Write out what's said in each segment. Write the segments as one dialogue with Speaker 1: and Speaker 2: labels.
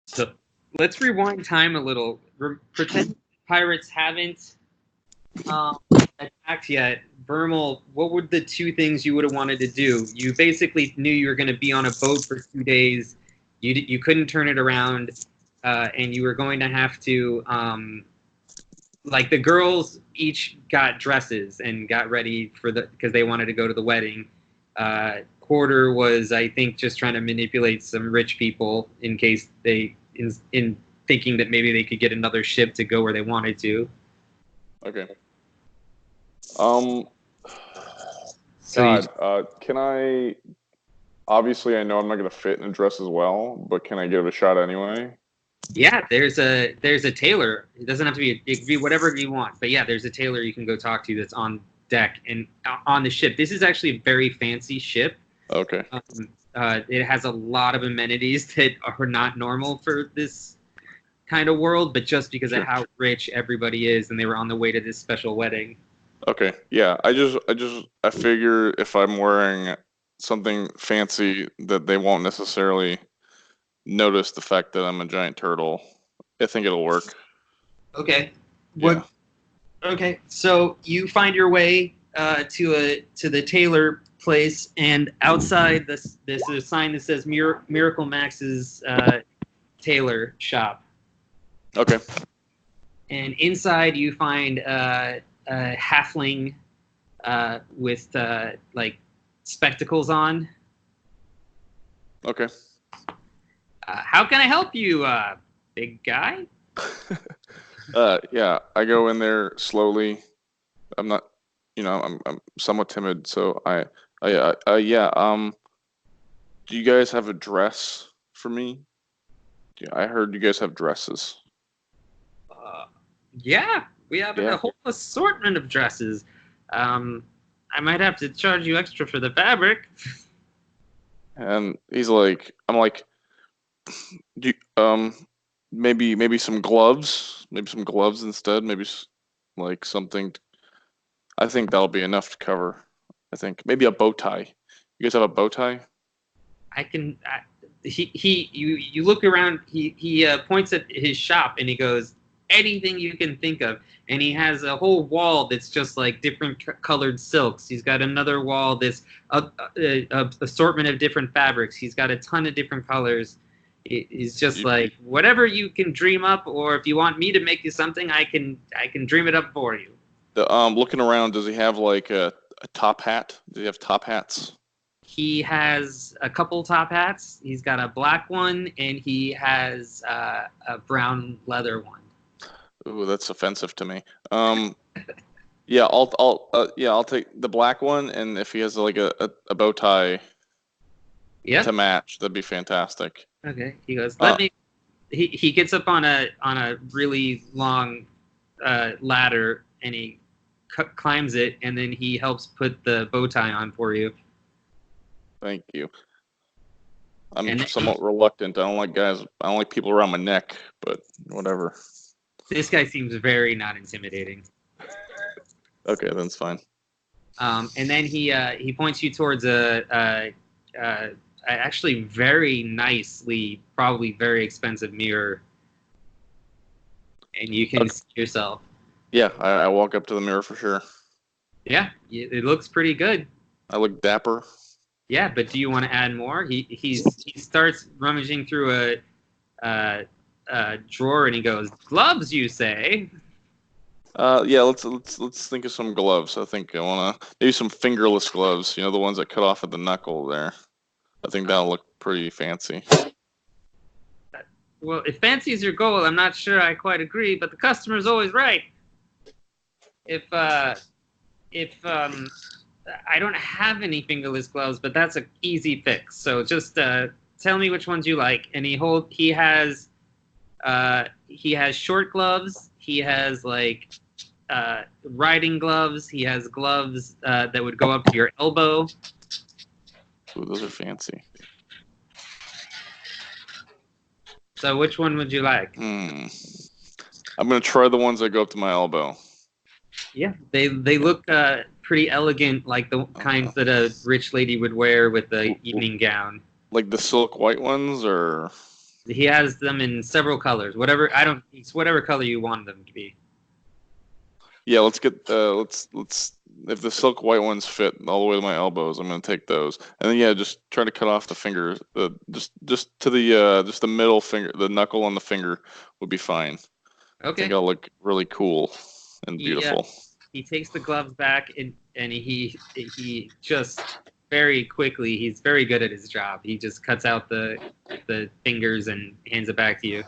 Speaker 1: So let's rewind time a little. Pretend pirates haven't um, attacked yet. Vermal, what were the two things you would have wanted to do? You basically knew you were going to be on a boat for 2 days. You couldn't turn it around, and you were going to have to like the girls each got dresses and got ready for because they wanted to go to the wedding. Quarter was, I think, just trying to manipulate some rich people in case they in thinking that maybe they could get another ship to go where they wanted to.
Speaker 2: Okay.
Speaker 1: So
Speaker 2: Can I? Obviously, I know I'm not gonna fit in a dress as well, but can I give it a shot anyway?
Speaker 1: yeah, there's a tailor. It doesn't have to be. It could be whatever you want. But yeah, there's a tailor you can go talk to that's on deck and on the ship. This is actually a very fancy ship.
Speaker 2: Okay.
Speaker 1: It has a lot of amenities that are not normal for this kind of world, but just because of how rich everybody is, and they were on the way to this special wedding.
Speaker 2: Okay. Yeah. I figure if I'm wearing something fancy that they won't necessarily notice the fact that I'm a giant turtle. I think it'll work.
Speaker 1: Okay.
Speaker 2: Yeah.
Speaker 1: What? Okay. So you find your way to the tailor place, and outside this there's a sign that says Miracle Max's tailor shop.
Speaker 2: Okay.
Speaker 1: And inside you find a halfling with like spectacles on.
Speaker 2: Okay.
Speaker 1: How can I help you, big guy?
Speaker 2: Yeah, I go in there slowly. I'm not, I'm somewhat timid, so yeah. Do you guys have a dress for me? Yeah, I heard you guys have dresses.
Speaker 1: Uh, yeah, we have
Speaker 2: Yeah.
Speaker 1: a whole assortment of dresses. I might have to charge you extra for the fabric.
Speaker 2: And I'm like, do maybe some gloves instead, like something. I think that'll be enough to cover. I think maybe a bow tie. You guys have a bow tie?
Speaker 1: I can. You look around. He points at his shop and he goes, anything you can think of. And he has a whole wall that's just like different colored silks. He's got another wall that's a assortment of different fabrics. He's got a ton of different colors. He's just like whatever you can dream up, or if you want me to make you something, I can dream it up for you.
Speaker 2: Looking around, does he have like a top hat? Does he have top hats?
Speaker 1: He has a couple top hats. He's got a black one, and he has a brown leather one.
Speaker 2: Ooh, that's offensive to me. Yeah, I'll take the black one, and if he has like a bow tie
Speaker 1: Yeah.
Speaker 2: to match, that'd be fantastic.
Speaker 1: Okay. He goes. Let me. He gets up on a really long ladder, and he climbs it, and then he helps put the bow tie on for you.
Speaker 2: Thank you. I'm somewhat reluctant. I don't like people around my neck, but whatever.
Speaker 1: This guy seems very not intimidating.
Speaker 2: Okay, that's fine.
Speaker 1: And then he points you towards a actually very nicely, probably very expensive mirror, and you can see yourself.
Speaker 2: Yeah, I walk up to the mirror for sure.
Speaker 1: Yeah, it looks pretty good.
Speaker 2: I look dapper.
Speaker 1: Yeah, but do you want to add more? He starts rummaging through a drawer and he goes, "Gloves, you say?"
Speaker 2: Yeah, let's think of some gloves. I think I wanna maybe some fingerless gloves. You know, the ones that cut off at the knuckle there. I think that'll look pretty fancy.
Speaker 1: Well, if fancy is your goal, I'm not sure I quite agree, but the customer's always right. If I don't have any fingerless gloves, but that's an easy fix. So just tell me which ones you like. And he has short gloves. He has like riding gloves. He has gloves that would go up to your elbow.
Speaker 2: Ooh, those are fancy.
Speaker 1: So which one would you like?
Speaker 2: I'm gonna try the ones that go up to my elbow.
Speaker 1: Yeah, they look pretty elegant, like the kinds that a rich lady would wear with the evening gown.
Speaker 2: Like the silk white ones, or
Speaker 1: He has them in several colors. Whatever it's whatever color you want them to be.
Speaker 2: Yeah, let's get let's if the silk white ones fit all the way to my elbows, I'm gonna take those. And then yeah, just try to cut off the fingers. Just to the just the middle finger, the knuckle on the finger would be fine. I think
Speaker 1: Okay.
Speaker 2: I'll look really cool and beautiful.
Speaker 1: He takes the gloves back and he just very quickly. He's very good at his job. He just cuts out the fingers and hands it back to you.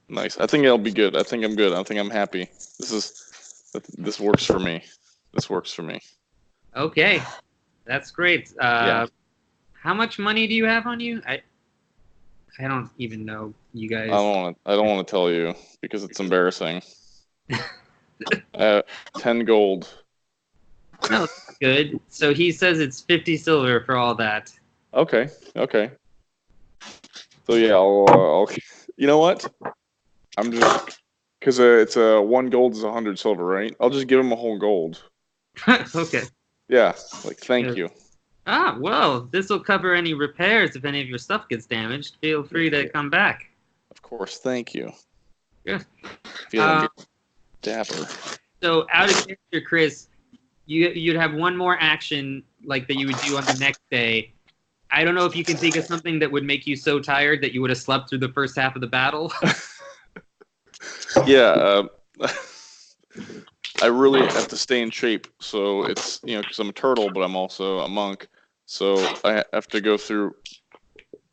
Speaker 2: Nice. I think it'll be good. I think I'm good. I think I'm happy. This works for me. This works for me.
Speaker 1: Okay, that's great.
Speaker 2: Yeah.
Speaker 1: How much money do you have on you? I don't even know, you guys.
Speaker 2: I don't want to tell you because it's embarrassing. 10 gold.
Speaker 1: No, that's good. So he says it's 50 silver for all that.
Speaker 2: Okay. So yeah, I'll you know what? I'm just because it's 1 gold is 100 silver, right? I'll just give him a whole gold.
Speaker 1: Okay.
Speaker 2: Yeah, like thank you.
Speaker 1: Ah, well, this will cover any repairs if any of your stuff gets damaged. Feel free to come back.
Speaker 2: Of course, thank you.
Speaker 1: Yeah.
Speaker 2: Feeling dapper.
Speaker 1: So out of character, Chris, you'd have one more action like that you would do on the next day. I don't know if you can think of something that would make you so tired that you would have slept through the first half of the battle.
Speaker 2: Yeah, I really have to stay in shape. So it's because I'm a turtle, but I'm also a monk. So I have to go through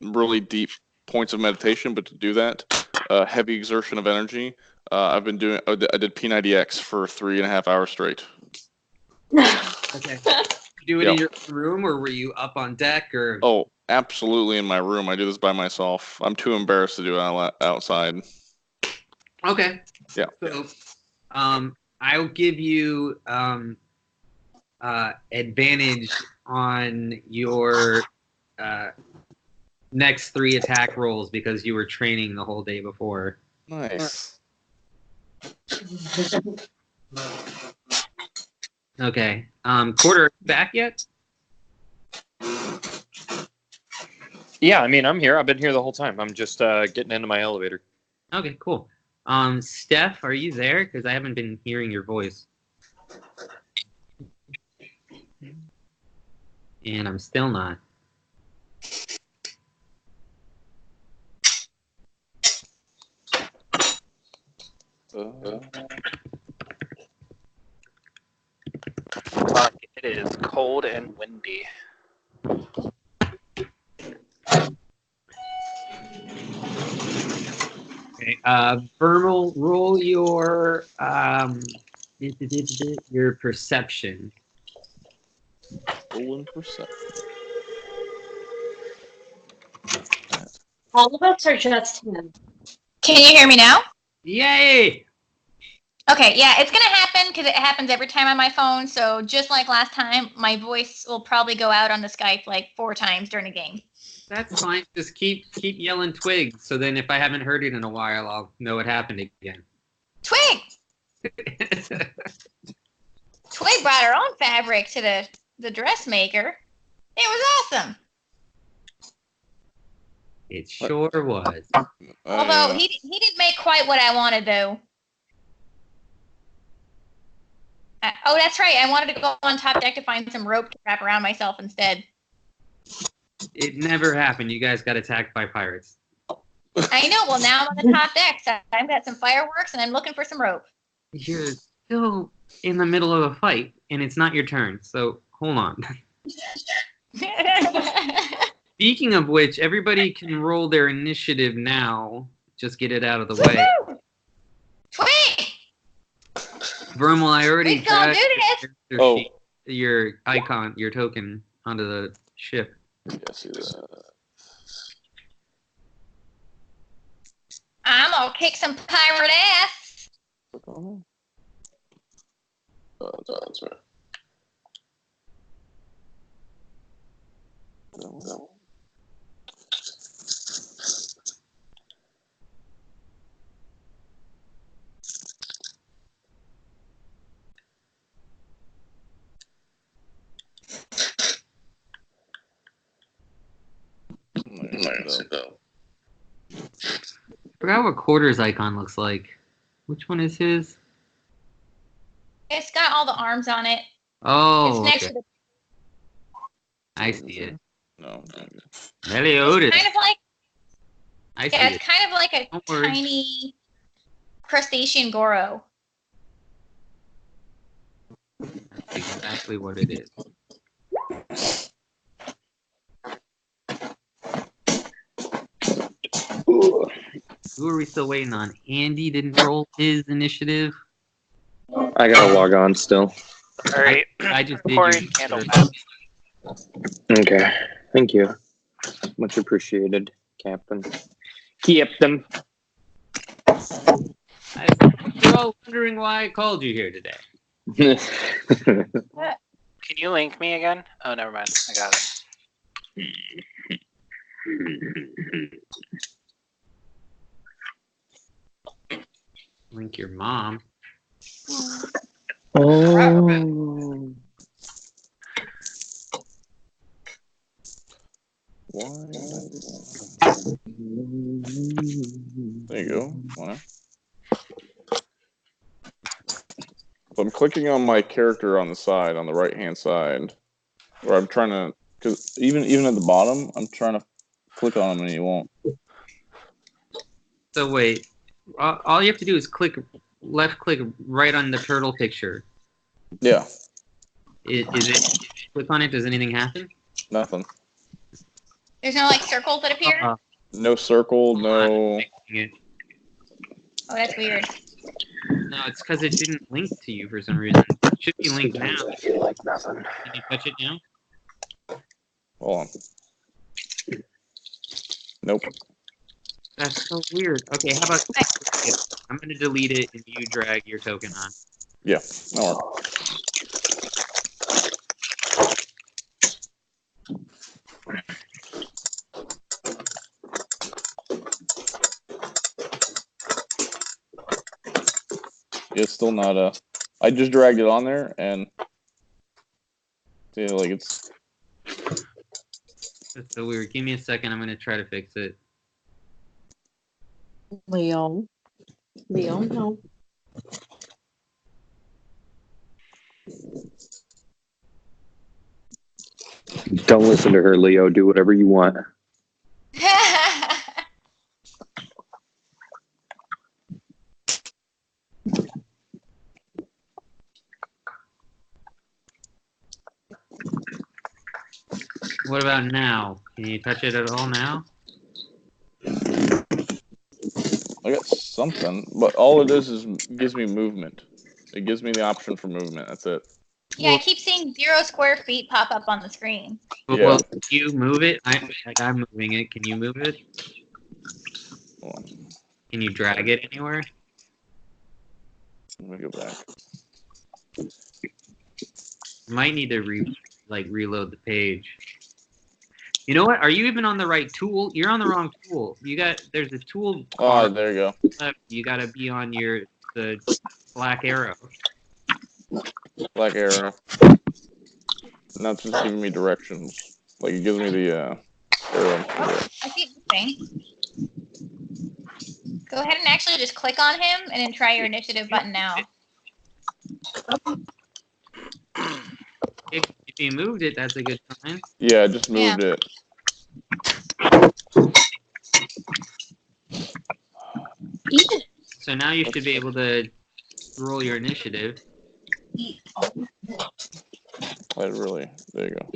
Speaker 2: really deep points of meditation. But to do that, heavy exertion of energy. I did P90X for 3.5 hours straight.
Speaker 1: Okay. You do it in your room, or were you up on deck, or?
Speaker 2: Oh, absolutely in my room. I do this by myself. I'm too embarrassed to do it outside.
Speaker 1: Okay.
Speaker 2: Yeah.
Speaker 1: So, I'll give you advantage on your next 3 attack rolls because you were training the whole day before.
Speaker 2: Nice.
Speaker 1: Okay. Quarter back yet?
Speaker 3: Yeah, I mean, I'm here. I've been here the whole time. I'm just getting into my elevator.
Speaker 1: Okay, cool. Steph, are you there? Because I haven't been hearing your voice. And I'm still not.
Speaker 4: It is cold and windy.
Speaker 1: Okay. Vermal, roll your perception.
Speaker 2: Rolling perception.
Speaker 5: All of us are just him. Can you hear me now?
Speaker 1: Yay!
Speaker 5: Okay, yeah, it's going to happen because it happens every time on my phone. So just like last time, my voice will probably go out on the Skype like 4 times during a game.
Speaker 1: That's fine. Just keep yelling Twig. So then if I haven't heard it in a while, I'll know it happened again.
Speaker 5: Twig! Twig brought her own fabric to the dressmaker. It was awesome.
Speaker 1: It sure was.
Speaker 5: Although he didn't make quite what I wanted, though. Oh, that's right. I wanted to go on top deck to find some rope to wrap around myself instead.
Speaker 1: It never happened. You guys got attacked by pirates.
Speaker 5: I know. Well, now I'm on the top deck. So I've got some fireworks, and I'm looking for some rope.
Speaker 1: You're still in the middle of a fight, and it's not your turn. So hold on. Speaking of which, everybody can roll their initiative now. Just get it out of the way.
Speaker 5: Twig!
Speaker 1: Vermal, I already
Speaker 5: We gonna
Speaker 1: dragged
Speaker 5: do
Speaker 1: your icon, your token onto the ship.
Speaker 2: Yeah, see that.
Speaker 5: I'm gonna kick some pirate ass.
Speaker 2: That's right. ago.
Speaker 1: Forgot what Quarter's icon looks like. Which one is his?
Speaker 5: It's got all the arms on it.
Speaker 1: Oh,
Speaker 5: It's next
Speaker 1: okay.
Speaker 5: to the.
Speaker 1: I see it.
Speaker 2: No.
Speaker 1: Meliodas.
Speaker 5: Kind of like.
Speaker 1: I see
Speaker 5: Yeah,
Speaker 1: it.
Speaker 5: it's kind of like a
Speaker 1: Don't worry.
Speaker 5: tiny crustacean Goro.
Speaker 1: That's exactly what it is. Who are we still waiting on? Andy didn't roll his initiative.
Speaker 6: I gotta log on still.
Speaker 4: All right.
Speaker 1: I just did
Speaker 4: Pouring
Speaker 1: you.
Speaker 4: candles.
Speaker 6: Okay. Thank you. Much appreciated, Captain. Captain.
Speaker 1: You're all wondering why I called you here today.
Speaker 4: Can you link me again? Oh, never mind. I got it.
Speaker 1: Link your mom.
Speaker 6: Oh.
Speaker 2: There you go. Wow. So I'm clicking on my character on the side, on the right-hand side, where I'm trying to, because even at the bottom, I'm trying to click on him and he won't.
Speaker 1: So wait, all you have to do is left click right on the turtle picture.
Speaker 2: Yeah,
Speaker 1: Is it? Click on it. Does anything happen?
Speaker 2: nothing.
Speaker 5: There's no like circles that appear.
Speaker 2: No circle, no.
Speaker 1: It.
Speaker 5: Oh, that's weird.
Speaker 1: No, it's because it didn't link to you for some reason. It should be linked now.
Speaker 6: I feel like nothing.
Speaker 1: Can you touch it now?
Speaker 2: Hold on. Nope.
Speaker 1: That's so weird. Okay, how about I'm gonna delete it and you drag your token on.
Speaker 2: Yeah, no. It's still not I just dragged it on there and see, like it's.
Speaker 1: That's so weird. Give me a second. I'm gonna try to fix it.
Speaker 7: Leo, no.
Speaker 6: Don't listen to her, Leo. Do whatever you want.
Speaker 1: What about now? Can you touch it at all now?
Speaker 2: I got something, but all it is gives me movement. It gives me the option for movement. That's it.
Speaker 5: Yeah, I keep seeing 0 square feet pop up on the screen.
Speaker 2: Yeah.
Speaker 1: Well, can you move it? I'm moving it. Can you move it?
Speaker 2: Hold on.
Speaker 1: Can you drag it anywhere?
Speaker 2: Let me go back.
Speaker 1: Might need to reload the page. You know what? Are you even on the right tool? You're on the wrong tool. There's a tool
Speaker 2: Oh,
Speaker 1: bar
Speaker 2: there you go.
Speaker 1: left. You gotta be on the black arrow.
Speaker 2: Black arrow. Now it's just giving me directions. Like it gives me the arrow.
Speaker 5: Oh, I see the thing. Go ahead and actually just click on him and then try your initiative button now.
Speaker 1: If you moved it, that's a good sign.
Speaker 2: Yeah, I just moved it.
Speaker 1: So now you should be able to roll your initiative.
Speaker 2: There you go.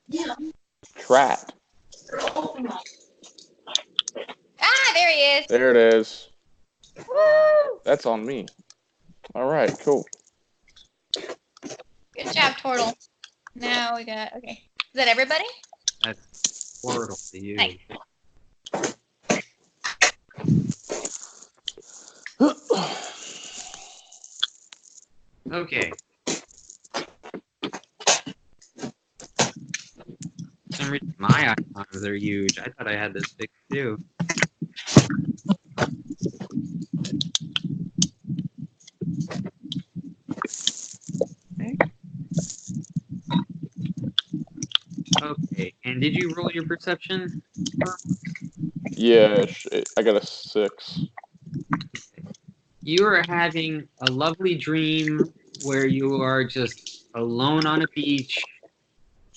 Speaker 2: Yeah. Trap.
Speaker 5: Ah, there he is.
Speaker 2: There it is.
Speaker 5: Woo!
Speaker 2: That's on me. All right, cool.
Speaker 5: Good job, Turtle. Now we got, okay. Is that everybody?
Speaker 1: That's portal to you.
Speaker 5: Nice.
Speaker 1: Okay. For some reason, my icons are huge. I thought I had this fixed too. Okay, and And did you roll your perception?
Speaker 2: Yeah, I got a 6.
Speaker 1: You are having a lovely dream where you are just alone on a beach,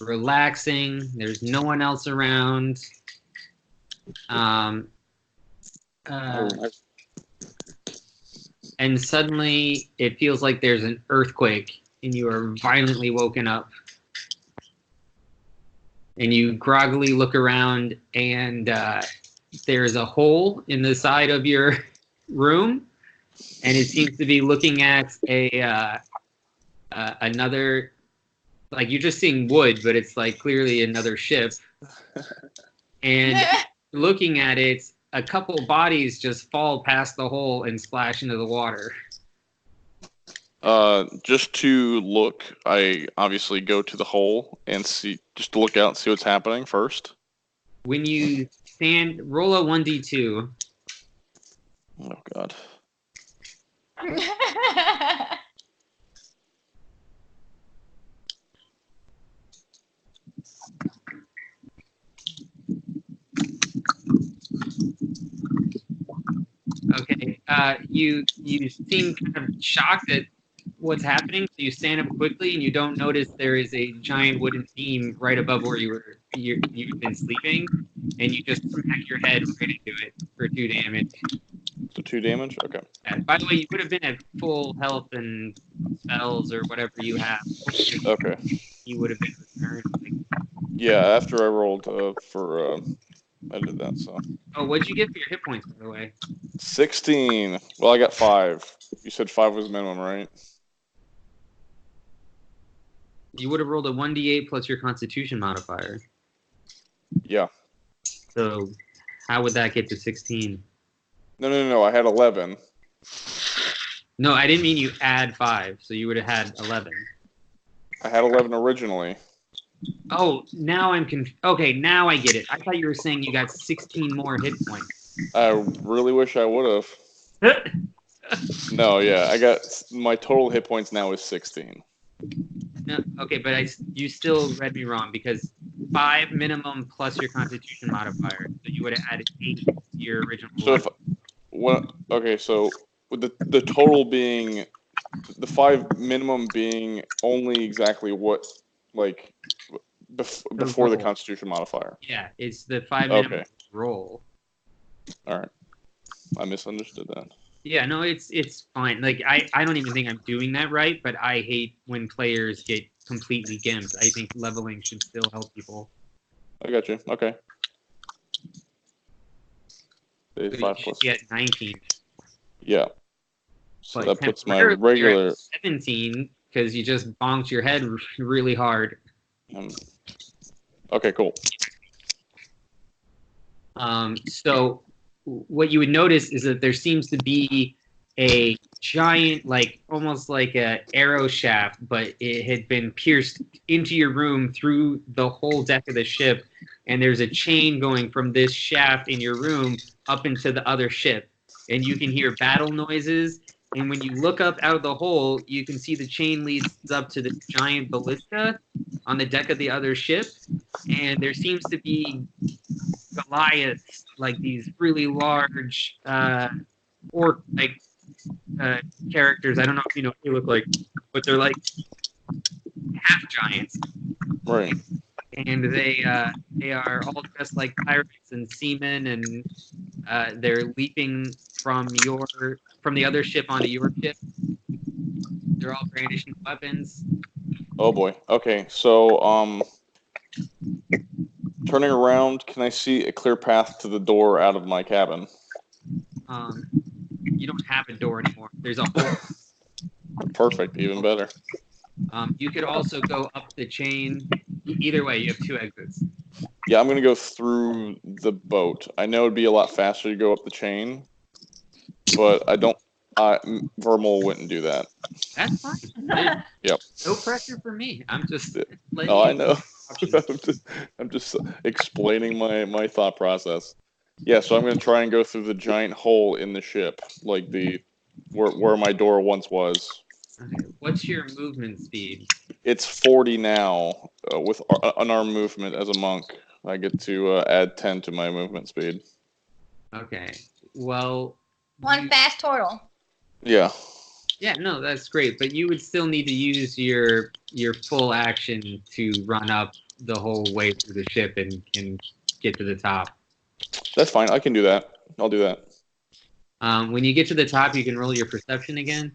Speaker 1: relaxing. There's no one else around. And suddenly it feels like there's an earthquake and you are violently woken up. And you groggily look around and there's a hole in the side of your room, and it seems to be looking at another, like you're just seeing wood, but it's like clearly another ship. And looking at it, a couple bodies just fall past the hole and splash into the water.
Speaker 2: Just to look, I obviously go to the hole and see, just to look out and see what's happening first.
Speaker 1: When you stand, roll a 1d2.
Speaker 2: Oh God.
Speaker 1: Okay. You seem kind of shocked at what's happening, so you stand up quickly and you don't notice there is a giant wooden beam right above where you've been sleeping, and you just smack your head right into it for 2 damage.
Speaker 2: So 2 damage? Okay.
Speaker 1: By the way, you would have been at full health and spells or whatever you have.
Speaker 2: Okay.
Speaker 1: You would have been returned.
Speaker 2: Yeah, after I rolled I did that, so.
Speaker 1: Oh, what'd you get for your hit points, by the way?
Speaker 2: 16. Well, I got 5. You said 5 was minimum, right?
Speaker 1: You would have rolled a 1d8 plus your Constitution modifier.
Speaker 2: Yeah.
Speaker 1: So, how would that get to 16?
Speaker 2: No. I had 11.
Speaker 1: No, I didn't mean you add 5, so you would have had 11.
Speaker 2: I had 11 originally.
Speaker 1: Oh, now I'm okay, now I get it. I thought you were saying you got 16 more hit points.
Speaker 2: I really wish I would have. No, yeah, I got my total hit points now is 16.
Speaker 1: No, okay, but you still read me wrong because 5 minimum plus your Constitution modifier, so you would have added 8 to your original.
Speaker 2: So okay, so with the total being the 5 minimum being only exactly what like before the Constitution modifier.
Speaker 1: Yeah, it's the 5 minimum roll.
Speaker 2: All right, I misunderstood that.
Speaker 1: Yeah, no, it's fine. Like I don't even think I'm doing that right, but I hate when players get completely gimped. I think leveling should still help people.
Speaker 2: I got you. Okay.
Speaker 1: So
Speaker 2: 5 plus.
Speaker 1: Get 19.
Speaker 2: Yeah. So
Speaker 1: But
Speaker 2: that puts my regular
Speaker 1: 17 because you just bonked your head really hard.
Speaker 2: Okay, cool.
Speaker 1: So what you would notice is that there seems to be a giant, like almost like a arrow shaft, but it had been pierced into your room through the whole deck of the ship, and there's a chain going from this shaft in your room up into the other ship, and you can hear battle noises. And when you look up out of the hole, you can see the chain leads up to this giant ballista on the deck of the other ship, and there seems to be Goliaths, like these really large orc-like characters. I don't know if you know what they look like, but they're like half giants.
Speaker 2: Right.
Speaker 1: And they are all dressed like pirates and seamen, and they're leaping from the other ship onto your ship. They're all brandishing weapons.
Speaker 2: Oh boy. Okay, so turning around, can I see a clear path to the door out of my cabin?
Speaker 1: You don't have a door anymore. There's a hole.
Speaker 2: Perfect, even better.
Speaker 1: You could also go up the chain. Either way, you have 2 exits.
Speaker 2: Yeah, I'm gonna go through the boat. I know it'd be a lot faster to go up the chain, but I don't. Vermal wouldn't do that.
Speaker 1: That's fine.
Speaker 2: Yep.
Speaker 1: No pressure for me. I'm just.
Speaker 2: Oh, I know. I'm just explaining my thought process. Yeah, so I'm gonna try and go through the giant hole in the ship, like where my door once was.
Speaker 1: Okay. What's your movement speed?
Speaker 2: It's 40 now with unarmed movement as a monk. I get to add 10 to my movement speed.
Speaker 1: Okay. Well.
Speaker 5: One fast turtle.
Speaker 2: Yeah.
Speaker 1: Yeah, no, that's great, but you would still need to use your full action to run up the whole way through the ship and get to the top.
Speaker 2: That's fine. I can do that. I'll do that.
Speaker 1: When you get to the top, you can roll your perception again.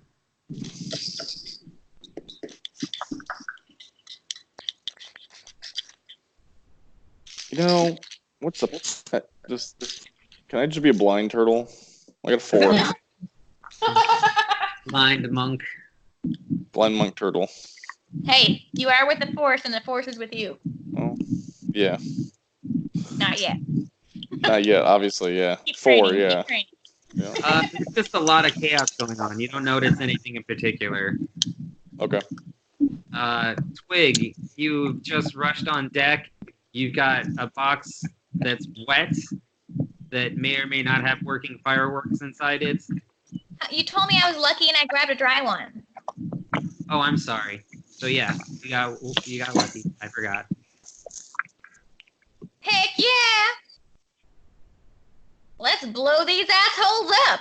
Speaker 2: You know, what's the just? Can I just be a blind turtle? I got a 4.
Speaker 1: Blind monk.
Speaker 2: Blind monk turtle.
Speaker 5: Hey, you are with the Force, and the Force is with you.
Speaker 2: Oh, yeah.
Speaker 5: Not yet.
Speaker 2: Not yet, obviously. Yeah.
Speaker 5: Keep
Speaker 2: 4.
Speaker 5: training,
Speaker 2: Yeah.
Speaker 5: keep training.
Speaker 2: Yeah.
Speaker 1: There's just a lot of chaos going on. You don't notice anything in particular.
Speaker 2: Okay.
Speaker 1: Twig, you've just rushed on deck. You've got a box that's wet that may or may not have working fireworks inside it.
Speaker 5: You told me I was lucky, and I grabbed a dry one.
Speaker 1: Oh, I'm sorry. So yeah, you got lucky. I forgot.
Speaker 5: Heck yeah! Let's blow these assholes up.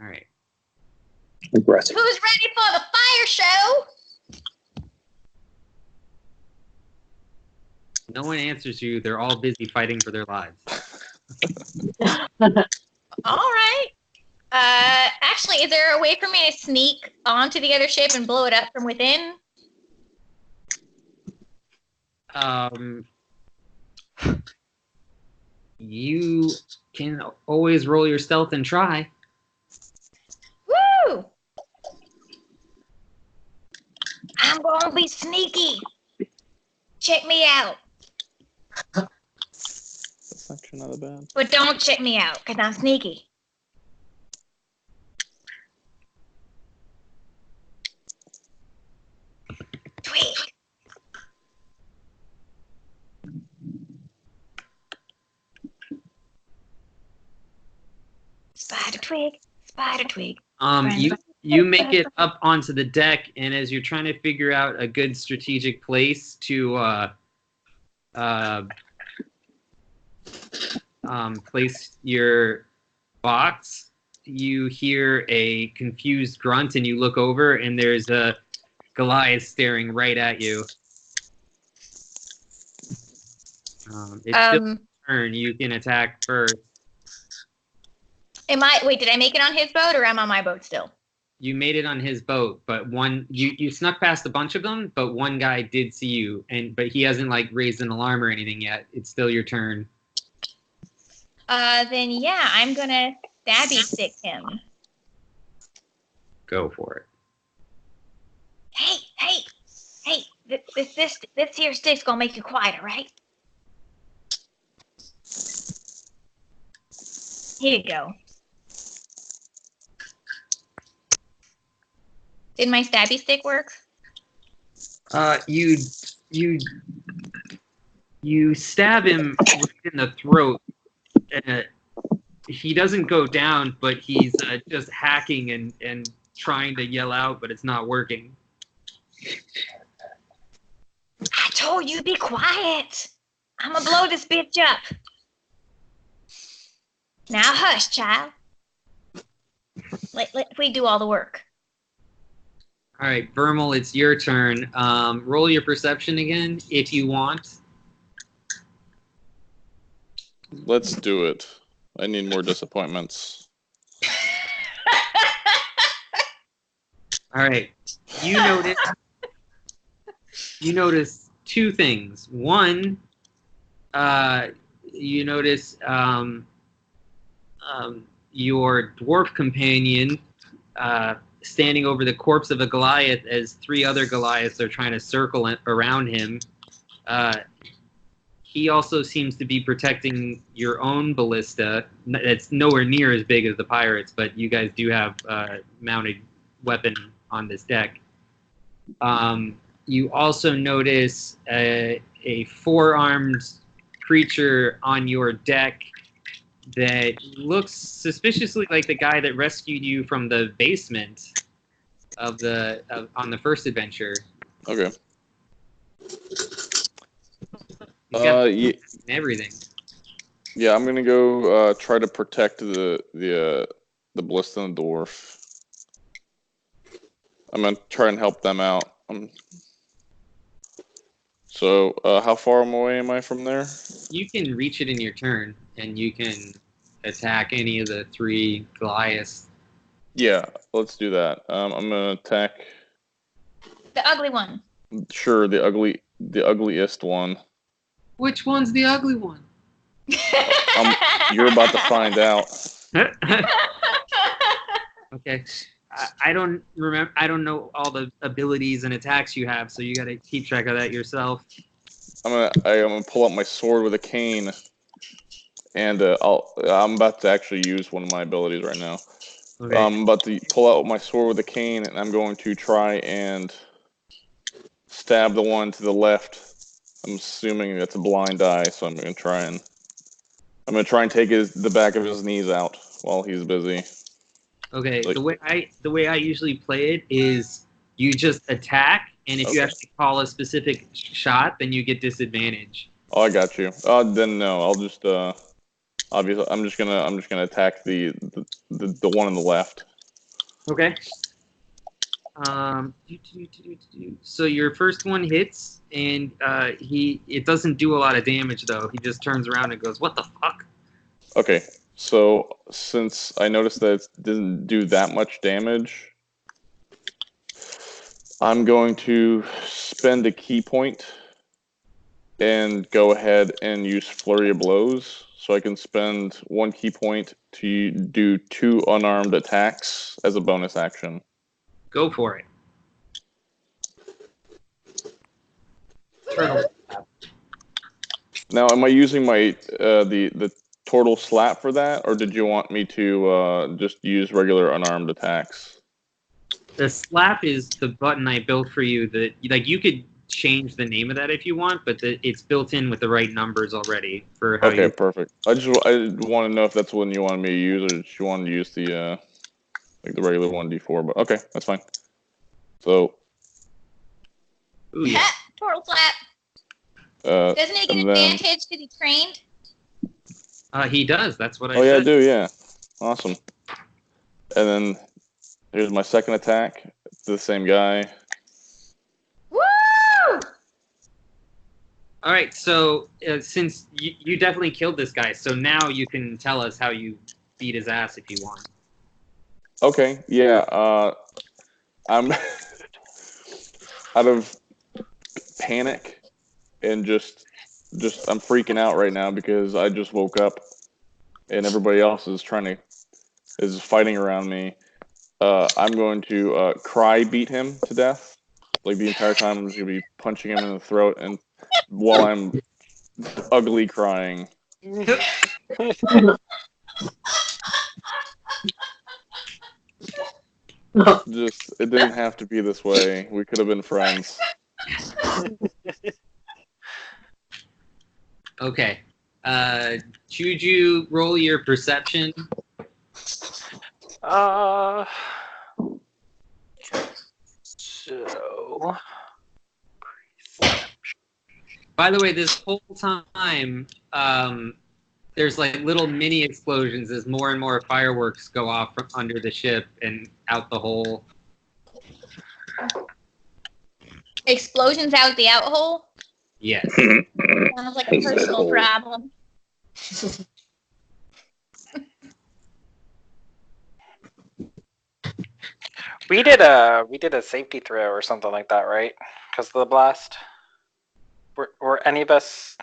Speaker 1: All right.
Speaker 6: Aggressive.
Speaker 5: Who's ready for the fire show?
Speaker 1: No one answers you. They're all busy fighting for their lives.
Speaker 5: All right. Actually, is there a way for me to sneak onto the other ship and blow it up from within?
Speaker 1: You can always roll your stealth and try.
Speaker 5: Woo! I'm gonna be sneaky. Check me out.
Speaker 2: That's actually not bad.
Speaker 5: But don't check me out, because I'm sneaky. Twig. Spider twig, spider twig.
Speaker 1: You make it up onto the deck, and as you're trying to figure out a good strategic place to place your box, you hear a confused grunt, and you look over, and there's a Goliath staring right at you. It's still your turn. You can attack first.
Speaker 5: Wait, did I make it on his boat, or am I on my boat still?
Speaker 1: You made it on his boat, but you snuck past a bunch of them, but one guy did see you, but he hasn't like raised an alarm or anything yet. It's still your turn.
Speaker 5: Then yeah, I'm gonna stabby stick him.
Speaker 1: Go for it.
Speaker 5: Hey! This here stick's gonna make you quieter, right? Here you go. Did my stabby stick work?
Speaker 1: You stab him right in the throat. He doesn't go down, but he's just hacking and trying to yell out, but it's not working.
Speaker 5: I told you to be quiet. I'm gonna blow this bitch up. Now hush, child. Let we do all the work.
Speaker 1: All right, Vermal, it's your turn. Roll your perception again if you want.
Speaker 2: Let's do it. I need more disappointments.
Speaker 1: All right, you notice two things. One, you notice your dwarf companion standing over the corpse of a Goliath as 3 other Goliaths are trying to circle around him. He also seems to be protecting your own ballista. It's nowhere near as big as the pirates, but you guys do have a mounted weapon on this deck. You also notice a 4-armed creature on your deck that looks suspiciously like the guy that rescued you from the basement on the first adventure.
Speaker 2: Okay.
Speaker 1: He's got
Speaker 2: Yeah,
Speaker 1: everything.
Speaker 2: yeah. I'm gonna go try to protect the Bliston dwarf. I'm gonna try and help them out. So, how far away am I from there?
Speaker 1: You can reach it in your turn, and you can attack any of the 3 Goliaths.
Speaker 2: Yeah, let's do that. I'm gonna attack.
Speaker 5: The ugly one.
Speaker 2: Sure, the ugliest one.
Speaker 1: Which one's the ugly one?
Speaker 2: You're about to find out.
Speaker 1: Okay. I don't remember. I don't know all the abilities and attacks you have, so you got to keep track of that yourself.
Speaker 2: I'm gonna pull out my sword with a cane, and I'm about to actually use one of my abilities right now.
Speaker 1: Okay.
Speaker 2: I'm about to pull out my sword with a cane, and I'm going to try and stab the one to the left. I'm assuming that's a blind eye, so I'm gonna try and take the back of his knees out while he's busy.
Speaker 1: Okay.
Speaker 2: Like-
Speaker 1: The way I usually play it is you just attack, and if you
Speaker 2: Okay.
Speaker 1: actually call a specific shot, then you get disadvantage.
Speaker 2: Oh, I got you. Then no, I'll just obviously I'm just gonna attack the one on the left.
Speaker 1: Okay. So your first one hits, and it doesn't do a lot of damage though. He just turns around and goes, "What the fuck?"
Speaker 2: Okay, so since I noticed that it didn't do that much damage, I'm going to spend a key point and go ahead and use Flurry of Blows. So I can spend 1 key point to do 2 unarmed attacks as a bonus action.
Speaker 1: Go for it. Turtle.
Speaker 2: Now, am I using my the Turtle Slap for that, or did you want me to just use regular unarmed attacks?
Speaker 1: The slap is the button I built for you. That like you could change the name of that if you want, but it's built in with the right numbers already for how
Speaker 2: Okay,
Speaker 1: you.
Speaker 2: perfect. I want to know if that's one you wanted me to use, or did you want to use the like the regular 1d4? But okay, that's fine. So.
Speaker 1: Ooh, yeah.
Speaker 5: Turtle slap. Doesn't he get
Speaker 2: and then-
Speaker 5: advantage because he's trained?
Speaker 1: He does. That's what I
Speaker 2: Oh yeah, I
Speaker 1: said.
Speaker 2: do. Yeah, awesome. And then here's my second attack. It's the same guy.
Speaker 5: Woo!
Speaker 1: All right. So since you definitely killed this guy, so now you can tell us how you beat his ass if you want.
Speaker 2: Okay, yeah. I'm out of panic and just I'm freaking out right now because I just woke up and everybody else is fighting around me. I'm going to cry beat him to death. Like the entire time, I'm just gonna be punching him in the throat, and while I'm ugly crying. Just it didn't have to be this way. We could have been friends.
Speaker 1: Okay. Juju, roll your perception.
Speaker 4: So
Speaker 1: By the way, this whole time, there's like little mini explosions as more and more fireworks go off from under the ship and out the hole.
Speaker 5: Explosions out the out hole?
Speaker 1: Yes.
Speaker 5: Sounds like a personal problem.
Speaker 4: we did a safety throw or something like that, right? Because of the blast. Were any of us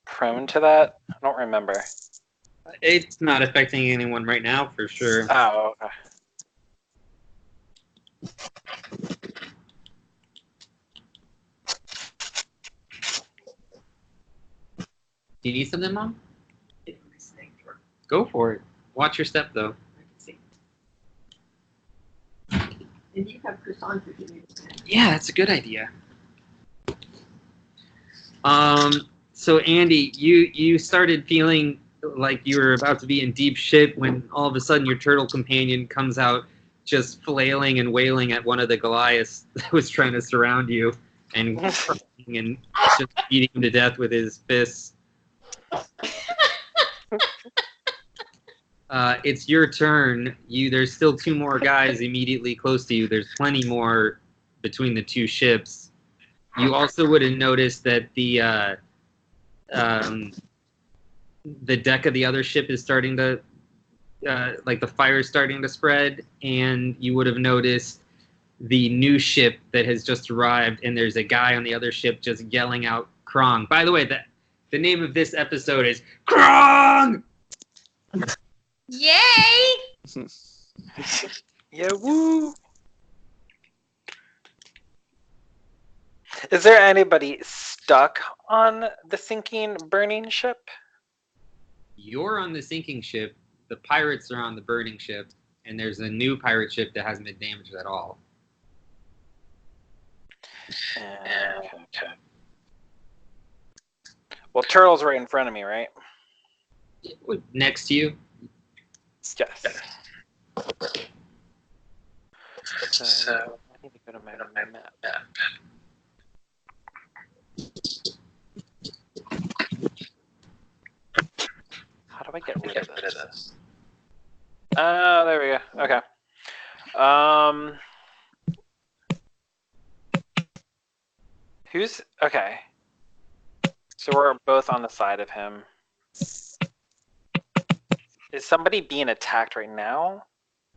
Speaker 4: prone to that? I don't remember.
Speaker 1: It's not affecting anyone right now, for sure.
Speaker 4: Oh, okay.
Speaker 1: Do you need something, Mom? Go for it. Watch your step, though.
Speaker 7: And you have croissants if you need them.
Speaker 1: Yeah, that's a good idea. So Andy, you started feeling like you were about to be in deep shit when all of a sudden your turtle companion comes out just flailing and wailing at one of the Goliaths that was trying to surround you. and crying and just beating him to death with his fists. It's your turn. There's still 2 more guys immediately close to you. There's plenty more between the 2 ships. You also would have noticed that the deck of the other ship is starting to, like the fire is starting to spread, and you would have noticed the new ship that has just arrived, and there's a guy on the other ship just yelling out Krong. By the way, the name of this episode is Krong!
Speaker 5: Yay!
Speaker 4: Yeah, woo! Is there anybody stuck on the sinking, burning ship?
Speaker 1: You're on the sinking ship, the pirates are on the burning ship, and there's a new pirate ship that hasn't been damaged at all.
Speaker 4: Okay. Well, Turtle's right in front of me, right?
Speaker 1: Next to you.
Speaker 4: Yes. So I need to go to my map. How do I get rid of this? Oh, there we go. Okay. Who's okay? So we're both on the side of him. Is somebody being attacked right now?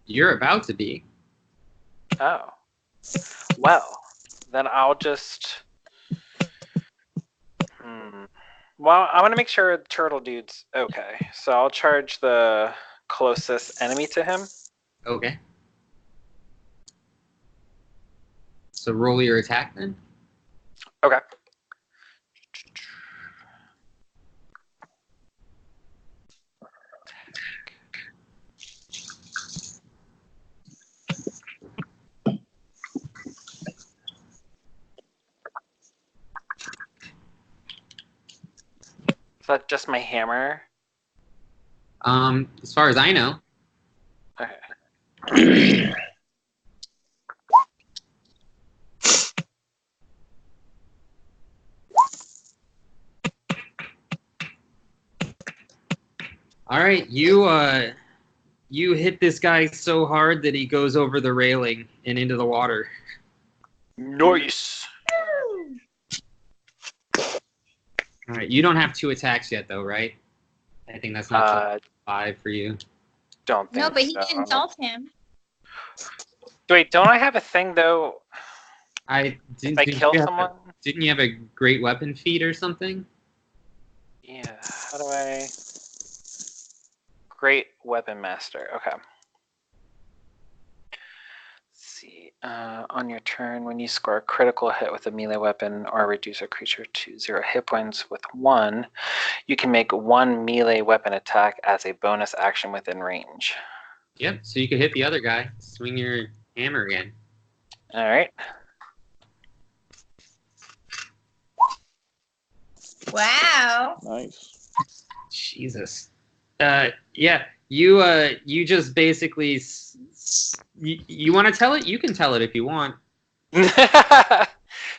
Speaker 1: You're about to be.
Speaker 4: Oh. Well, then I'll just. Well, I want to make sure the turtle dude's okay. So I'll charge the closest enemy to him.
Speaker 1: Okay. So roll your attack then.
Speaker 4: Okay. Is that just my hammer?
Speaker 1: As far as I know.
Speaker 4: Okay.
Speaker 1: All right, you hit this guy so hard that he goes over the railing and into the water.
Speaker 4: Nice.
Speaker 1: All right, you don't have 2 attacks yet, though, right? I think that's not 5 for you.
Speaker 4: Don't think
Speaker 5: No, but he
Speaker 4: so.
Speaker 5: did insult him.
Speaker 4: Wait, don't I have a thing though?
Speaker 1: I
Speaker 4: If I kill someone?
Speaker 1: Didn't you have a great weapon feat or something?
Speaker 4: Yeah. How do I? Great weapon master. Okay. Let's see. On your turn, when you score a critical hit with a melee weapon or reduce a creature to 0 hit points with 1, you can make 1 melee weapon attack as a bonus action within range.
Speaker 1: Yep. So you could hit the other guy. Swing your hammer again.
Speaker 4: All right.
Speaker 5: Wow.
Speaker 2: Nice.
Speaker 1: Jesus. Yeah. You just basically. You want to tell it? You can tell it if you want.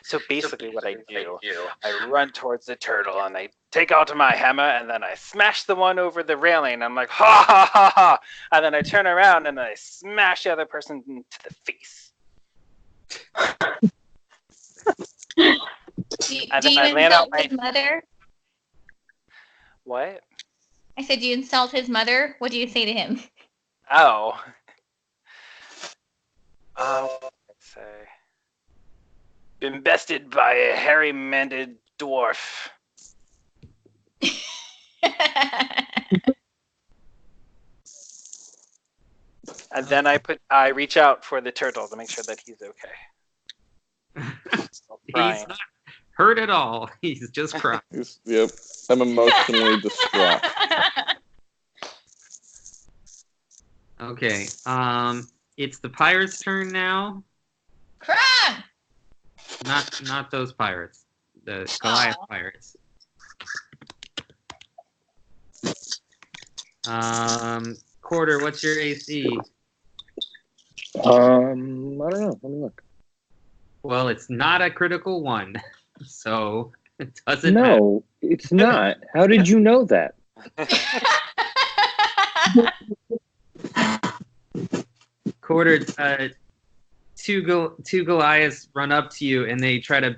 Speaker 4: So basically what I do, I run towards the turtle and I take out my hammer and then I smash the one over the railing. I'm like, ha ha ha ha. And then I turn around and I smash the other person into the face.
Speaker 5: Do you
Speaker 4: I land on
Speaker 5: insult
Speaker 4: my-
Speaker 5: his mother?
Speaker 4: What?
Speaker 5: I said, do you insult his mother? What do you say to him?
Speaker 4: Oh. What did I say? Been bested by a hairy-maned dwarf. And then I reach out for the turtle to make sure that he's okay.
Speaker 1: He's not hurt at all. He's just crying.
Speaker 2: Yep. I'm emotionally distraught.
Speaker 1: Okay. It's the pirates' turn now.
Speaker 5: Krong!
Speaker 1: Not those pirates. The Goliath pirates. Quarter, what's your AC?
Speaker 6: I don't know. Let me look.
Speaker 1: Well, it's not a critical one, so it doesn't matter.
Speaker 6: No, it's not. How did you know that?
Speaker 1: Quarter, two Goliaths run up to you and they try to,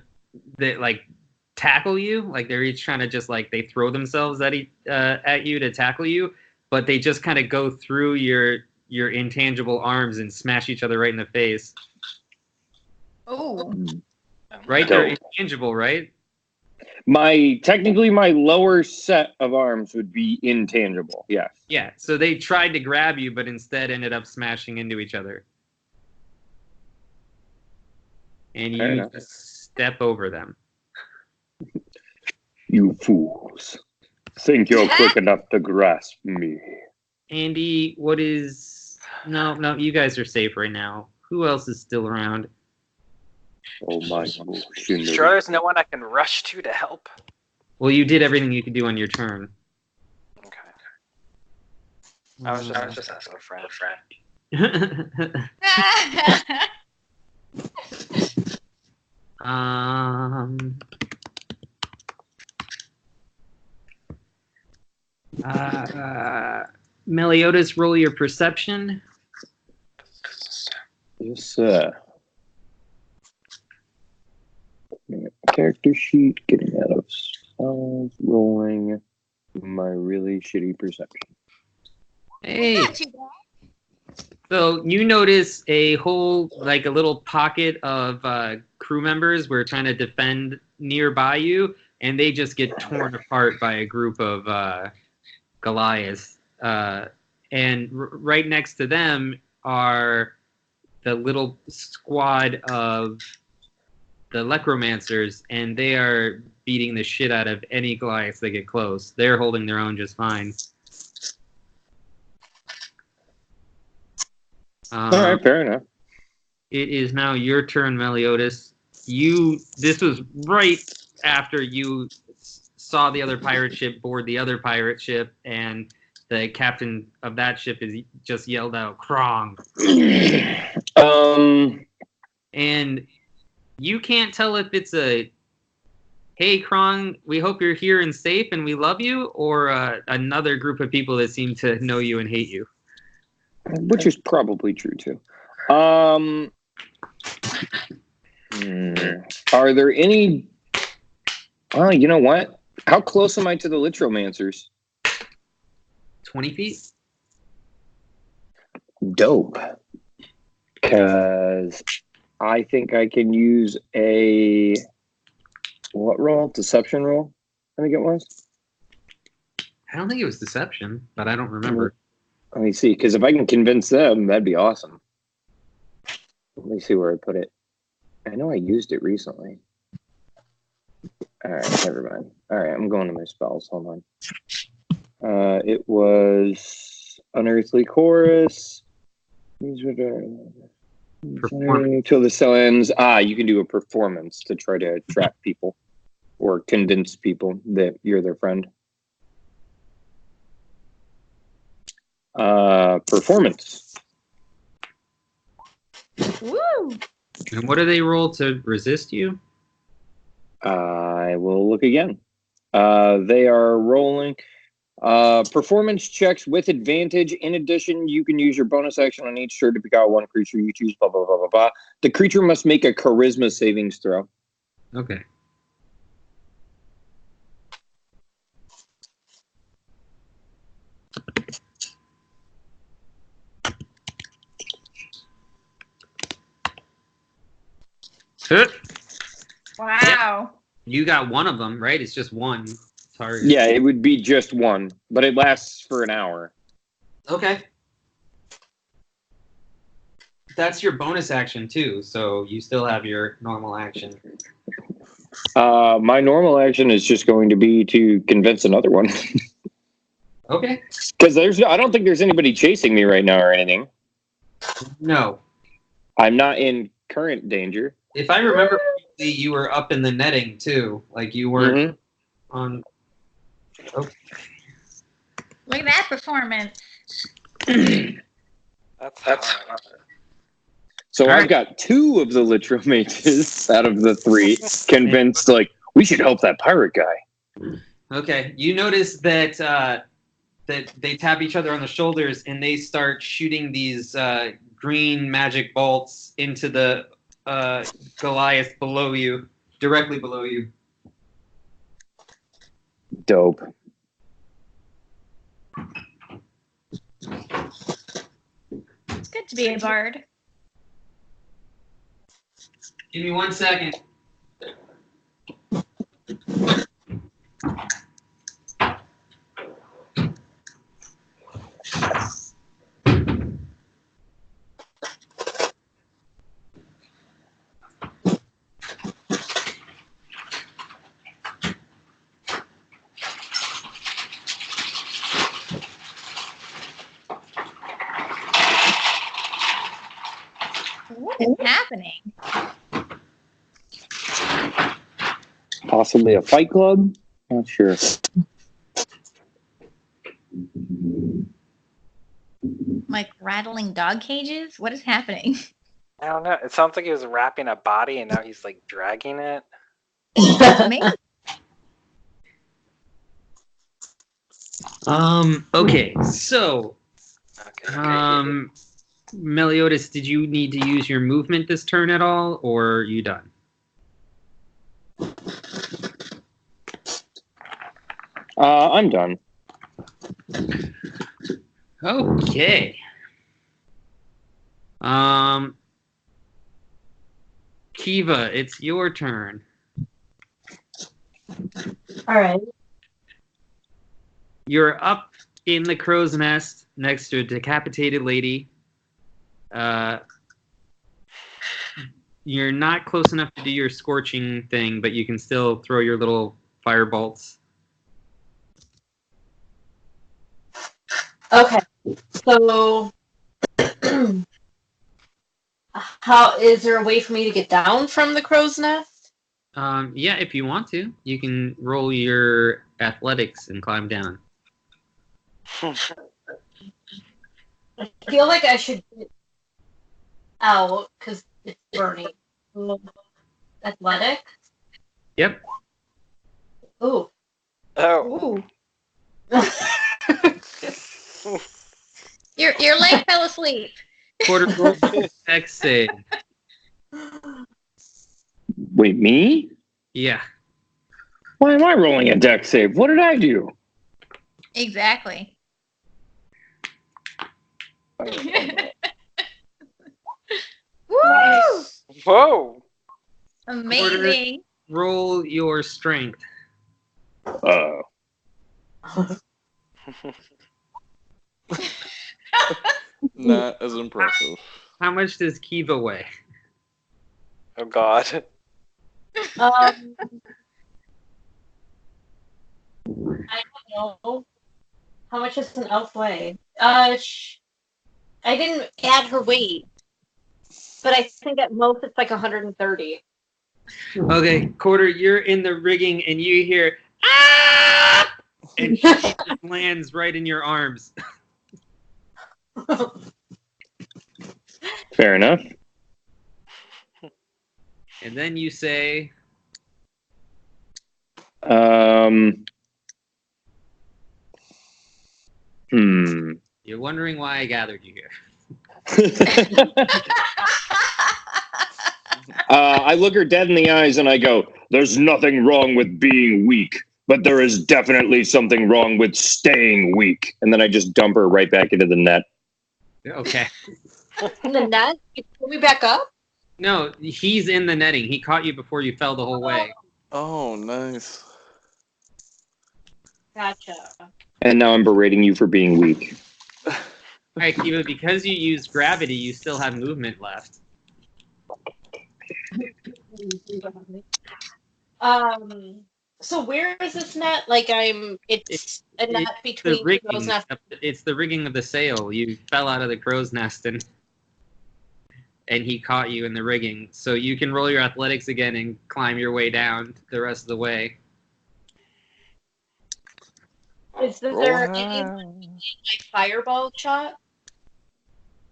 Speaker 1: tackle you. Like they're each trying to just they throw themselves at you to tackle you, but they just kind of go through your intangible arms and smash each other right in the face.
Speaker 5: Oh.
Speaker 1: Right? They're intangible, right?
Speaker 6: Technically my lower set of arms would be intangible. Yes.
Speaker 1: Yeah. So they tried to grab you, but instead ended up smashing into each other. And
Speaker 6: Fair
Speaker 1: you
Speaker 6: enough.
Speaker 1: just step over them.
Speaker 6: You fools. Think you're quick enough to grasp me.
Speaker 1: Andy, what is... No, you guys are safe right now. Who else is still around?
Speaker 6: Oh my
Speaker 4: Sure,
Speaker 6: gosh.
Speaker 4: there's no one I can rush to help.
Speaker 1: Well, you did everything you could do on your turn.
Speaker 4: Okay. I was just asking a friend.
Speaker 1: Meliodas, roll your perception.
Speaker 6: Yes, sir. Character sheet, getting out of spells, rolling my really shitty perception.
Speaker 1: Hey.
Speaker 5: Not too bad.
Speaker 1: So you notice a whole, a little pocket of crew members were trying to defend nearby you, and they just get torn apart by a group of Goliaths. And right next to them are the little squad of the Necromancers, and they are beating the shit out of any Goliaths that get close. They're holding their own just fine.
Speaker 6: All right, fair enough.
Speaker 1: It is now your turn, Meliodas. This was right after you saw the other pirate ship board the other pirate ship, and the captain of that ship is just yelled out, "Krong!" And you can't tell if it's a, "Hey, Krong, we hope you're here and safe and we love you," or another group of people that seem to know you and hate you.
Speaker 6: Which is probably true, too. Are there any... Oh, you know what? How close am I to the Litromancers?
Speaker 1: 20 feet?
Speaker 6: Dope. Because I think I can use a... What roll? Deception roll? I think it was.
Speaker 1: I don't think it was deception, but I don't remember.
Speaker 6: Let me see, because if I can convince them, that'd be awesome. Let me see where I put it. I know I used it recently. All right, never mind. All right, I'm going to my spells. Hold on. It was Unearthly Chorus. Till the cell ends. You can do a performance to try to attract people or convince people that you're their friend. Performance.
Speaker 5: Woo!
Speaker 1: And what do they roll to resist you?
Speaker 6: I will look again. They are rolling performance checks with advantage. In addition, you can use your bonus action on each turn to pick out one creature you choose, blah, blah, blah, blah, blah. The creature must make a charisma savings throw.
Speaker 1: Okay.
Speaker 5: Wow.
Speaker 1: You got one of them, right? It's just one target.
Speaker 6: Yeah, it would be just one, but it lasts for an hour.
Speaker 1: Okay. That's your bonus action, too, so you still have your normal action.
Speaker 6: My normal action is just going to be to convince another one.
Speaker 1: Okay.
Speaker 6: Because I don't think there's anybody chasing me right now or anything.
Speaker 1: No.
Speaker 6: I'm not in current danger.
Speaker 1: If I remember correctly, you were up in the netting, too. Like, you weren't on... Okay.
Speaker 5: Look at that performance.
Speaker 4: That's
Speaker 6: So
Speaker 1: All
Speaker 6: I've
Speaker 1: right.
Speaker 6: got 2 of the Litro mages out of the 3 convinced, like, we should help that pirate guy.
Speaker 1: Okay, you notice that that they tap each other on the shoulders and they start shooting these green magic bolts into the Goliath below you, directly below you.
Speaker 6: Dope.
Speaker 5: It's good to be a bard.
Speaker 1: Give me 1 second.
Speaker 5: What is happening?
Speaker 6: Possibly a fight club? Not sure.
Speaker 5: Like rattling dog cages? What is happening?
Speaker 4: I don't know. It sounds like he was wrapping a body and now he's like dragging it.
Speaker 5: Maybe.
Speaker 1: Okay, so
Speaker 4: Okay.
Speaker 1: Meliodas, did you need to use your movement this turn at all, or are you done?
Speaker 6: I'm done.
Speaker 1: Okay. Kiva, it's your turn.
Speaker 7: All right.
Speaker 1: You're up in the crow's nest next to a decapitated lady. You're not close enough to do your scorching thing, but you can still throw your little fire bolts.
Speaker 7: Okay. So, how is there a way for me to get down from the crow's nest?
Speaker 1: Yeah, if you want to, you can roll your athletics and climb down.
Speaker 7: I feel like I should get out because it's burning. Athletic.
Speaker 1: Yep.
Speaker 7: Ooh.
Speaker 4: Oh.
Speaker 5: Ooh. Your leg fell asleep.
Speaker 1: Quarter roll X save.
Speaker 6: Wait, me?
Speaker 1: Yeah.
Speaker 6: Why am I rolling a deck save? What did I do?
Speaker 5: Exactly. Woo!
Speaker 4: Whoa.
Speaker 5: Amazing.
Speaker 1: Roll your strength.
Speaker 6: Oh.
Speaker 2: Not as impressive.
Speaker 1: How much does Kiva weigh?
Speaker 4: Oh God.
Speaker 7: I don't know. How much does an elf weigh? I didn't add her weight, but I think at most it's like 130.
Speaker 1: Okay, Quarter, you're in the rigging and you hear ah! And she just lands right in your arms.
Speaker 6: Fair enough.
Speaker 1: And then you say, you're wondering why I gathered you here.
Speaker 6: I look her dead in the eyes and I go, there's nothing wrong with being weak, but there is definitely something wrong with staying weak. And then I just dump her right back into the net.
Speaker 1: Okay.
Speaker 7: In the net? You pull me back up?
Speaker 1: No, he's in the netting. He caught you before you fell the whole way.
Speaker 2: Oh, nice.
Speaker 7: Gotcha.
Speaker 6: And now I'm berating you for being weak.
Speaker 1: All right, Kiva, because you used gravity, you still have movement left.
Speaker 7: So where is this net? Like it's a net between
Speaker 1: The
Speaker 7: the crow's
Speaker 1: rigging.
Speaker 7: nest.
Speaker 1: It's the rigging of the sail. You fell out of the crow's nest and he caught you in the rigging. So you can roll your athletics again and climb your way down the rest of the way.
Speaker 7: Is there any like fireball shot?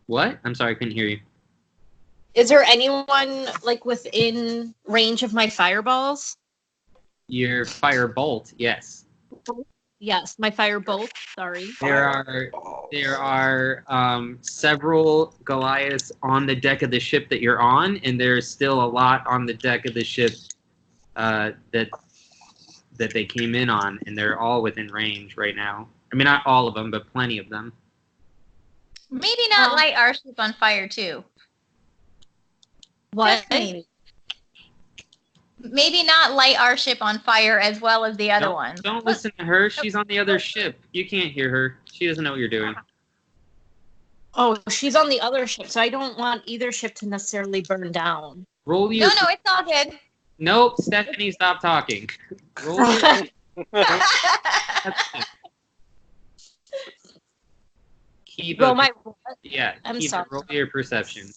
Speaker 1: What? I'm sorry, I couldn't hear you.
Speaker 7: Is there anyone like within range of my fireballs?
Speaker 1: Your firebolt, yes.
Speaker 7: Yes, my firebolt. Sorry.
Speaker 1: There are several Goliaths on the deck of the ship that you're on, and there's still a lot on the deck of the ship that they came in on, and they're all within range right now. I mean, not all of them, but plenty of them.
Speaker 5: Maybe not light our ship on fire too.
Speaker 7: What?
Speaker 5: Just maybe. Maybe not light our ship on fire as well as the other ones.
Speaker 1: Don't listen to her. She's on the other ship. You can't hear her. She doesn't know what you're doing.
Speaker 7: Oh, she's on the other ship, so I don't want either ship to necessarily burn down.
Speaker 1: Roll your.
Speaker 5: No, it's all good.
Speaker 1: Nope, Stephanie, stop talking. Roll your. Kiva,
Speaker 7: Roll my.
Speaker 1: yeah,
Speaker 7: I'm
Speaker 1: Kiva,
Speaker 7: sorry.
Speaker 1: roll your perception.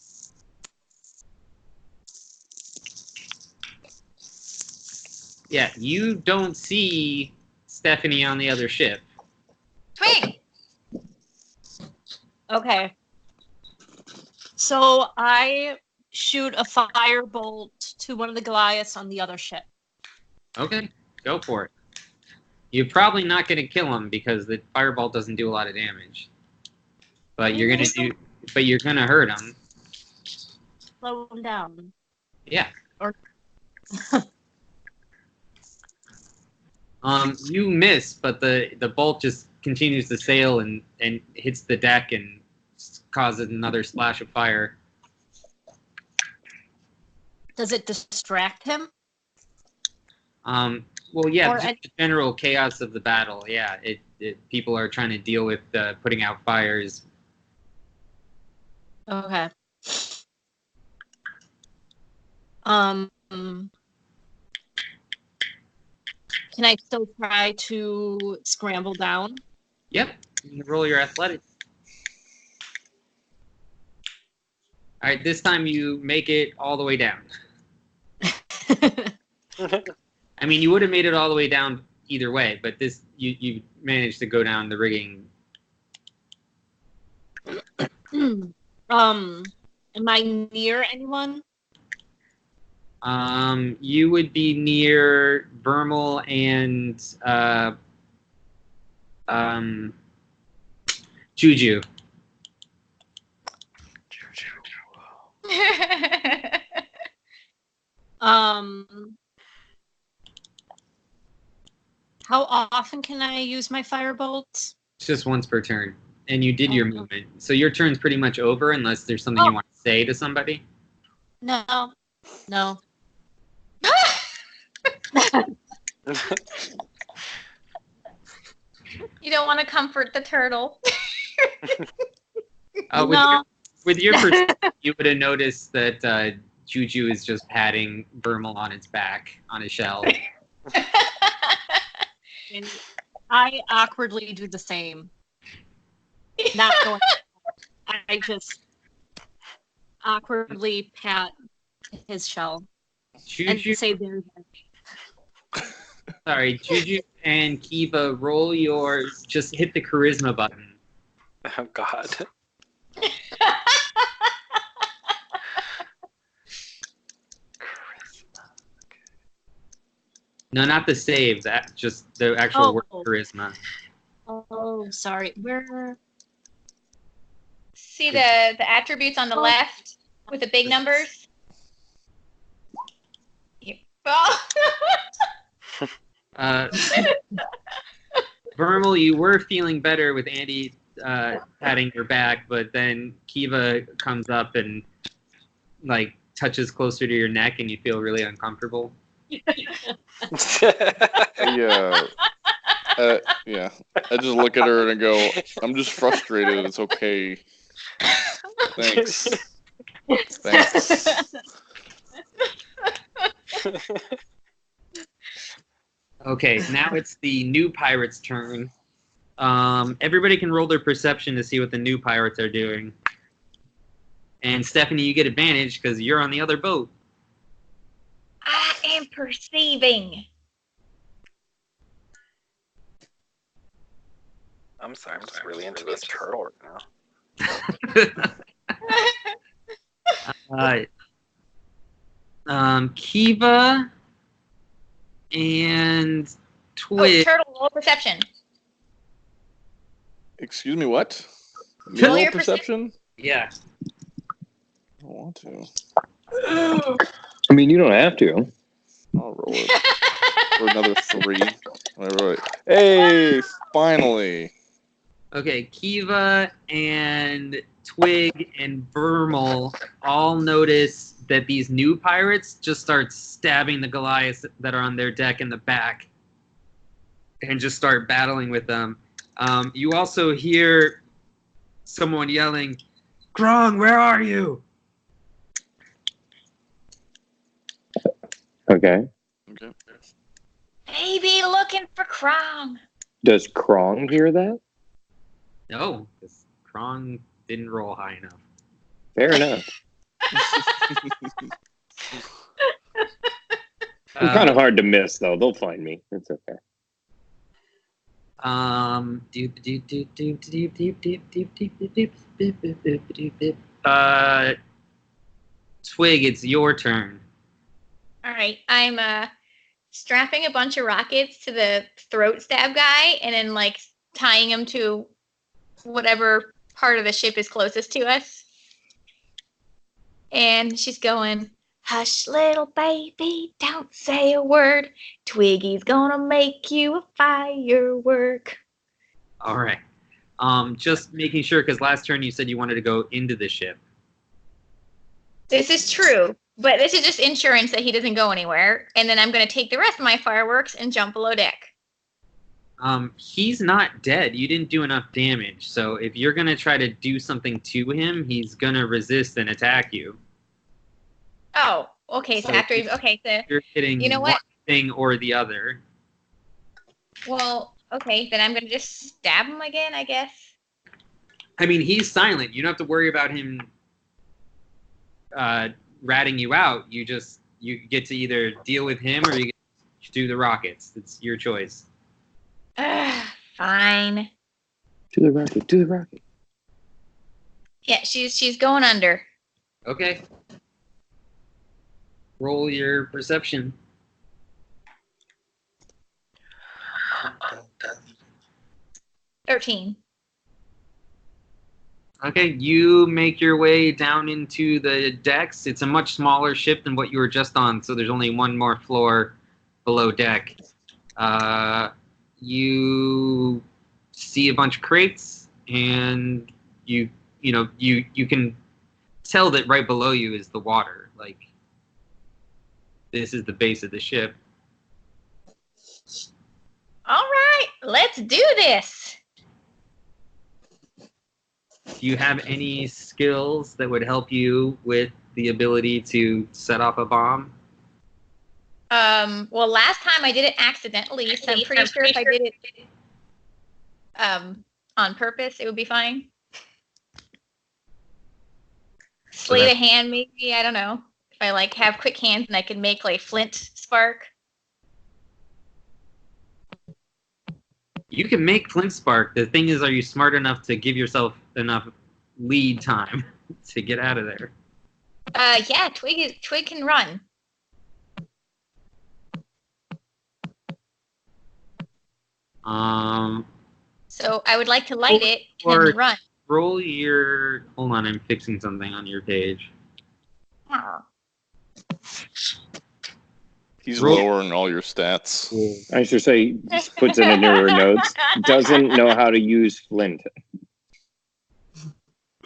Speaker 1: Yeah, you don't see Stephanie on the other ship.
Speaker 5: Sweet.
Speaker 7: Okay. So I shoot a firebolt to one of the Goliaths on the other ship.
Speaker 1: Okay, go for it. You're probably not going to kill him because the fireball doesn't do a lot of damage. But you're gonna hurt him.
Speaker 7: Slow him down.
Speaker 1: Yeah.
Speaker 7: Or
Speaker 1: you miss, but the bolt just continues to sail and hits the deck and causes another splash of fire.
Speaker 7: does it distract him?
Speaker 1: Well, yeah,
Speaker 7: Or
Speaker 1: just the general chaos of the battle. Yeah, people are trying to deal with putting out fires.
Speaker 7: Okay. Can I still try to scramble down?
Speaker 1: Yep, you can roll your athletics. All right, this time you make it all the way down. I mean, you would have made it all the way down either way, but this you managed to go down the rigging.
Speaker 7: Am I near anyone?
Speaker 1: You would be near Vermal and Juju.
Speaker 7: How often can I use my firebolt?
Speaker 1: It's just once per turn, and you did your movement, so your turn's pretty much over unless there's something you want to say to somebody.
Speaker 7: No.
Speaker 5: You don't want to comfort the turtle.
Speaker 7: No.
Speaker 1: With your perspective, you would have noticed that Juju is just patting Vermal on its back on his shell.
Speaker 7: And I awkwardly do the same. Not going. I just awkwardly pat his shell
Speaker 1: Juju,
Speaker 7: and say, "There's."
Speaker 1: sorry, Juju and Kiva, roll your. Just hit the charisma button.
Speaker 4: Oh God.
Speaker 1: No, not the save. That just the actual word charisma.
Speaker 7: Oh, sorry. Where?
Speaker 5: See the attributes on the left with the big numbers? Yeah.
Speaker 1: Vermal, you were feeling better with Andy patting your back, but then Kiva comes up and like touches closer to your neck, and you feel really uncomfortable.
Speaker 2: Yeah. Yeah. I just look at her and go, I'm just frustrated. It's okay. Thanks. Thanks.
Speaker 1: Okay, now it's the new pirate's turn. Everybody can roll their perception to see what the new pirates are doing. And Stephanie, you get advantage because you're on the other boat.
Speaker 5: I am perceiving.
Speaker 4: I'm sorry, I'm just really into this turtle right now.
Speaker 1: Kiva and
Speaker 5: Oh,
Speaker 1: Twig.
Speaker 5: turtle roll perception.
Speaker 2: Excuse me, what?
Speaker 5: Roll
Speaker 2: Roll
Speaker 5: your
Speaker 2: perception?
Speaker 1: Yeah.
Speaker 2: I don't want to.
Speaker 6: I mean, you don't have to.
Speaker 2: I'll roll it for another 3. All right. Hey, finally.
Speaker 1: Okay, Kiva and Twig and Vermal all notice that these new pirates just start stabbing the Goliaths that are on their deck in the back and just start battling with them. You also hear someone yelling, "Krong, where are you?"
Speaker 6: Okay.
Speaker 2: Okay.
Speaker 5: Maybe looking for Krong.
Speaker 6: Does Krong hear that?
Speaker 1: No, because Krong didn't roll high enough.
Speaker 6: Fair enough. I'm kind of hard to miss, though. They'll find me. It's okay.
Speaker 1: Twig, it's your turn.
Speaker 5: All right, I'm strapping a bunch of rockets to the throat stab guy, and then like tying him to whatever part of the ship is closest to us. And she's going, "Hush, little baby, don't say a word. Twiggy's gonna make you a firework."
Speaker 1: All right. Just making sure, because last turn you said you wanted to go into the ship.
Speaker 5: This is true, but this is just insurance that he doesn't go anywhere. And then I'm going to take the rest of my fireworks and jump below deck.
Speaker 1: He's not dead. You didn't do enough damage. So if you're going to try to do something to him, he's going to resist and attack you.
Speaker 5: Oh, okay. So after he's okay, so
Speaker 1: You're hitting
Speaker 5: you know
Speaker 1: one
Speaker 5: what?
Speaker 1: thing or the other.
Speaker 5: Well, okay, then I'm going to just stab him again, I guess.
Speaker 1: I mean, he's silent. You don't have to worry about him ratting you out. You get to either deal with him or you get to do the rockets. It's your choice.
Speaker 5: Fine.
Speaker 6: Do the rocket. Do the rocket.
Speaker 5: Yeah, she's going under.
Speaker 1: Okay. Roll your perception.
Speaker 5: 13.
Speaker 1: Okay, you make your way down into the decks. It's a much smaller ship than what you were just on, so there's only one more floor below deck. You see a bunch of crates, and you can tell that right below you is the water. Like, this is the base of the ship.
Speaker 5: All right, let's do this.
Speaker 1: Do you have any skills that would help you with the ability to set off a bomb?
Speaker 5: Well, last time I did it accidentally, so I'm pretty sure if I did it on purpose, it would be fine. Sleight of hand, maybe. I don't know. If I like have quick hands and I can make like flint spark.
Speaker 1: You can make flint spark. The thing is, are you smart enough to give yourself enough lead time to get out of there?
Speaker 5: Yeah, Twig can run. So I would like to light it and then run.
Speaker 1: Roll your. Hold on, I'm fixing something on your page.
Speaker 5: Oh.
Speaker 2: He's lowering all your stats.
Speaker 6: I should say, just puts it in her notes. Doesn't know how to use flint.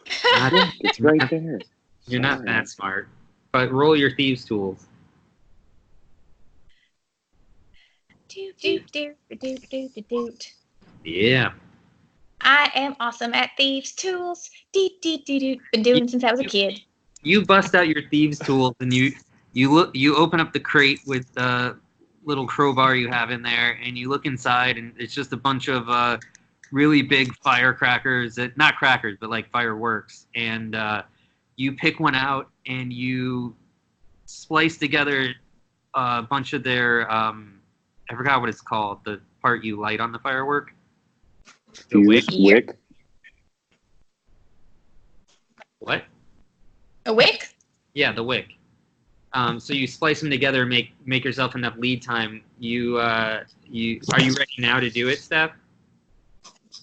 Speaker 6: It's right there.
Speaker 1: You're not that smart. But roll your thieves' tools. Yeah.
Speaker 5: I am awesome at thieves' tools. Been doing it since I was a kid.
Speaker 1: You bust out your thieves' tools and you open up the crate with the little crowbar you have in there, and you look inside, and it's just a bunch of really big firecrackers. Not crackers, but like fireworks. And you pick one out, and you splice together a bunch of their I forgot what it's called. The part you light on the firework. The
Speaker 6: wick.
Speaker 1: What?
Speaker 5: A wick?
Speaker 1: Yeah, the wick. So you splice them together, make yourself enough lead time. You are you ready now to do it, Steph?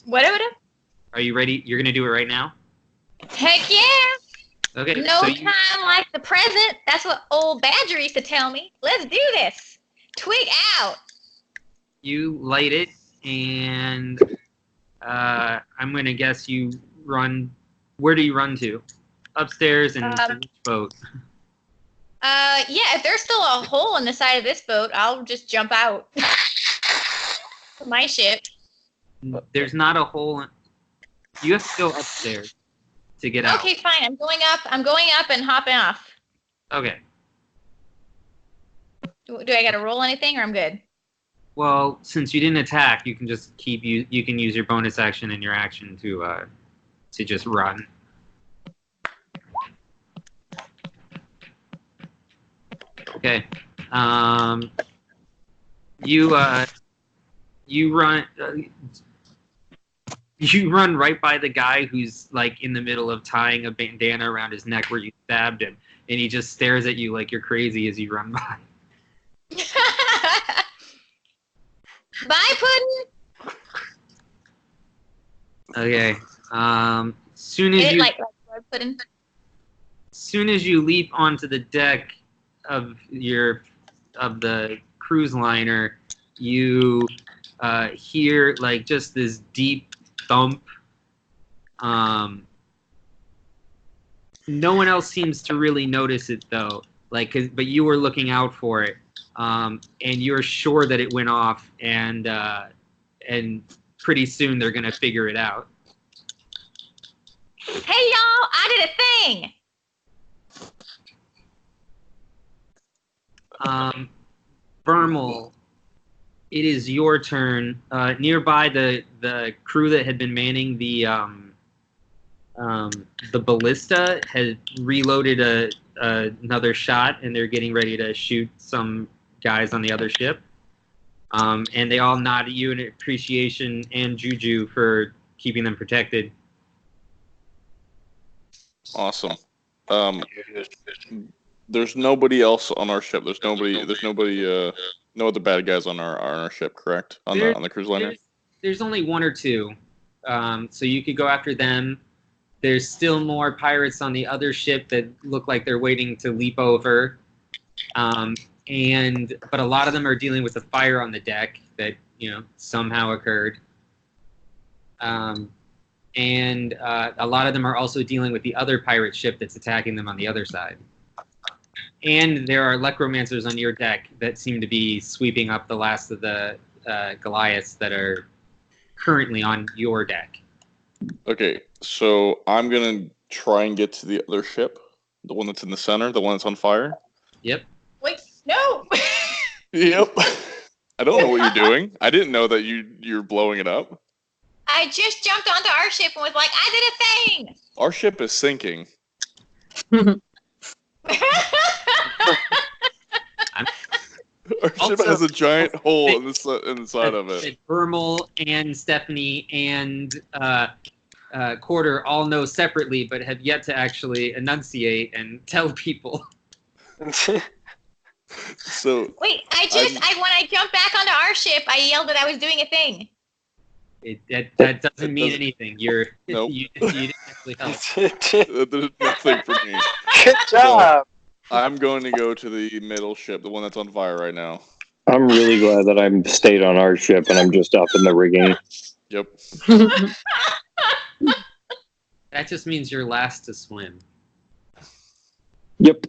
Speaker 5: What?
Speaker 1: Are you ready? You're gonna do it right now.
Speaker 5: Heck yeah!
Speaker 1: Okay.
Speaker 5: No
Speaker 1: so you,
Speaker 5: time like the present. That's what old Badger used to tell me. Let's do this. Twig out.
Speaker 1: you light it, and I'm gonna guess you run. Where do you run to? Upstairs and to which boat?
Speaker 5: Yeah, if there's still a hole in the side of this boat, I'll just jump out. My ship.
Speaker 1: There's not a hole. You have to go upstairs to get out.
Speaker 5: Okay, fine. I'm going up. I'm going up and hopping off.
Speaker 1: Okay.
Speaker 5: Do I got to roll anything, or I'm good?
Speaker 1: Well, since you didn't attack, you can just you can use your bonus action and your action to just run. Okay. You run. You run right by the guy who's like in the middle of tying a bandana around his neck where you stabbed him, and he just stares at you like you're crazy as you run by.
Speaker 5: Bye, Puddin'.
Speaker 1: Okay. Soon as you
Speaker 5: Like Puddin'.
Speaker 1: soon as you leap onto the deck of the cruise liner, you hear like just this deep thump. No one else seems to really notice it though. But you were looking out for it, and you're sure that it went off, and pretty soon they're gonna figure it out.
Speaker 5: Hey, y'all! I did a thing.
Speaker 1: Vermal, it is your turn. Nearby, the crew that had been manning the ballista had reloaded another shot, and they're getting ready to shoot some guys on the other ship. And they all nod at you in appreciation and Juju for keeping them protected.
Speaker 2: Awesome. There's nobody else on our ship. There's nobody. No other bad guys on our ship. Correct? On the cruise liner.
Speaker 1: There's only one or two, so you could go after them. There's still more pirates on the other ship that look like they're waiting to leap over, but a lot of them are dealing with the fire on the deck that somehow occurred. And a lot of them are also dealing with the other pirate ship that's attacking them on the other side. And there are necromancers on your deck that seem to be sweeping up the last of the Goliaths that are currently on your deck.
Speaker 2: Okay, so I'm gonna try and get to the other ship, the one that's in the center, the one that's on fire.
Speaker 1: Yep.
Speaker 5: Wait, no.
Speaker 2: Yep. I don't know what you're doing. I didn't know that you're blowing it up.
Speaker 5: I just jumped onto our ship and was like, I did a thing.
Speaker 2: Our ship is sinking. Our ship has a giant hole in the side of it.
Speaker 1: Vermal and Stephanie and Quarter all know separately, but have yet to actually enunciate and tell people.
Speaker 2: So
Speaker 5: wait, when I jumped back onto our ship, I yelled that I was doing a thing.
Speaker 1: That doesn't mean anything.
Speaker 2: Nope.
Speaker 1: You didn't actually help.
Speaker 2: There's nothing for me.
Speaker 4: Good job.
Speaker 2: I'm going to go to the middle ship, the one that's on fire right now.
Speaker 6: I'm really glad that I'm stayed on our ship and I'm just up in the rigging.
Speaker 2: Yep.
Speaker 1: That just means you're last to swim.
Speaker 6: Yep.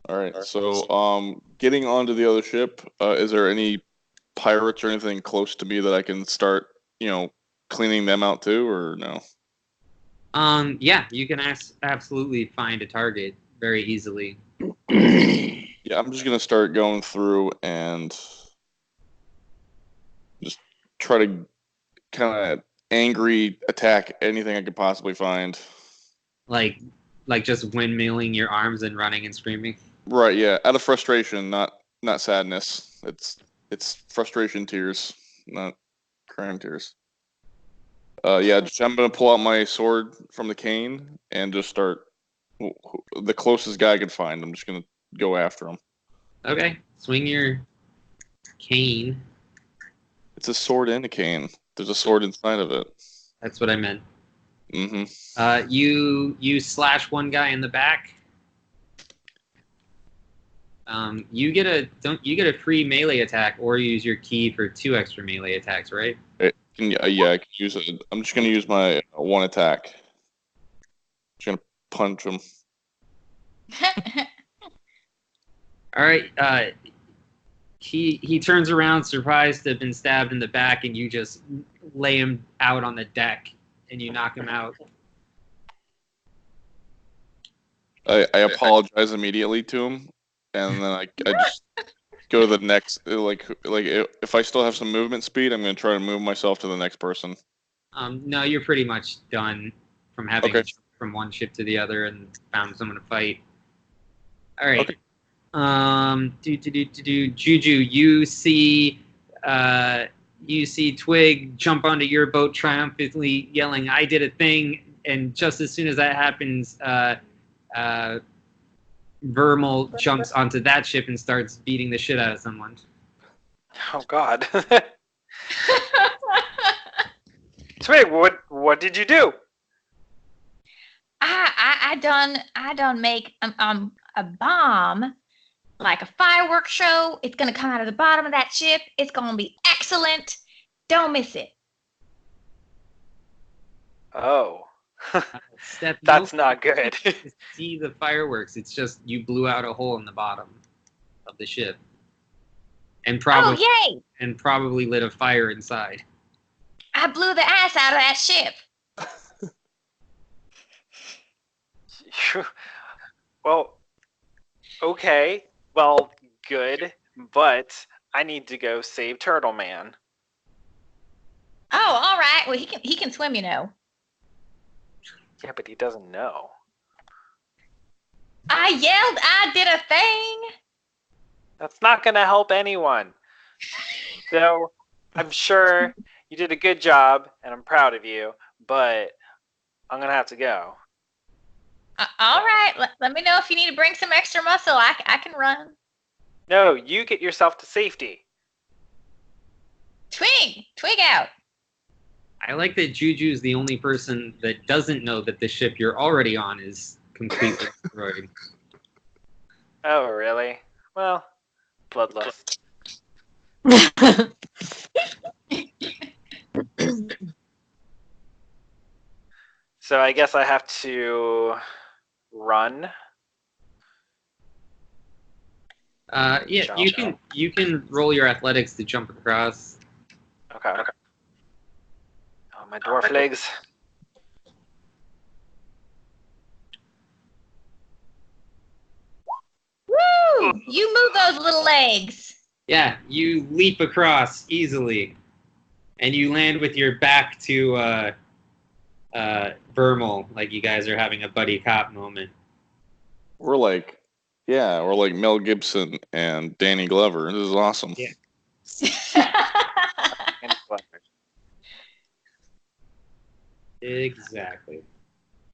Speaker 2: All right. So, getting onto the other ship, is there any pirates or anything close to me that I can start, cleaning them out too, or no?
Speaker 1: Yeah, you can absolutely find a target very easily.
Speaker 2: Yeah, I'm just gonna start going through and just try to kind of angry attack anything I could possibly find.
Speaker 1: Like just windmilling your arms and running and screaming.
Speaker 2: Right. Yeah. Out of frustration, not sadness. It's frustration tears, not crying tears. Yeah. I'm gonna pull out my sword from the cane and just start The closest guy I could find. I'm just gonna go after him.
Speaker 1: Okay, swing your cane.
Speaker 2: It's a sword and a cane. There's a sword inside of it.
Speaker 1: That's what I meant.
Speaker 2: Mm-hmm.
Speaker 1: You slash one guy in the back. You get a free melee attack, or use your key for 2 extra melee attacks, right?
Speaker 2: Yeah, I can use it. I'm just gonna use my one attack. Just gonna punch him.
Speaker 1: All right. He turns around, surprised to have been stabbed in the back, and you just lay him out on the deck, and you knock him out.
Speaker 2: I apologize immediately to him, and then I just go to the next. Like if I still have some movement speed, I'm gonna try to move myself to the next person.
Speaker 1: No, you're pretty much done from having
Speaker 2: Okay.
Speaker 1: jumped from one ship to the other and found someone to fight. All right.
Speaker 2: Okay.
Speaker 1: Juju, you see Twig jump onto your boat triumphantly, yelling, "I did a thing!" And just as soon as that happens, Vermal jumps onto that ship and starts beating the shit out of someone.
Speaker 4: Oh God. Twig, what did you do?
Speaker 5: I done make a bomb, like a fireworks show. It's gonna come out of the bottom of that ship. It's gonna be excellent. Don't miss it.
Speaker 4: Oh.
Speaker 1: Steph,
Speaker 4: That's not good.
Speaker 1: to see the fireworks. It's just you blew out a hole in the bottom of the ship, and
Speaker 5: Oh yay!
Speaker 1: probably lit a fire inside.
Speaker 5: I blew the ass out of that ship.
Speaker 4: Well, okay. Well, good. But I need to go save Turtle Man.
Speaker 5: Oh, all right. Well, he can swim, you know.
Speaker 4: Yeah, but he doesn't know.
Speaker 5: I yelled. I did a thing.
Speaker 4: That's not going to help anyone. So, I'm sure you did a good job, and I'm proud of you, but I'm going to have to go.
Speaker 5: All right. Let me know if you need to bring some extra muscle. I can run.
Speaker 4: No, you get yourself to safety.
Speaker 5: Twig out.
Speaker 1: I like that Juju's the only person that doesn't know that the ship you're already on is completely destroyed.
Speaker 4: Oh, really? Well, bloodlust. So I guess I have to run.
Speaker 1: Yeah, you can roll your athletics to jump across.
Speaker 4: Okay. Oh, my dwarf legs.
Speaker 5: Woo! You move those little legs.
Speaker 1: Yeah, you leap across easily, and you land with your back to Vermal, like you guys are having a buddy cop moment.
Speaker 2: We're like Mel Gibson and Danny Glover. This is awesome.
Speaker 1: Yeah. Exactly.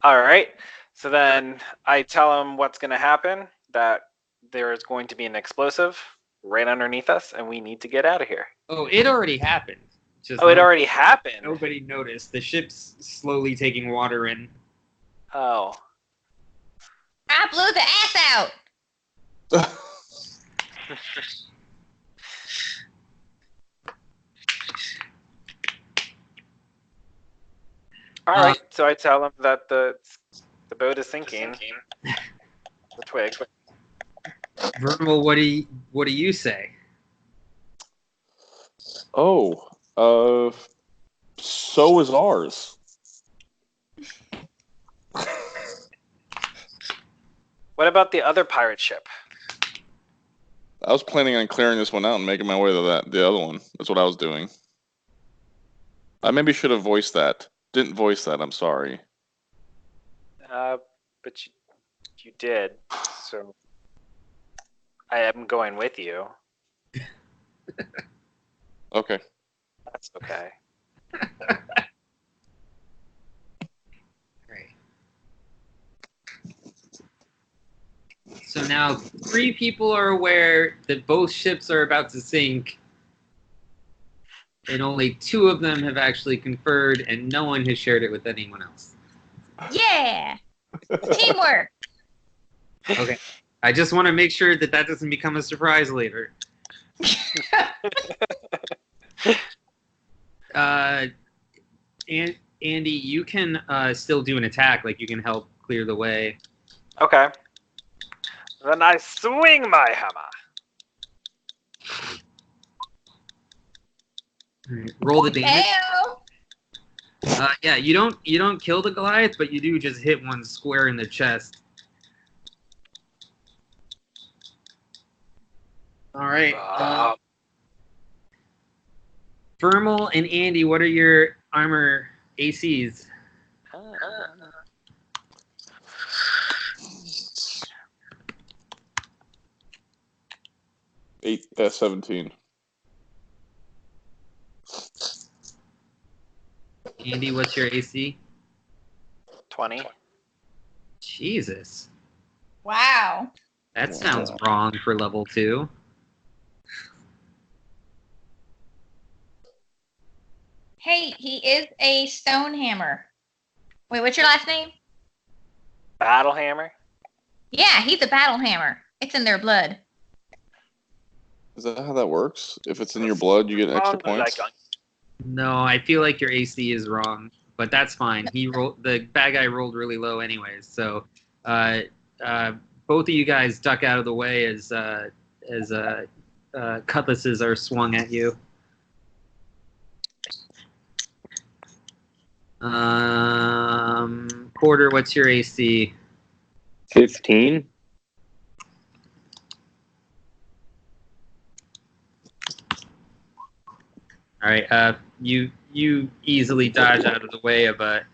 Speaker 4: All right. So then I tell him what's going to happen, that there is going to be an explosive right underneath us, and we need to get out of here.
Speaker 1: Oh, it already happened. Just
Speaker 4: Oh, it already happened?
Speaker 1: Nobody noticed. The ship's slowly taking water in.
Speaker 4: Oh.
Speaker 5: I blew the ass out.
Speaker 4: All right. So I tell him that the boat is sinking. The twig.
Speaker 1: Vermal, what do you say?
Speaker 2: Oh, so is ours.
Speaker 4: What about the other pirate ship?
Speaker 2: I was planning on clearing this one out and making my way to the other one. That's what I was doing. I maybe should have voiced that. Didn't voice that. I'm sorry.
Speaker 4: But you did. So I am going with you.
Speaker 2: Okay.
Speaker 4: That's okay.
Speaker 1: Great. So now 3 people are aware that both ships are about to sink, and only 2 of them have actually conferred, and no one has shared it with anyone else.
Speaker 5: Yeah. Teamwork.
Speaker 1: Okay. I just want to make sure that doesn't become a surprise later. And Andy, you can still do an attack. Like, you can help clear the way.
Speaker 8: Okay. Then I swing my hammer.
Speaker 1: All right, roll the damage.
Speaker 5: Heyo.
Speaker 1: Yeah, you don't kill the Goliath, but you do just hit one square in the chest. All right. Vermal and Andy, what are your armor ACs?
Speaker 2: 17.
Speaker 1: Andy, what's your AC?
Speaker 8: 20.
Speaker 1: Jesus.
Speaker 5: Wow.
Speaker 1: That sounds wrong for level 2.
Speaker 5: Hey, he is a stone hammer. Wait, what's your last name?
Speaker 8: Battle hammer.
Speaker 5: Yeah, he's a battle hammer. It's in their blood.
Speaker 2: Is that how that works? If it's in your blood, you get extra points?
Speaker 1: No, I feel like your AC is wrong, but that's fine. The bad guy rolled really low anyways, so both of you guys duck out of the way as cutlasses are swung at you. Porter, what's your AC?
Speaker 6: 15.
Speaker 1: All right. You easily dodge out of the way of a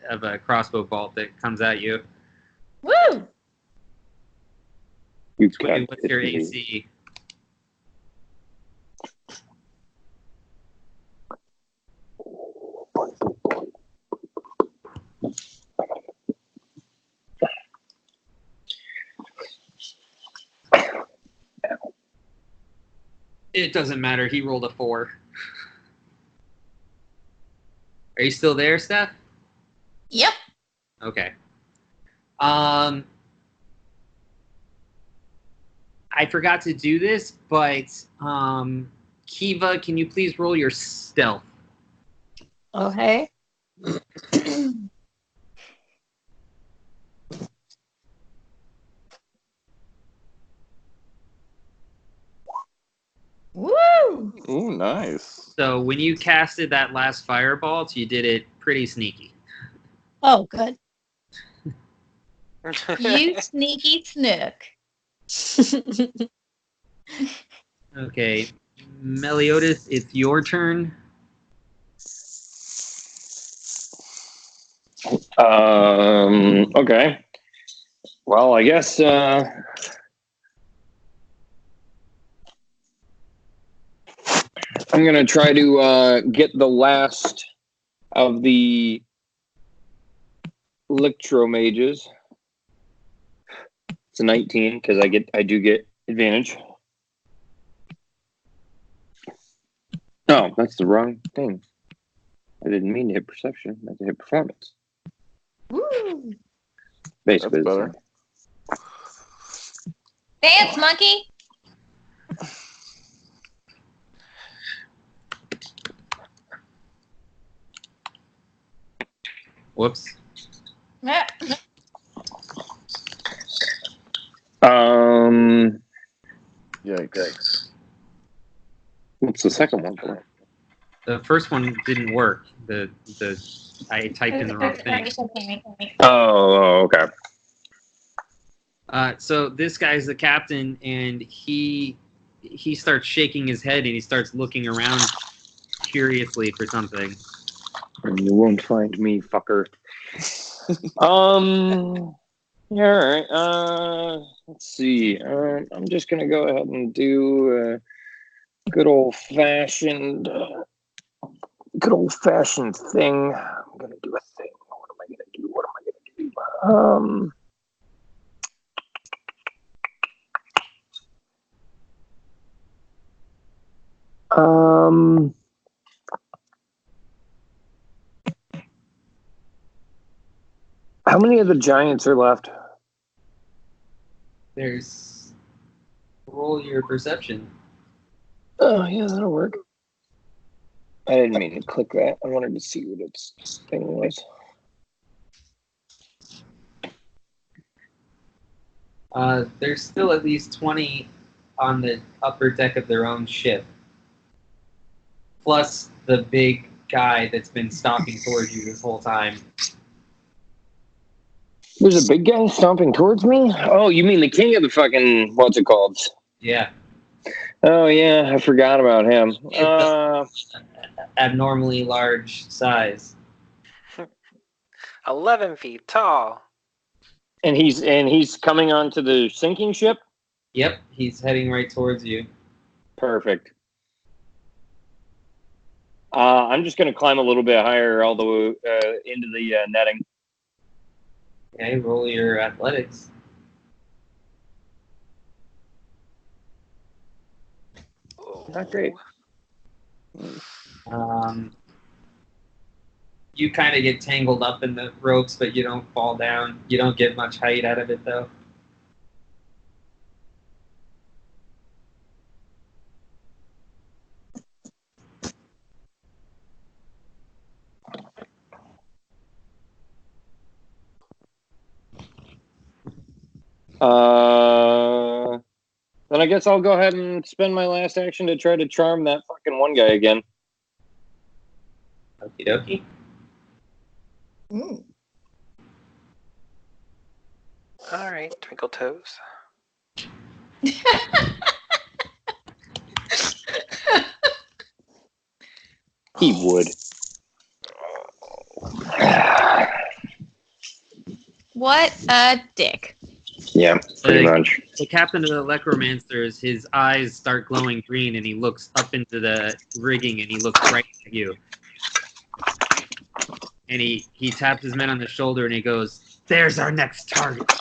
Speaker 1: crossbow bolt that comes at you.
Speaker 5: Woo!
Speaker 6: You've got
Speaker 1: Wait, what's your
Speaker 6: 15.
Speaker 1: AC? It doesn't matter. He rolled a 4. Are you still there, Steph?
Speaker 5: Yep.
Speaker 1: Okay. I forgot to do this, but Kiva, can you please roll your stealth?
Speaker 7: Okay.
Speaker 5: Woo!
Speaker 2: Ooh, nice.
Speaker 1: So when you casted that last firebolt, you did it pretty sneaky.
Speaker 7: Oh, good.
Speaker 5: You sneaky snook.
Speaker 1: Okay. Meliodas, it's your turn.
Speaker 6: Okay. Well, I guess I'm gonna try to get the last of the Electromages. It's a 19 because I do get advantage. Oh, that's the wrong thing. I didn't mean to hit perception. I meant to hit performance.
Speaker 5: Woo!
Speaker 6: Basically,
Speaker 2: That's
Speaker 6: the
Speaker 2: better.
Speaker 6: same.
Speaker 5: Dance, monkey.
Speaker 1: Whoops.
Speaker 5: Ah,
Speaker 2: Yikes.
Speaker 6: What's the second one for?
Speaker 1: The first one didn't work. I typed in the wrong thing.
Speaker 6: Oh, okay.
Speaker 1: So this guy's the captain, and he starts shaking his head, and he starts looking around curiously for something.
Speaker 6: You won't find me, fucker. All right. Let's see. I'm just gonna go ahead and do a good old fashioned thing. I'm gonna do a thing. What am I gonna do? How many of the giants are left?
Speaker 1: There's roll your perception.
Speaker 6: Oh, yeah, that'll work. I didn't mean to click that. I wanted to see what its thing was.
Speaker 1: There's still at least 20 on the upper deck of their own ship. Plus the big guy that's been stalking towards you this whole time.
Speaker 6: There's a big guy stomping towards me? Oh, you mean the king of the fucking, what's it called?
Speaker 1: Yeah.
Speaker 6: Oh, yeah, I forgot about him.
Speaker 1: Abnormally large size.
Speaker 4: 11 feet tall.
Speaker 6: And he's coming onto the sinking ship?
Speaker 1: Yep, he's heading right towards you.
Speaker 6: Perfect. I'm just going to climb a little bit higher all the way into the netting.
Speaker 1: Okay, roll your athletics.
Speaker 6: Not great.
Speaker 1: You kind of get tangled up in the ropes, but you don't fall down. You don't get much height out of it, though.
Speaker 6: Then I guess I'll go ahead and spend my last action to try to charm that fucking one guy again.
Speaker 1: Okie dokie.
Speaker 4: All right, Twinkle Toes.
Speaker 6: He would.
Speaker 5: What a dick.
Speaker 6: Yeah, pretty much.
Speaker 1: The captain of the Necromancers, his eyes start glowing green, and he looks up into the rigging, and he looks right at you. And he taps his men on the shoulder, and he goes, "There's our next target."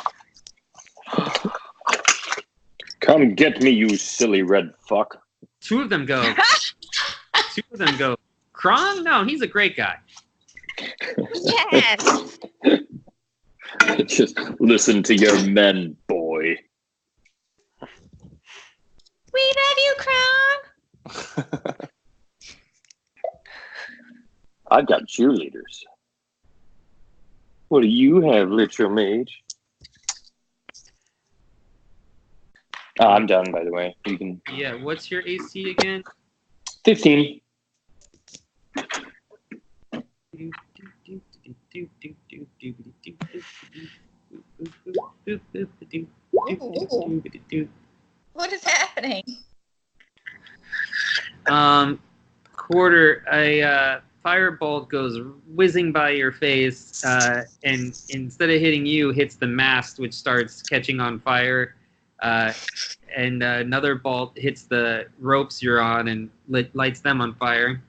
Speaker 6: Come get me, you silly red fuck.
Speaker 1: Two of them go. Kron? No, he's a great guy.
Speaker 5: Yes.
Speaker 6: Just listen to your men, boy.
Speaker 5: We love you, Crown.
Speaker 6: I've got cheerleaders. What do you have, Little Mage? I'm done, by the way. You can.
Speaker 1: Yeah, what's your AC again?
Speaker 6: 15.
Speaker 5: What is happening?
Speaker 1: Quarter, a firebolt goes whizzing by your face, and instead of hitting you, hits the mast, which starts catching on fire. And another bolt hits the ropes you're on and lights them on fire.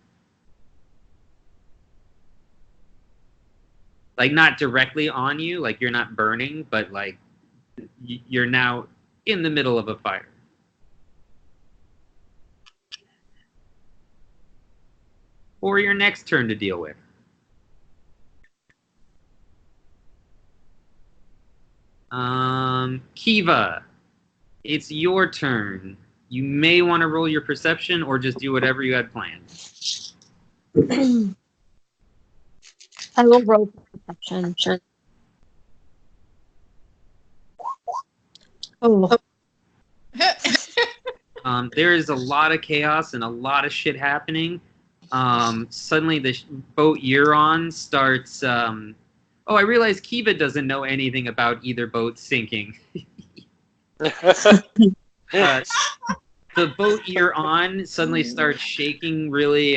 Speaker 1: Like, not directly on you, like you're not burning, but like you're now in the middle of a fire. Or your next turn to deal with. Kiva, it's your turn. You may want to roll your perception or just do whatever you had planned.
Speaker 7: I will roll perception. Sure. Oh.
Speaker 1: There is a lot of chaos and a lot of shit happening. Suddenly the boat you're on starts... oh, I realize Kiva doesn't know anything about either boat sinking. The boat you're on suddenly starts shaking really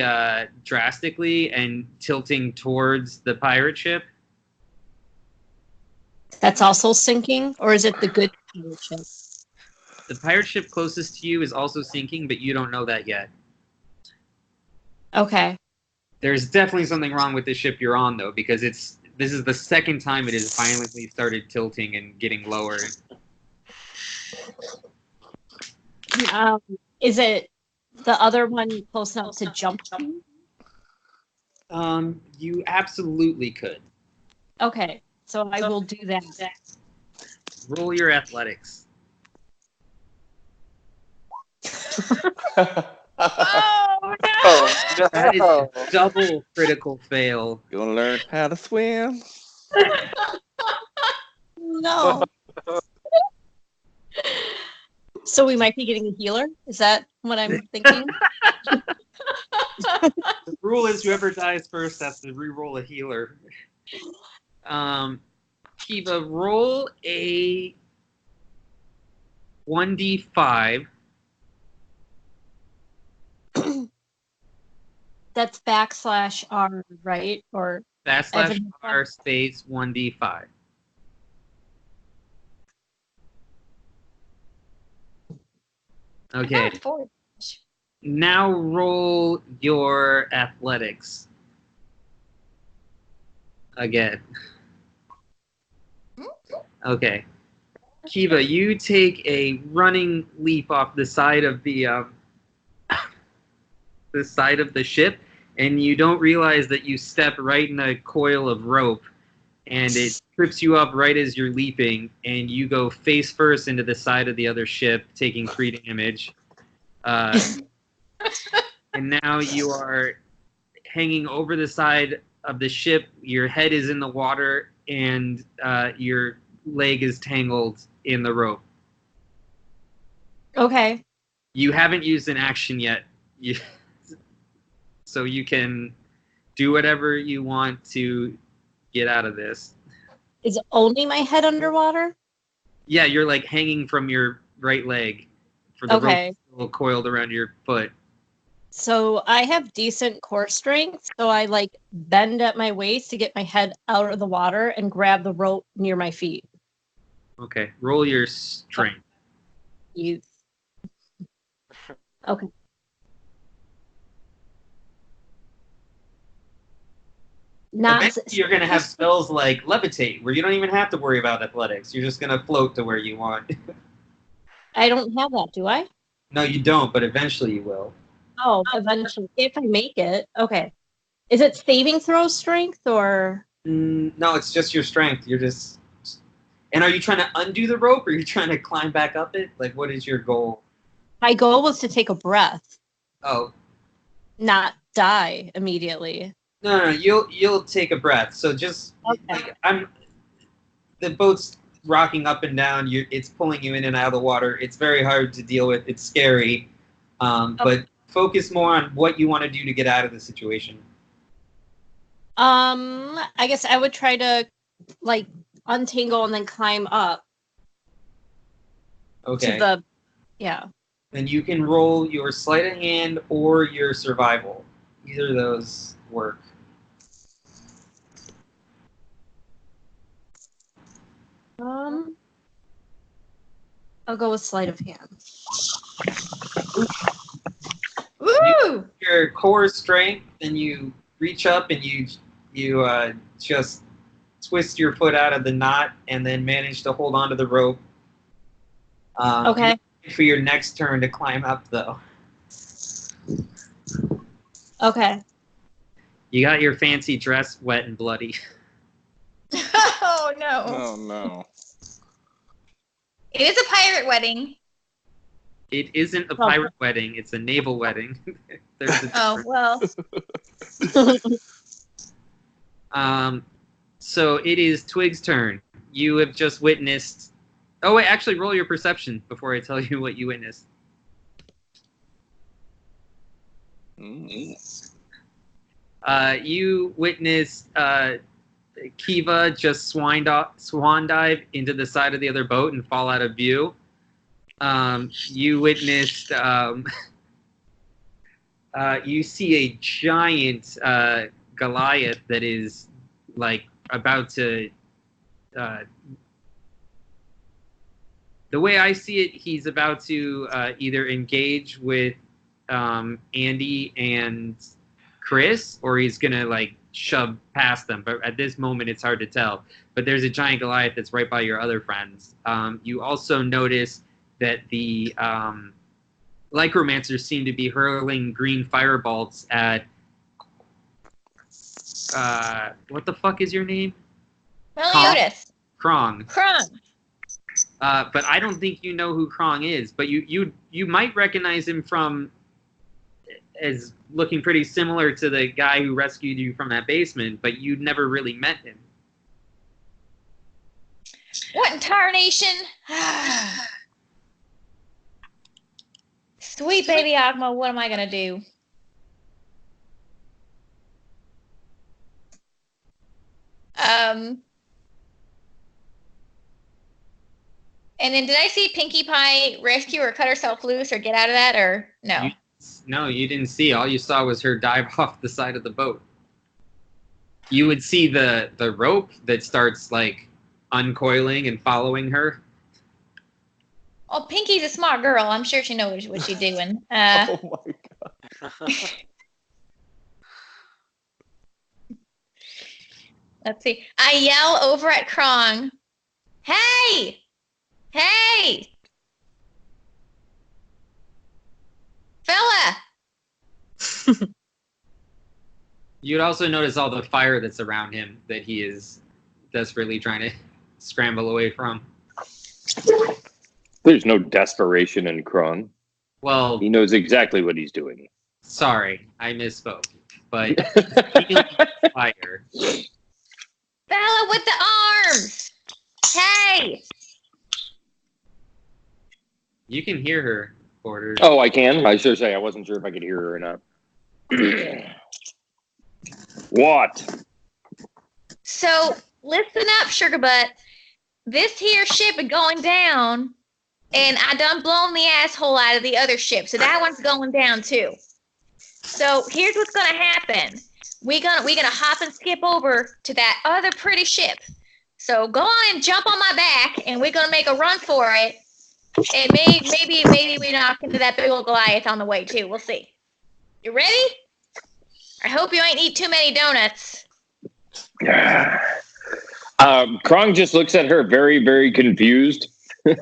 Speaker 1: drastically and tilting towards the pirate ship.
Speaker 7: That's also sinking, or is it the good pirate ship?
Speaker 1: The pirate ship closest to you is also sinking, but you don't know that yet.
Speaker 7: Okay.
Speaker 1: There's definitely something wrong with the ship you're on, though, because this is the second time it has violently started tilting and getting lower.
Speaker 7: Is it the other one close enough to jump to?
Speaker 1: You absolutely could.
Speaker 7: Okay. So I will do that.
Speaker 1: Roll your athletics.
Speaker 5: Oh no!
Speaker 1: That is a double critical fail.
Speaker 2: You want to learn how to swim?
Speaker 7: No. So we might be getting a healer? Is that what I'm thinking?
Speaker 1: The rule is whoever dies first has to re-roll a healer. Kiva, roll a 1d5.
Speaker 7: That's /R, right? Or
Speaker 1: /R space 1d5. Okay.
Speaker 5: Four.
Speaker 1: Now roll your athletics. Again. Okay. Kiva, you take a running leap off the side of the side of the ship, and you don't realize that you step right in a coil of rope, and it trips you up right as you're leaping, and you go face first into the side of the other ship, taking 3 damage. And now you are hanging over the side of the ship. Your head is in the water, and your leg is tangled in the rope.
Speaker 7: okay.
Speaker 1: You haven't used an action yet, so you can do whatever you want to get out of this.
Speaker 7: Is only my head underwater?
Speaker 1: Yeah, you're like hanging from your right leg, for the
Speaker 7: Okay.
Speaker 1: rope still coiled around your foot.
Speaker 7: So I have decent core strength, so I like bend at my waist to get my head out of the water and grab the rope near my feet.
Speaker 1: Okay, roll your strength.
Speaker 7: You. Okay. Not
Speaker 1: Eventually you're gonna have spells like levitate, where you don't even have to worry about athletics. You're just gonna float to where you want.
Speaker 7: I don't have that, do I?
Speaker 1: No, you don't, but eventually you will.
Speaker 7: Oh, eventually, if I make it. Okay. Is it saving throw strength or?
Speaker 1: No, it's just your strength. You're just. And are you trying to undo the rope, or are you trying to climb back up it? Like, what is your goal?
Speaker 7: My goal was to take a breath,
Speaker 1: Oh,
Speaker 7: not die immediately.
Speaker 1: no, you'll take a breath. So just
Speaker 7: Okay.
Speaker 1: like, the boat's rocking up and down. It's pulling you in and out of the water. It's very hard to deal with. It's scary, but focus more on what you want to do to get out of the situation.
Speaker 7: I guess I would try to like untangle and then climb up
Speaker 1: Okay.
Speaker 7: to the, yeah.
Speaker 1: Then you can roll your sleight of hand or your survival. Either of those work.
Speaker 7: I'll go with sleight of hand.
Speaker 5: Woo!
Speaker 1: Your core strength, and you reach up and you just twist your foot out of the knot and then manage to hold onto the rope.
Speaker 7: Okay.
Speaker 1: For your next turn to climb up, though.
Speaker 7: Okay.
Speaker 1: You got your fancy dress wet and bloody.
Speaker 5: Oh no!
Speaker 2: Oh no.
Speaker 5: It is a pirate wedding.
Speaker 1: It isn't a pirate wedding; it's a naval wedding. There's a
Speaker 5: Oh well.
Speaker 1: So it is Twig's turn. You have just witnessed. Oh wait, actually, roll your perception before I tell you what you witnessed. You witnessed Kiva just swan dive into the side of the other boat and fall out of view. You witnessed. You see a giant Goliath that is like about to. The way I see it, he's about to either engage with Andy and Chris, or he's gonna like shove past them. But at this moment, it's hard to tell. But there's a giant Goliath that's right by your other friends. You also notice that the Lycromancers seem to be hurling green firebolts at. What the fuck is your name?
Speaker 5: Meliodas.
Speaker 1: Krong.
Speaker 5: Krong.
Speaker 1: But I don't think you know who Krong is. But you might recognize him from as looking pretty similar to the guy who rescued you from that basement. But you'd never really met him.
Speaker 5: What in tarnation? Sweet baby Agma, what am I gonna do? And then did I see Pinkie Pie rescue or cut herself loose or get out of that, or no?
Speaker 1: No, you didn't see. All you saw was her dive off the side of the boat. You would see the rope that starts like uncoiling and following her.
Speaker 5: Oh, Pinkie's a smart girl. I'm sure she knows what she's doing.
Speaker 2: Oh my god.
Speaker 5: Let's see. I yell over at Krong. Hey! Hey! Fella!
Speaker 1: You'd also notice all the fire that's around him that he is desperately trying to scramble away from.
Speaker 6: There's no desperation in Krong.
Speaker 1: Well,
Speaker 6: He knows exactly what he's doing.
Speaker 1: sorry, I misspoke. But feeling fire.
Speaker 5: Fella with the arms! Hey!
Speaker 1: You can hear her, Porter.
Speaker 6: Oh, I can? I should say I wasn't sure if I could hear her or not. What?
Speaker 5: So, listen up, sugar butt. This here ship is going down, and I done blown the asshole out of the other ship, so that one's going down too. So here's what's gonna happen. We're gonna hop and skip over to that other pretty ship. So go on and jump on my back, and we're gonna make a run for it. And maybe we knock into that big old Goliath on the way too. We'll see. You ready? I hope you ain't eat too many donuts.
Speaker 6: Krong just looks at her very, very confused and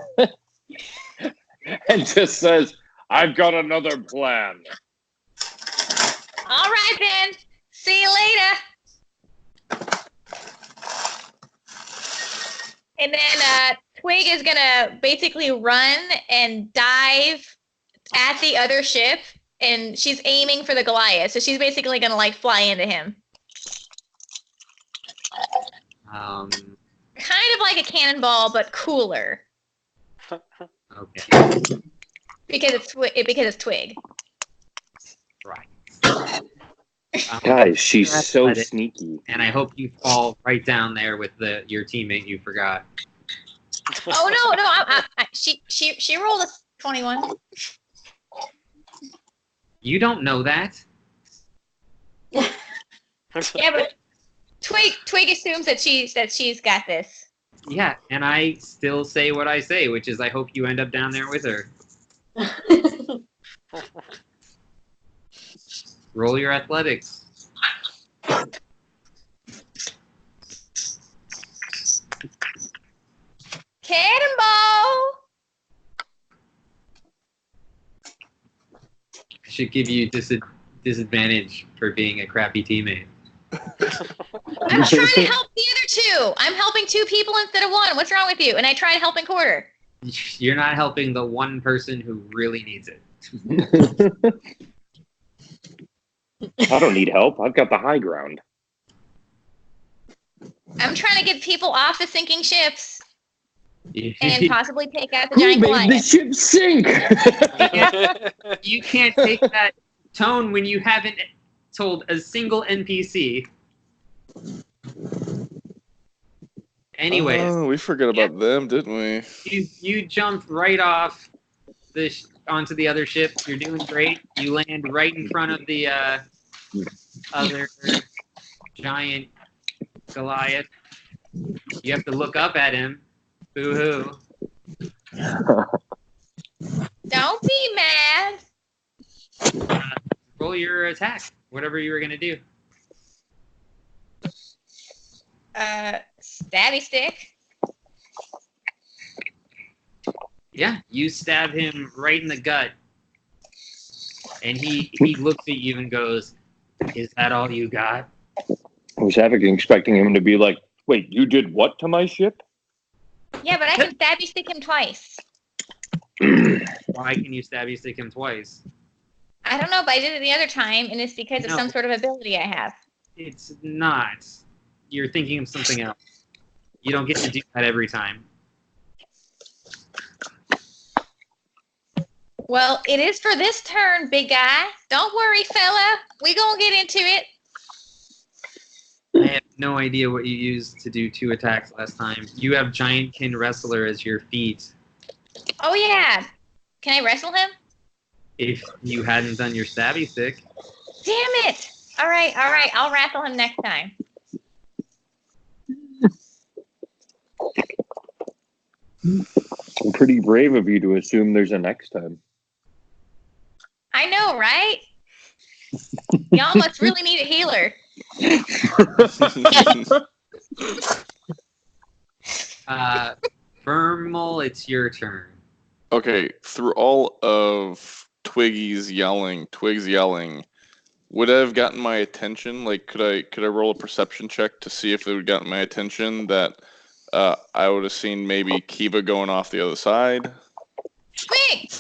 Speaker 6: just says, I've got another plan.
Speaker 5: All right, then. See you later. And then Twig is going to basically run and dive at the other ship, and she's aiming for the Goliath. So she's basically going to, like, fly into him. Kind of like a cannonball, but cooler.
Speaker 1: Okay.
Speaker 5: Because it's Twig.
Speaker 1: Right.
Speaker 6: Guys, she's
Speaker 1: That's
Speaker 6: so
Speaker 1: what it-
Speaker 6: sneaky.
Speaker 1: And I hope you fall right down there with your teammate you forgot.
Speaker 5: Oh no! She rolled a 21.
Speaker 1: You don't know that.
Speaker 5: Yeah, but Twig assumes that she's got this.
Speaker 1: Yeah, and I still say what I say, which is I hope you end up down there with her. Roll your athletics.
Speaker 5: Cannonball!
Speaker 1: I should give you disadvantage for being a crappy teammate.
Speaker 5: I'm trying to help the other two. I'm helping two people instead of one. What's wrong with you? And I tried helping Quarter.
Speaker 1: You're not helping the one person who really needs it.
Speaker 6: I don't need help. I've got the high ground.
Speaker 5: I'm trying to get people off the sinking ships
Speaker 1: You
Speaker 5: and possibly take out the
Speaker 6: Who
Speaker 5: giant
Speaker 6: made the
Speaker 5: Goliath.
Speaker 6: ship sink?
Speaker 1: can't take that tone when you haven't told a single NPC. Anyways,
Speaker 2: Oh, we forgot about them, didn't we?
Speaker 1: you jump right off onto the other ship. You're doing great. You land right in front of the other giant Goliath. You have to look up at him. Boo-hoo.
Speaker 5: Don't be mad.
Speaker 1: Roll your attack, whatever you were going to do.
Speaker 5: Stabby stick.
Speaker 1: Yeah, you stab him right in the gut. And he looks at you and goes, "Is that all you got?"
Speaker 6: I was expecting him to be like, Wait, you did what to my ship?
Speaker 5: Yeah, but I can stabby stick him twice.
Speaker 1: Why can you stabby stick him twice?
Speaker 5: I don't know, but I did it the other time, and it's because of
Speaker 1: No.
Speaker 5: some sort of ability I have.
Speaker 1: It's not. You're thinking of something else. You don't get to do that every time.
Speaker 5: Well, it is for this turn, big guy. Don't worry, fella. We gonna get into it.
Speaker 1: I have no idea what you used to do 2 attacks last time. You have Giantkin Wrestler as your feat.
Speaker 5: Oh yeah. Can I wrestle him?
Speaker 1: If you hadn't done your stabby stick.
Speaker 5: Damn it! All right. I'll wrestle him next time.
Speaker 6: Pretty brave of you to assume there's a next time.
Speaker 5: I know, right? Y'all must really need a healer.
Speaker 1: Vermal, it's your turn.
Speaker 2: Okay, through all of Twigs yelling, would it have gotten my attention? Like, could I roll a perception check to see if it would gotten my attention that I would have seen maybe Kiva going off the other side?
Speaker 5: Twig!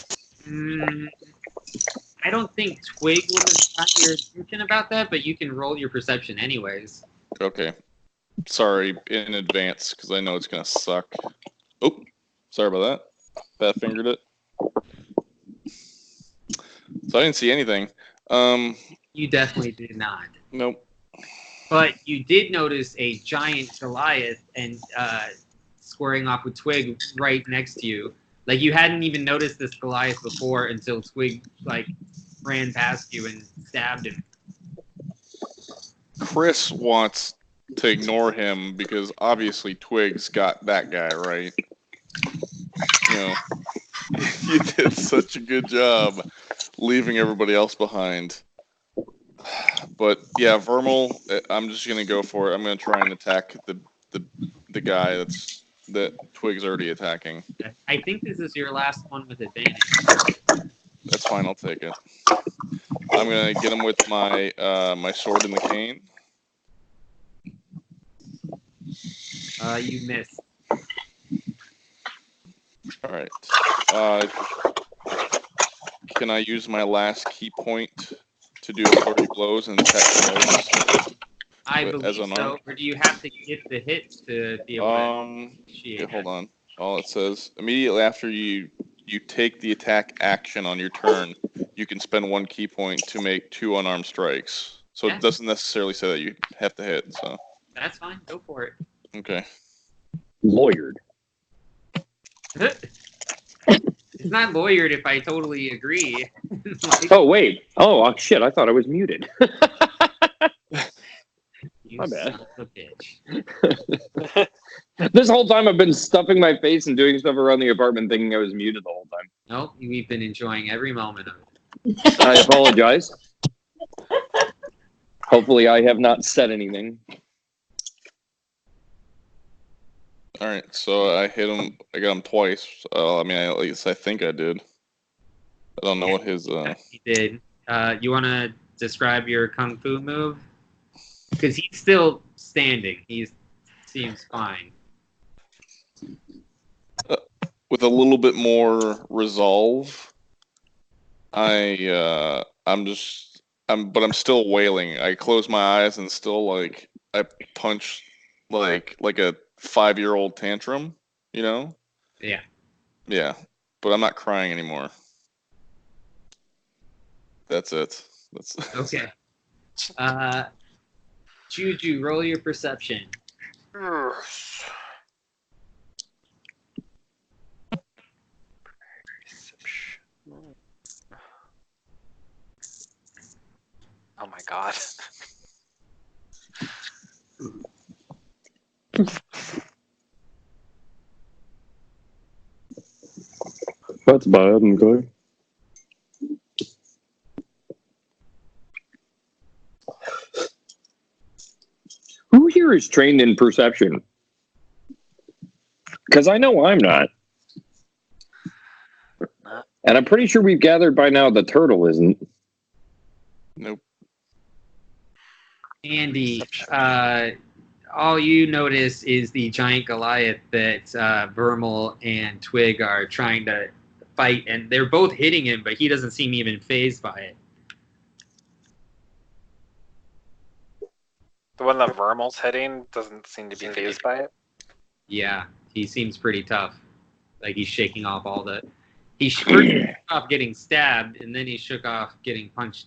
Speaker 1: I don't think Twig would have got your attention about that, but you can roll your perception anyways.
Speaker 2: Okay. Sorry in advance, because I know it's going to suck. Oh, sorry about that. Fat fingered it. So I didn't see anything.
Speaker 1: You definitely did not.
Speaker 2: Nope.
Speaker 1: But you did notice a giant Goliath and squaring off with Twig right next to you. Like, you hadn't even noticed this Goliath before until Twig, like, ran past you and stabbed him.
Speaker 2: Chris wants to ignore him because obviously Twig's got that guy, right? You know, you did such a good job leaving everybody else behind. But yeah, Vermal, I'm just gonna go for it. I'm gonna try and attack the guy that Twig's already attacking.
Speaker 1: I think this is your last one with advantage.
Speaker 2: That's fine. I'll take it. I'm gonna get him with my my sword and the cane.
Speaker 1: You missed.
Speaker 2: All right. Can I use my last key point to do 30 blows and attack the
Speaker 1: I
Speaker 2: as
Speaker 1: believe
Speaker 2: an
Speaker 1: so.
Speaker 2: arm?
Speaker 1: Or do you have to get the hit to be able to initiate
Speaker 2: Okay, hold
Speaker 1: it?
Speaker 2: on. All it says, immediately after you take the attack action on your turn, you can spend 1 key point to make 2 unarmed strikes. So
Speaker 1: Yeah.
Speaker 2: it doesn't necessarily say that you have to hit. So
Speaker 1: That's fine. Go for it.
Speaker 2: okay.
Speaker 6: Lawyered.
Speaker 1: It's not lawyered if I totally agree. Like,
Speaker 6: Oh, wait. Oh, shit. I thought I was muted.
Speaker 1: you
Speaker 6: my bad.
Speaker 1: son of a bitch.
Speaker 6: This whole time I've been stuffing my face and doing stuff around the apartment thinking I was muted the whole time.
Speaker 1: Nope, we've been enjoying every moment of it.
Speaker 6: I apologize. Hopefully I have not said anything.
Speaker 2: All right. So I hit him. I got him twice. I mean, at least I think I did. I don't know what his.
Speaker 1: He did. You want to describe your kung fu move? Because he's still standing. He seems fine.
Speaker 2: With a little bit more resolve, I'm still wailing. I close my eyes and still like I punch like a 5-year-old tantrum, you know?
Speaker 1: Yeah.
Speaker 2: Yeah, but I'm not crying anymore. That's it. That's
Speaker 1: Okay. Juju, roll your perception.
Speaker 4: Oh my god.
Speaker 6: That's bad, okay. Who here is trained in perception? Because I know I'm not. And I'm pretty sure we've gathered by now the turtle isn't.
Speaker 2: Nope.
Speaker 1: Andy, all you notice is the giant Goliath that Vermal and Twig are trying to fight, and they're both hitting him, but he doesn't seem even phased by it.
Speaker 4: The one that Vermal's hitting doesn't seem to be phased by it.
Speaker 1: Yeah, he seems pretty tough. Like he's shaking off all the. He first shook off getting stabbed, and then he shook off getting punched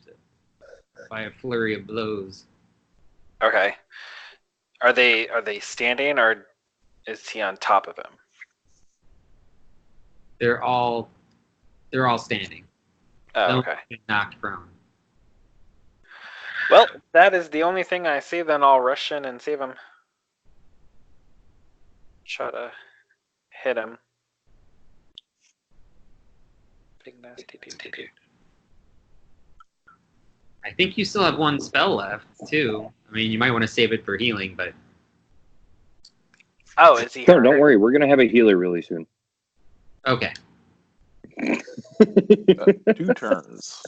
Speaker 1: by a flurry of blows.
Speaker 4: Okay. Are they standing, or is he on top of him?
Speaker 1: They're all standing.
Speaker 4: Oh,
Speaker 1: No
Speaker 4: okay.
Speaker 1: one's been knocked prone.
Speaker 4: Well, that is the only thing I see. Then I'll rush in and save him. Try to hit him. Big nasty dude.
Speaker 1: I think you still have one spell left too. I mean, you might want to save it for healing, but
Speaker 4: Oh, is he?
Speaker 6: No,
Speaker 4: hurt?
Speaker 6: don't worry. We're gonna have a healer really soon.
Speaker 1: okay.
Speaker 2: 2 turns.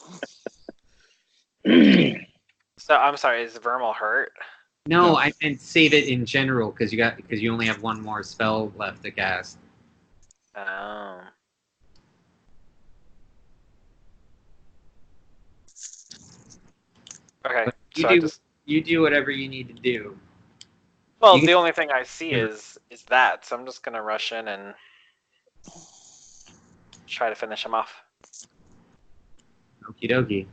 Speaker 4: So I'm sorry. Is Vermal hurt?
Speaker 1: No, I meant save it in general because you only have one more spell left to cast.
Speaker 4: Oh. Okay.
Speaker 1: You
Speaker 4: So I
Speaker 1: do
Speaker 4: just.
Speaker 1: you do whatever you need to do.
Speaker 4: Well,
Speaker 1: you can-
Speaker 4: the only thing I see is that, so I'm just gonna rush in and try to finish him off.
Speaker 1: Okie dokie.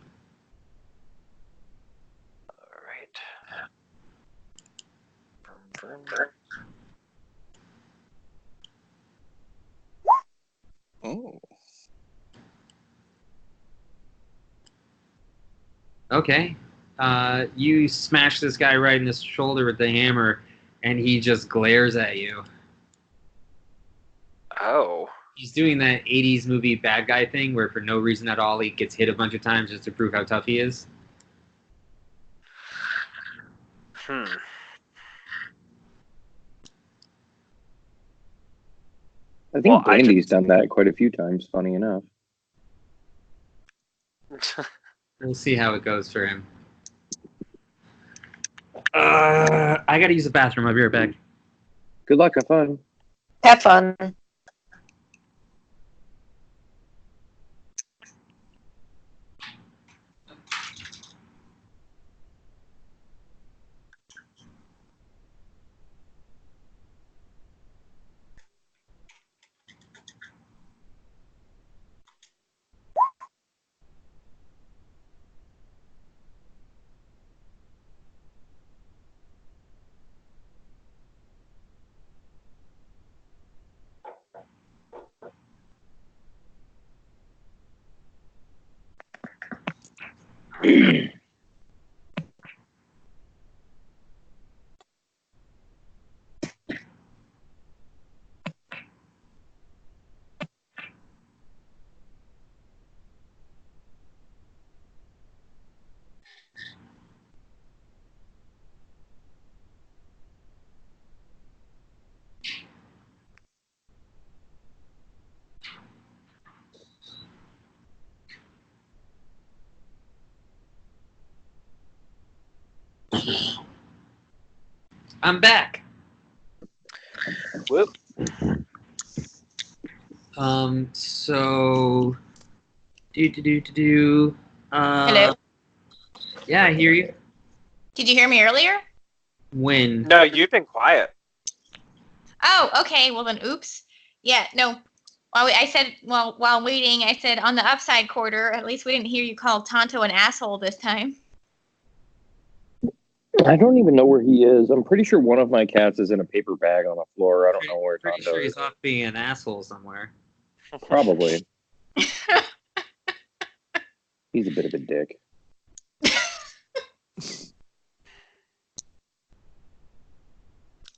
Speaker 4: All right.
Speaker 2: Oh.
Speaker 1: Okay. You smash this guy right in the shoulder with the hammer, and he just glares at you.
Speaker 4: Oh.
Speaker 1: He's doing that 80s movie bad guy thing where for no reason at all he gets hit a bunch of times just to prove how tough he is.
Speaker 4: Hmm.
Speaker 6: I think
Speaker 4: Well,
Speaker 6: Brandy's done that quite a few times, funny enough.
Speaker 1: We'll see how it goes for him. I gotta use the bathroom. I'll be right back.
Speaker 6: Good luck, have fun.
Speaker 7: Have fun.
Speaker 1: I'm back.
Speaker 4: Whoop.
Speaker 1: So
Speaker 5: Hello?
Speaker 1: Yeah, I hear you.
Speaker 5: Did you hear me earlier?
Speaker 1: When?
Speaker 4: No, you've been quiet.
Speaker 5: Oh, okay. Well then, oops. Yeah, no. While waiting, I said on the upside quarter. At least we didn't hear you call Tonto an asshole this time.
Speaker 6: I don't even know where he is. I'm pretty sure one of my cats is in a paper bag on the floor. I don't know where
Speaker 1: Pretty
Speaker 6: Tonto
Speaker 1: sure
Speaker 6: is.
Speaker 1: he's off being an asshole somewhere.
Speaker 6: Probably. He's a bit of a dick.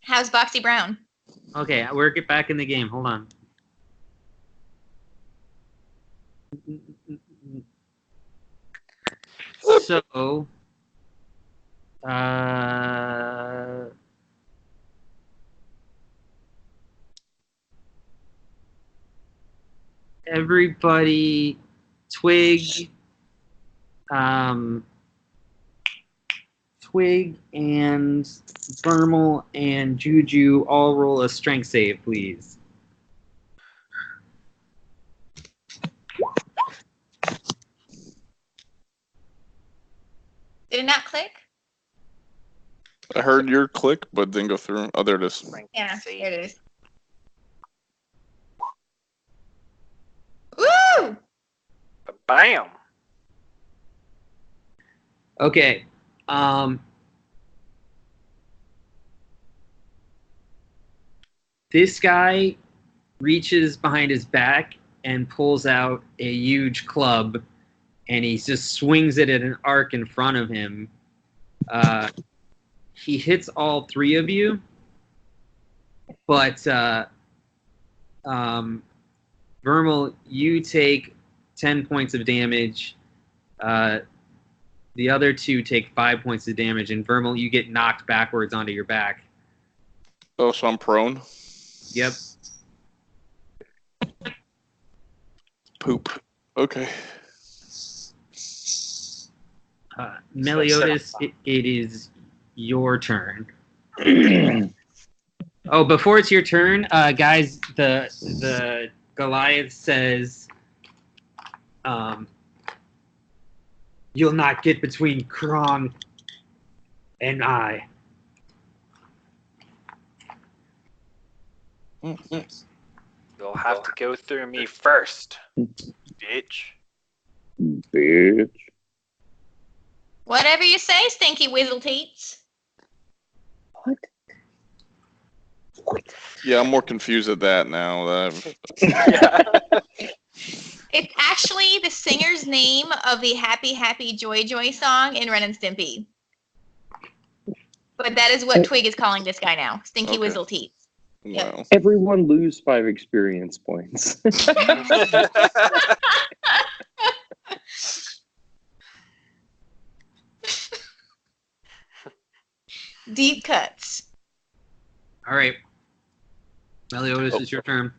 Speaker 5: How's Boxy Brown?
Speaker 1: Okay, we're get back in the game. Hold on. So, everybody, Twig, Twig and Vermal and Juju all roll a strength save, please.
Speaker 5: Did it not click?
Speaker 2: I heard your click, but didn't go through. Oh, there it is.
Speaker 5: Yeah, there it is. Woo!
Speaker 8: Bam.
Speaker 1: Okay. This guy reaches behind his back and pulls out a huge club, and he just swings it at an arc in front of him. He hits all three of you, but Vermal, you take 10 points of damage. The other two take 5 points of damage, and Vermal, you get knocked backwards onto your back.
Speaker 2: Oh, so I'm prone?
Speaker 1: Yep.
Speaker 2: Poop. Okay.
Speaker 1: Meliodas, it is your turn. Oh, before it's your turn, guys, the Goliath says, "You'll not get between Kron and I."
Speaker 8: You'll have to go through me first, bitch.
Speaker 6: Bitch.
Speaker 5: Whatever you say, Stinky Whizzle Teats.
Speaker 6: What?
Speaker 2: Yeah, I'm more confused at that now.
Speaker 5: It's actually the singer's name of the Happy Happy Joy Joy song in Ren and Stimpy. But that is what Twig is calling this guy now. Stinky
Speaker 2: Okay.
Speaker 5: Whizzle Teats. Yep.
Speaker 2: Wow.
Speaker 6: Everyone lose 5 experience points.
Speaker 5: Deep cuts.
Speaker 1: All right. Meliodas, it's your turn.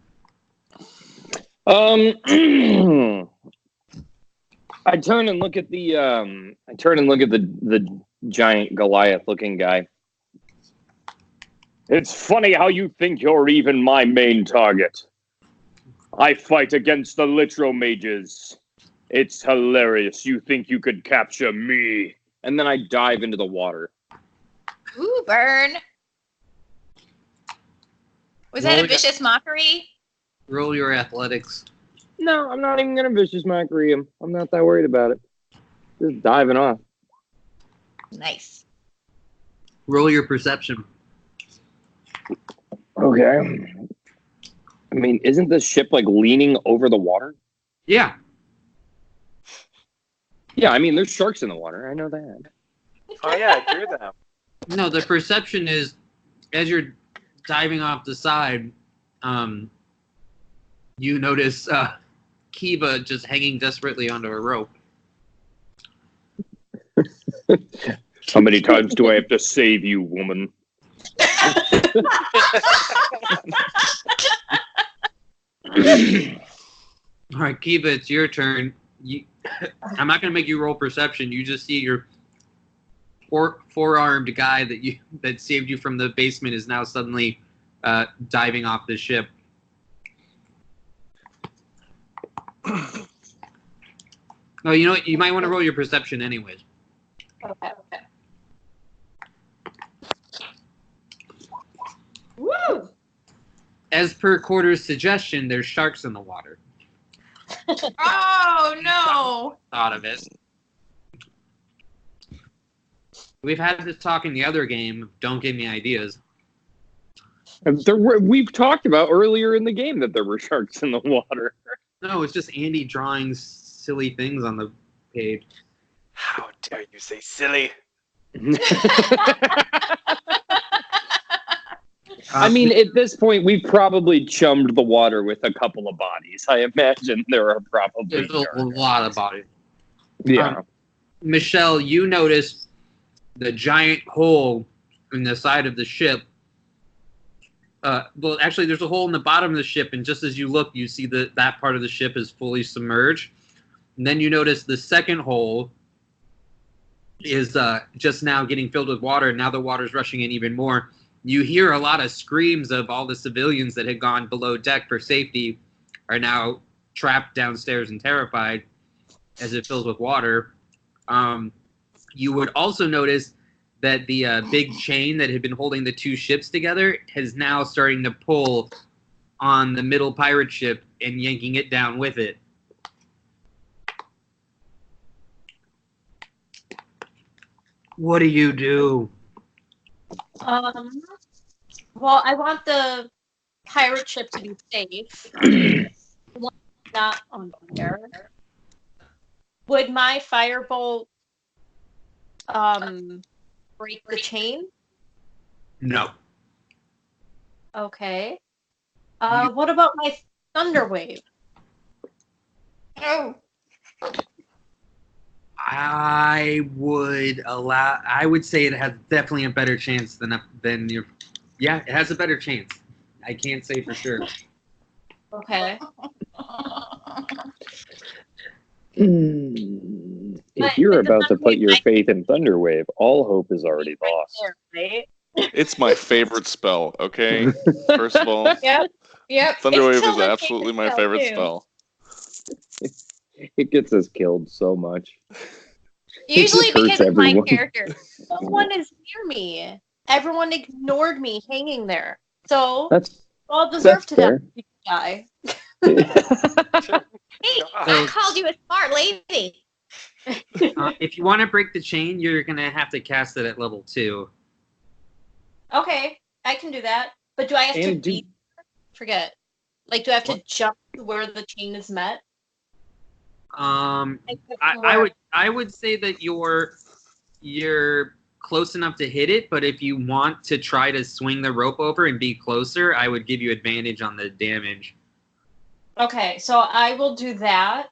Speaker 6: I turn and look at the giant Goliath looking guy. It's funny how you think you're even my main target. I fight against the Litro mages. It's hilarious. You think you could capture me? And then I dive into the water.
Speaker 5: Ooh, burn. Was that a
Speaker 1: Roll-
Speaker 5: vicious mockery?
Speaker 1: Roll your athletics.
Speaker 6: No, I'm not even gonna vicious mockery him. I'm not that worried about it. Just diving off.
Speaker 5: Nice.
Speaker 1: Roll your perception.
Speaker 6: Okay. I mean, isn't the ship like leaning over the water?
Speaker 1: Yeah.
Speaker 6: Yeah, I mean, there's sharks in the water. I know that.
Speaker 8: Oh yeah, I drew them.
Speaker 1: No, the perception is as you're diving off the side, you notice Kiva just hanging desperately onto a rope.
Speaker 6: How many times do I have to save you, woman?
Speaker 1: All right, Kiva, it's your turn. I'm not going to make you roll perception. You just see your four-armed guy that saved you from the basement is now suddenly diving off the ship. Oh, you know what? You might want to roll your perception anyways.
Speaker 7: Okay.
Speaker 5: Woo!
Speaker 1: As per Quarter's suggestion, there's sharks in the water.
Speaker 5: Oh, no.
Speaker 1: Thought of it. We've had this talk in the other game. Don't give me ideas.
Speaker 6: We've talked about earlier in the game that there were sharks in the water.
Speaker 1: No, it's just Andy drawing silly things on the page.
Speaker 8: How dare you say silly?
Speaker 6: I mean, at this point, we've probably chummed the water with a couple of bodies. I imagine there are probably
Speaker 1: there's a
Speaker 6: sharks.
Speaker 1: lot of bodies.
Speaker 6: Yeah.
Speaker 1: Michelle, you notice the giant hole in the side of the ship. Well, actually, there's a hole in the bottom of the ship, and just as you look, you see that part of the ship is fully submerged. And then you notice the second hole is just now getting filled with water. Now the water's rushing in even more. You hear a lot of screams of all the civilians that had gone below deck for safety are now trapped downstairs and terrified as it fills with water. You would also notice that the big chain that had been holding the two ships together is now starting to pull on the middle pirate ship and yanking it down with it. What do you do?
Speaker 7: Well, I want the pirate ship to be safe. Not on fire. Would my firebolt break the chain?
Speaker 1: No.
Speaker 7: Okay. What about my thunder wave?
Speaker 5: Oh.
Speaker 1: I would say it has definitely a better chance than your. Yeah, it has a better chance. I can't say for sure.
Speaker 7: Okay.
Speaker 6: If you're about to put your faith in Thunderwave, all hope is already lost.
Speaker 7: Right?
Speaker 2: It's my favorite spell, okay? First of all,
Speaker 5: Yep.
Speaker 2: Thunderwave
Speaker 5: It's
Speaker 2: is
Speaker 5: my
Speaker 2: absolutely my favorite
Speaker 5: too.
Speaker 2: spell.
Speaker 6: It gets us killed so much.
Speaker 5: Usually
Speaker 6: hurts
Speaker 5: because of my
Speaker 6: everyone.
Speaker 5: character.
Speaker 7: No one is near me. Everyone ignored me hanging there. So
Speaker 6: That's
Speaker 7: I'll deserve to
Speaker 6: fair.
Speaker 7: die.
Speaker 5: Hey, I called you a smart lady.
Speaker 1: If you want to break the chain, you're gonna have to cast it at level 2.
Speaker 7: Okay, I can do that. But do I have to
Speaker 6: And
Speaker 7: be forget? Like, do I have to jump to where the chain is met?
Speaker 1: I would say that you're close enough to hit it, but if you want to try to swing the rope over and be closer, I would give you advantage on the damage.
Speaker 7: Okay, so I will do that.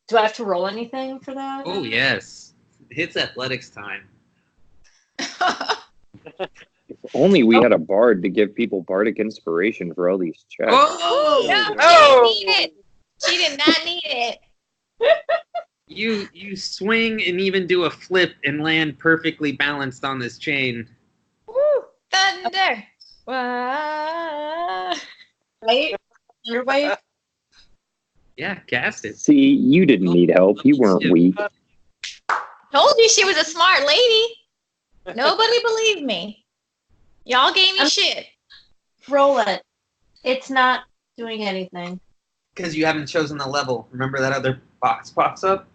Speaker 7: Do I have to roll anything for that?
Speaker 1: Oh yes, it's athletics time.
Speaker 6: If only we had a bard to give people bardic inspiration for all these checks.
Speaker 1: Oh,
Speaker 5: No,
Speaker 8: Oh!
Speaker 5: she didn't need it. She did not need it.
Speaker 1: You swing and even do a flip and land perfectly balanced on this chain.
Speaker 5: Woo! Thunder. Wah.
Speaker 7: Right? Underwave?
Speaker 1: Yeah, cast it.
Speaker 6: See, you didn't need help. You weren't weak.
Speaker 5: Told you she was a smart lady. Nobody believed me. Y'all gave me shit.
Speaker 7: Roll it. It's not doing anything.
Speaker 1: Because you haven't chosen the level. Remember that other box pops up?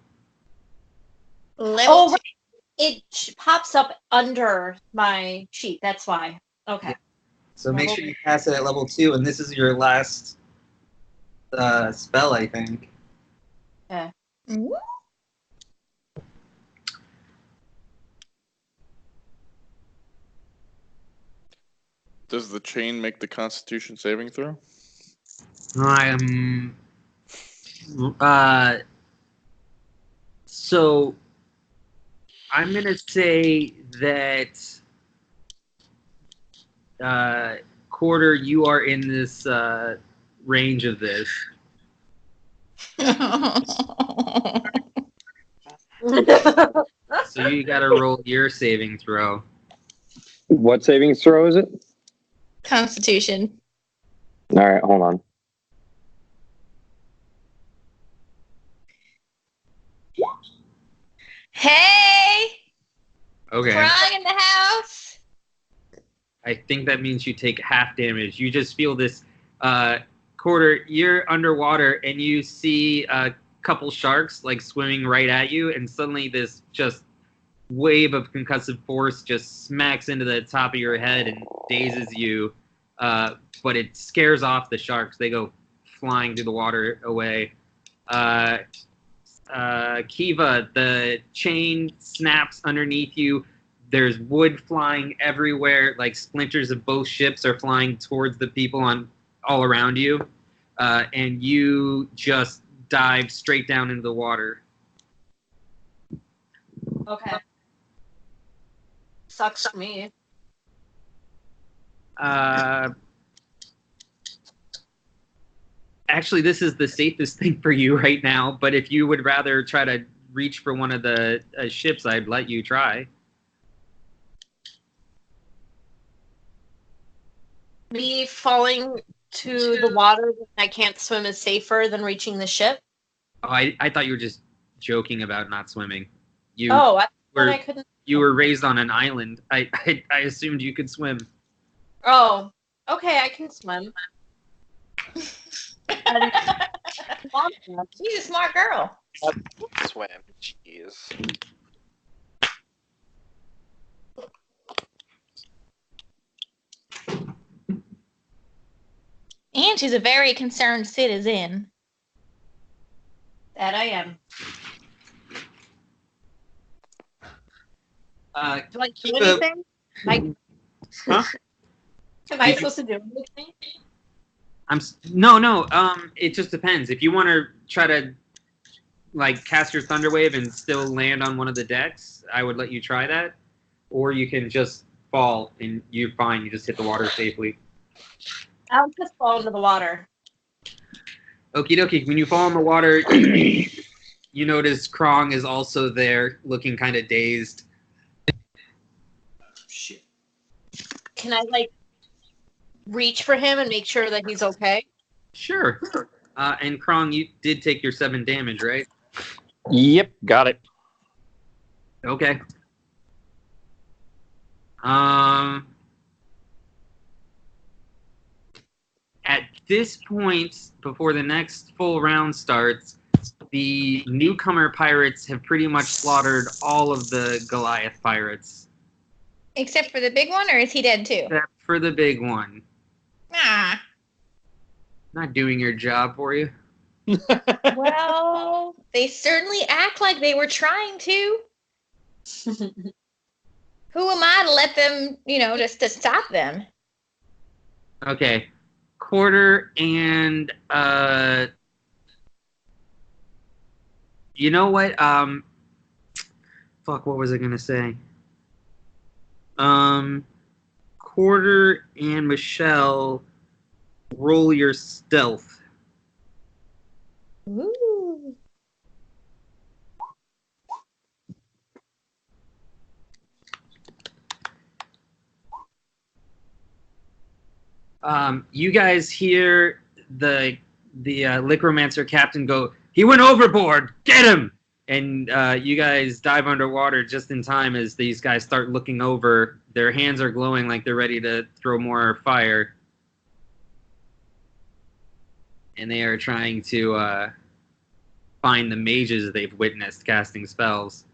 Speaker 5: Level
Speaker 7: Oh,
Speaker 5: two.
Speaker 7: right. It pops up under my sheet. That's why. Okay.
Speaker 1: So make sure you cast it at level 2, and this is your last spell, I think.
Speaker 5: Woo.
Speaker 2: Does the chain make the Constitution saving throw?
Speaker 1: So I'm gonna say that Quarter, you are in this range of this. So you gotta roll your saving throw.
Speaker 6: What savings throw is it?
Speaker 5: Constitution.
Speaker 6: All right, hold on.
Speaker 5: Hey!
Speaker 1: Okay.
Speaker 5: Frog in the house.
Speaker 1: I think that means you take half damage. You just feel this Quarter, you're underwater and you see a couple sharks like swimming right at you, and suddenly this just wave of concussive force just smacks into the top of your head and dazes you. But it scares off the sharks. They go flying through the water away. Kiva, the chain snaps underneath you. There's wood flying everywhere. Like splinters of both ships are flying towards the people all around you. And you just dive straight down into the water.
Speaker 7: Okay. Sucks for me.
Speaker 1: Actually, this is the safest thing for you right now, but if you would rather try to reach for one of the ships, I'd let you try.
Speaker 7: Me falling to the water when I can't swim is safer than reaching the ship.
Speaker 1: Oh, I thought you were just joking about not swimming. You
Speaker 7: Oh, I thought
Speaker 1: were
Speaker 7: I couldn't.
Speaker 1: you were raised on an island. I assumed you could swim.
Speaker 7: Oh, okay, I can swim.
Speaker 5: She's a smart girl.
Speaker 8: Swim. Jeez.
Speaker 5: And she's a very concerned citizen.
Speaker 7: That I am. Do I do anything?
Speaker 1: Huh?
Speaker 7: Am I supposed to do anything?
Speaker 1: No. It just depends. If you want to try to like cast your thunder wave and still land on one of the decks, I would let you try that. Or you can just fall and you're fine. You just hit the water safely.
Speaker 7: I'll just fall into the water.
Speaker 1: Okie dokie. When you fall in the water, you notice Krong is also there, looking kind of dazed.
Speaker 7: Shit. Can I like reach for him and make sure that he's okay?
Speaker 1: Sure. And Krong, you did take your 7 damage, right?
Speaker 3: Yep, got it.
Speaker 1: Okay. At this point, before the next full round starts, the newcomer pirates have pretty much slaughtered all of the Goliath pirates.
Speaker 5: Except for the big one, or is he dead too?
Speaker 1: Except for the big one.
Speaker 5: Ah.
Speaker 1: Not doing your job for you.
Speaker 5: Well, they certainly act like they were trying to. Who am I to let them, just to stop them?
Speaker 1: Okay. Quarter and you know what? Fuck, what was I gonna say? Quarter and Michelle, roll your stealth.
Speaker 5: Ooh.
Speaker 1: You guys hear the Lichromancer captain go, "He went overboard! Get him!" And you guys dive underwater just in time as these guys start looking over. Their hands are glowing like they're ready to throw more fire. And they are trying to find the mages they've witnessed casting spells.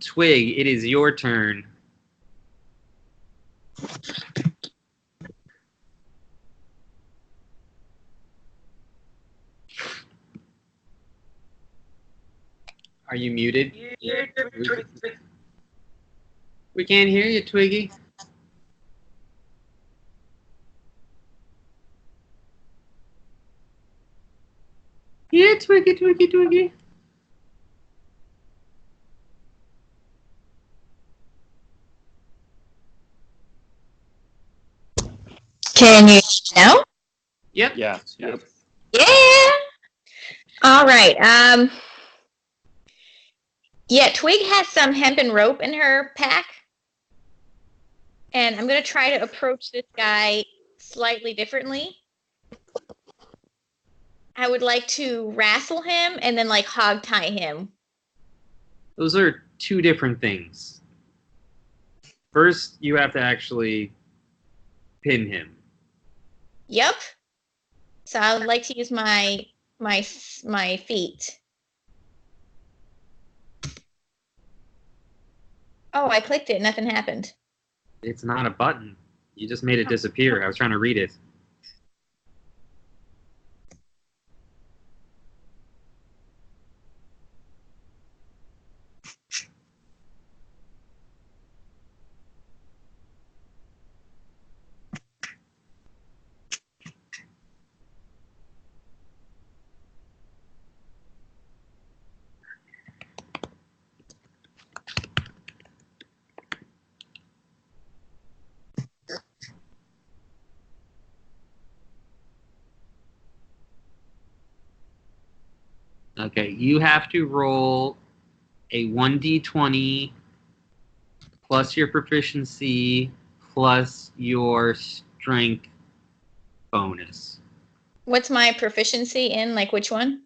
Speaker 1: Twig, it is your turn. Are you muted? We can't hear you, Twiggy. Yeah, Twiggy.
Speaker 5: Can you now?
Speaker 1: Yep.
Speaker 3: Yeah.
Speaker 2: Yep.
Speaker 5: Yeah. All right. Yeah, Twig has some hempen rope in her pack. And I'm going to try to approach this guy slightly differently. I would like to wrestle him and then, hog tie him.
Speaker 1: Those are 2 different things. First, you have to actually pin him.
Speaker 5: Yep. So I would like to use my feet. Oh, I clicked it. Nothing happened.
Speaker 1: It's not a button. You just made it disappear. I was trying to read it. Okay, you have to roll a 1d20 plus your proficiency plus your strength bonus.
Speaker 5: What's my proficiency in? Like which one?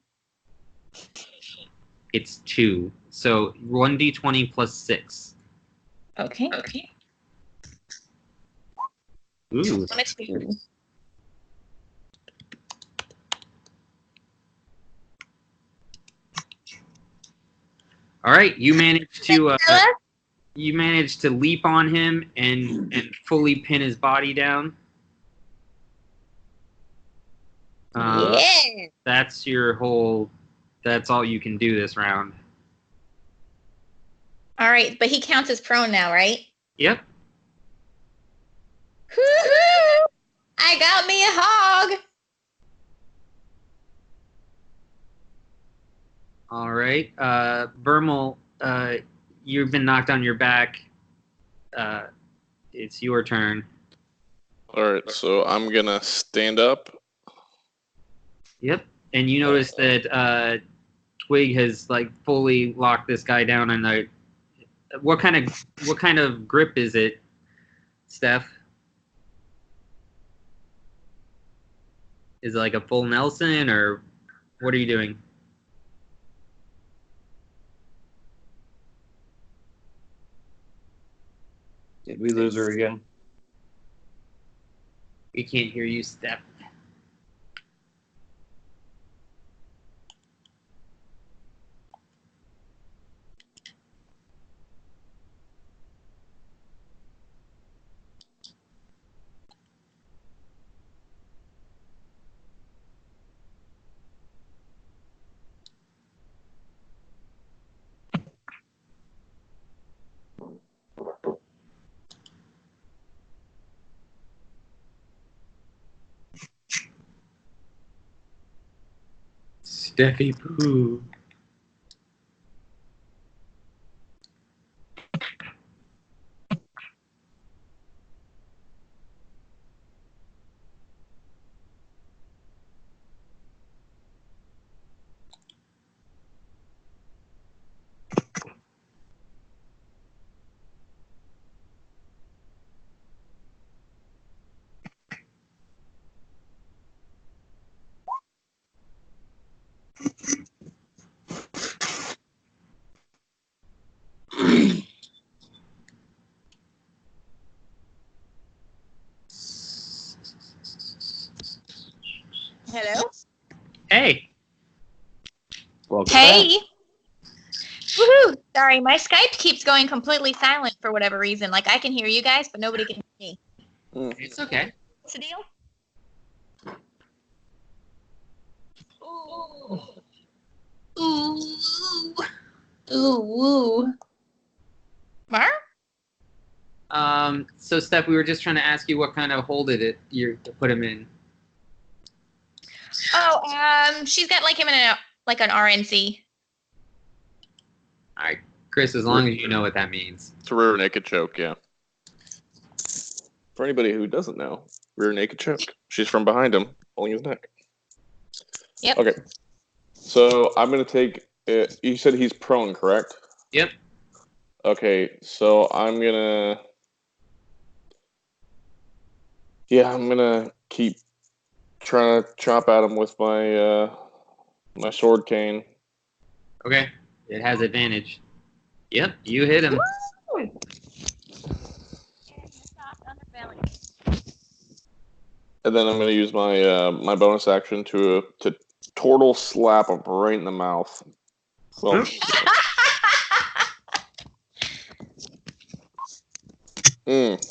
Speaker 1: It's 2. So 1d20 plus 6.
Speaker 5: Okay.
Speaker 1: Ooh.
Speaker 5: One, two.
Speaker 1: All right, you managed to
Speaker 5: Stella?
Speaker 1: leap on him and fully pin his body down.
Speaker 5: Yeah.
Speaker 1: That's your whole. That's all you can do this round.
Speaker 5: All right, but he counts as prone now, right?
Speaker 1: Yep.
Speaker 5: Woo-hoo! I got me a hog.
Speaker 1: All right, Vermal, you've been knocked on your back. It's your turn.
Speaker 2: All right, so I'm gonna stand up.
Speaker 1: Yep. And you notice that Twig has like fully locked this guy down. And what kind of grip is it, Steph? Is it like a full Nelson, or what are you doing?
Speaker 9: Did we lose her again?
Speaker 1: We can't hear you, Steph. Steffi Pooh.
Speaker 5: Hello?
Speaker 1: Hey.
Speaker 9: Welcome
Speaker 5: Hey. Woohoo! Sorry, my Skype keeps going completely silent for whatever reason. Like I can hear you guys, but nobody can hear me.
Speaker 1: It's okay.
Speaker 5: What's the deal? Ooh. Mar?
Speaker 1: So Steph, we were just trying to ask you what kind of hole did it you put him in.
Speaker 5: Oh, she's got like him in an RNC.
Speaker 1: All right, Chris, as long as you know what that means.
Speaker 2: It's a rear naked choke, yeah. For anybody who doesn't know, rear naked choke. She's from behind him, pulling his neck.
Speaker 5: Yep.
Speaker 2: Okay. So I'm gonna take. You said he's prone, correct?
Speaker 1: Yep.
Speaker 2: Okay, so I'm gonna. Yeah, I'm gonna keep trying to chop at him with my my sword cane.
Speaker 1: Okay. It has advantage. Yep, you hit him.
Speaker 2: And then I'm gonna use my my bonus action to turtle slap him right in the mouth. Well,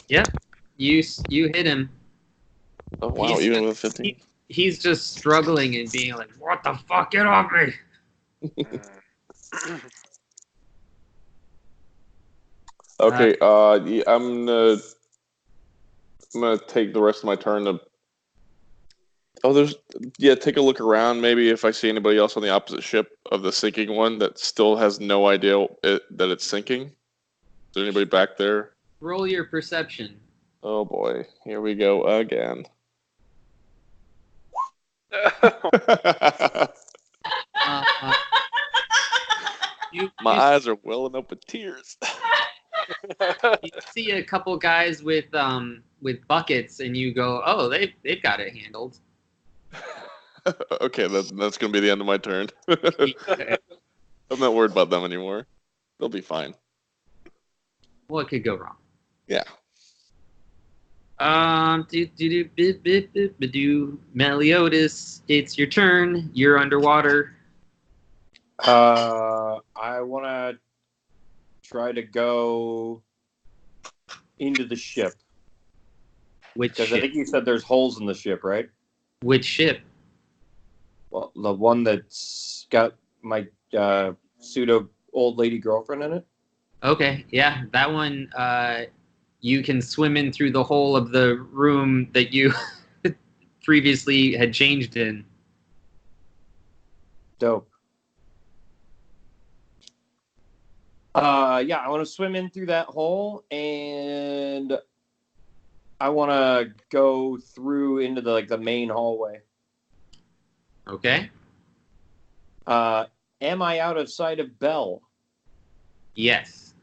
Speaker 1: Yep. You hit him.
Speaker 2: Oh wow,
Speaker 1: He's
Speaker 2: even
Speaker 1: just-
Speaker 2: with 15.
Speaker 1: He's just struggling and being like, "What the fuck? Get off me!"
Speaker 2: Okay, yeah, I'm gonna take the rest of my turn to. Oh, take a look around. Maybe if I see anybody else on the opposite ship of the sinking one that still has no idea that it's sinking. Is there anybody back there?
Speaker 1: Roll your perception.
Speaker 2: Oh boy, here we go again.
Speaker 1: Uh,
Speaker 2: My eyes are welling up with tears.
Speaker 1: You see a couple guys with buckets, and you go, "Oh, they've got it handled."
Speaker 2: Okay, that's gonna be the end of my turn. I'm not worried about them anymore. They'll be fine.
Speaker 1: What could go wrong?
Speaker 2: Yeah.
Speaker 1: Meliodas, it's your turn. You're underwater.
Speaker 9: I want to try to go into the ship.
Speaker 1: Which
Speaker 9: Because I
Speaker 1: ship?
Speaker 9: think you said there's holes in the ship, right?
Speaker 1: Which ship?
Speaker 9: Well, the one that's got my pseudo old lady girlfriend in it.
Speaker 1: Okay, yeah, that one. You can swim in through the hole of the room that you previously had changed in.
Speaker 9: Dope. Yeah, I want to swim in through that hole, and I want to go through into the main hallway.
Speaker 1: Okay.
Speaker 9: Am I out of sight of Belle?
Speaker 1: Yes.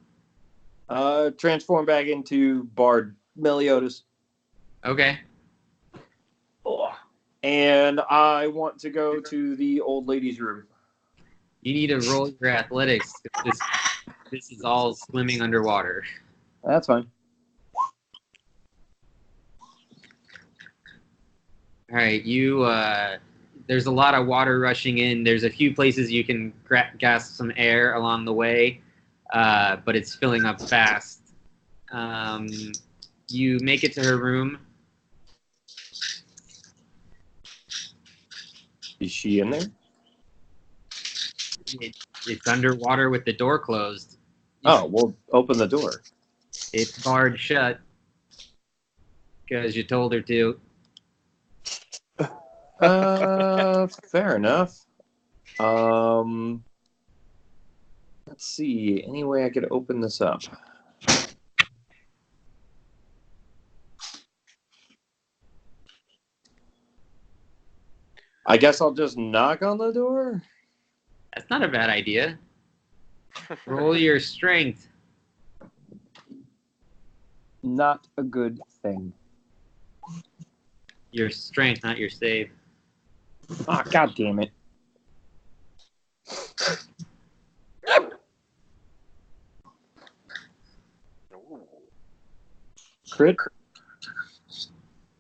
Speaker 9: Transform back into Bard Meliodas.
Speaker 1: Okay.
Speaker 9: Oh. And I want to go to the old lady's room.
Speaker 1: You need to roll your athletics. This is all swimming underwater.
Speaker 9: That's fine.
Speaker 1: All right, you. There's a lot of water rushing in. There's a few places you can gasp some air along the way, but it's filling up fast. You make it to her room.
Speaker 9: Is she in there?
Speaker 1: It's underwater with the door closed.
Speaker 9: Oh, well, open the door.
Speaker 1: It's barred shut because you told her to.
Speaker 9: Fair enough. Let's see. Any way I could open this up? I guess I'll just knock on the door.
Speaker 1: That's not a bad idea. Roll your strength.
Speaker 9: Not a good thing.
Speaker 1: Your strength, not your save.
Speaker 9: Ah, oh, God damn it. Crit?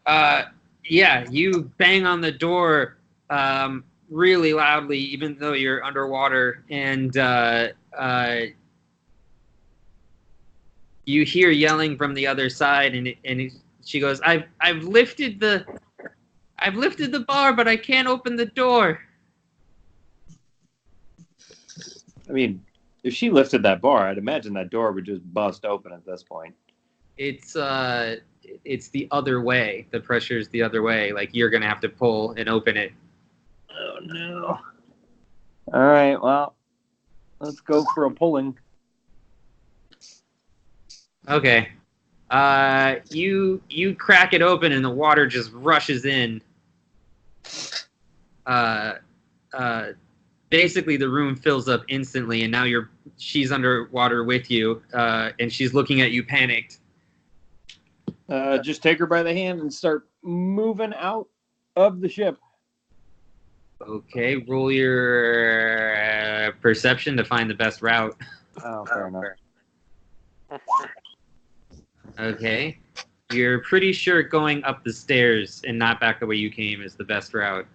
Speaker 1: Yeah, you bang on the door really loudly, even though you're underwater, and you hear yelling from the other side, and she goes, "I've lifted the bar, but I can't open the door."
Speaker 9: I mean, if she lifted that bar, I'd imagine that door would just bust open at this point.
Speaker 1: It's the other way. The pressure's the other way. Like, you're gonna have to pull and open it.
Speaker 9: Oh no. All right, well, let's go for a pulling.
Speaker 1: Okay. You crack it open and the water just rushes in. Basically the room fills up instantly, and now she's underwater with you, and she's looking at you panicked.
Speaker 9: Just take her by the hand and start moving out of the ship.
Speaker 1: Okay, roll your perception to find the best route.
Speaker 9: Oh, fair enough.
Speaker 1: Okay. You're pretty sure going up the stairs and not back the way you came is the best route.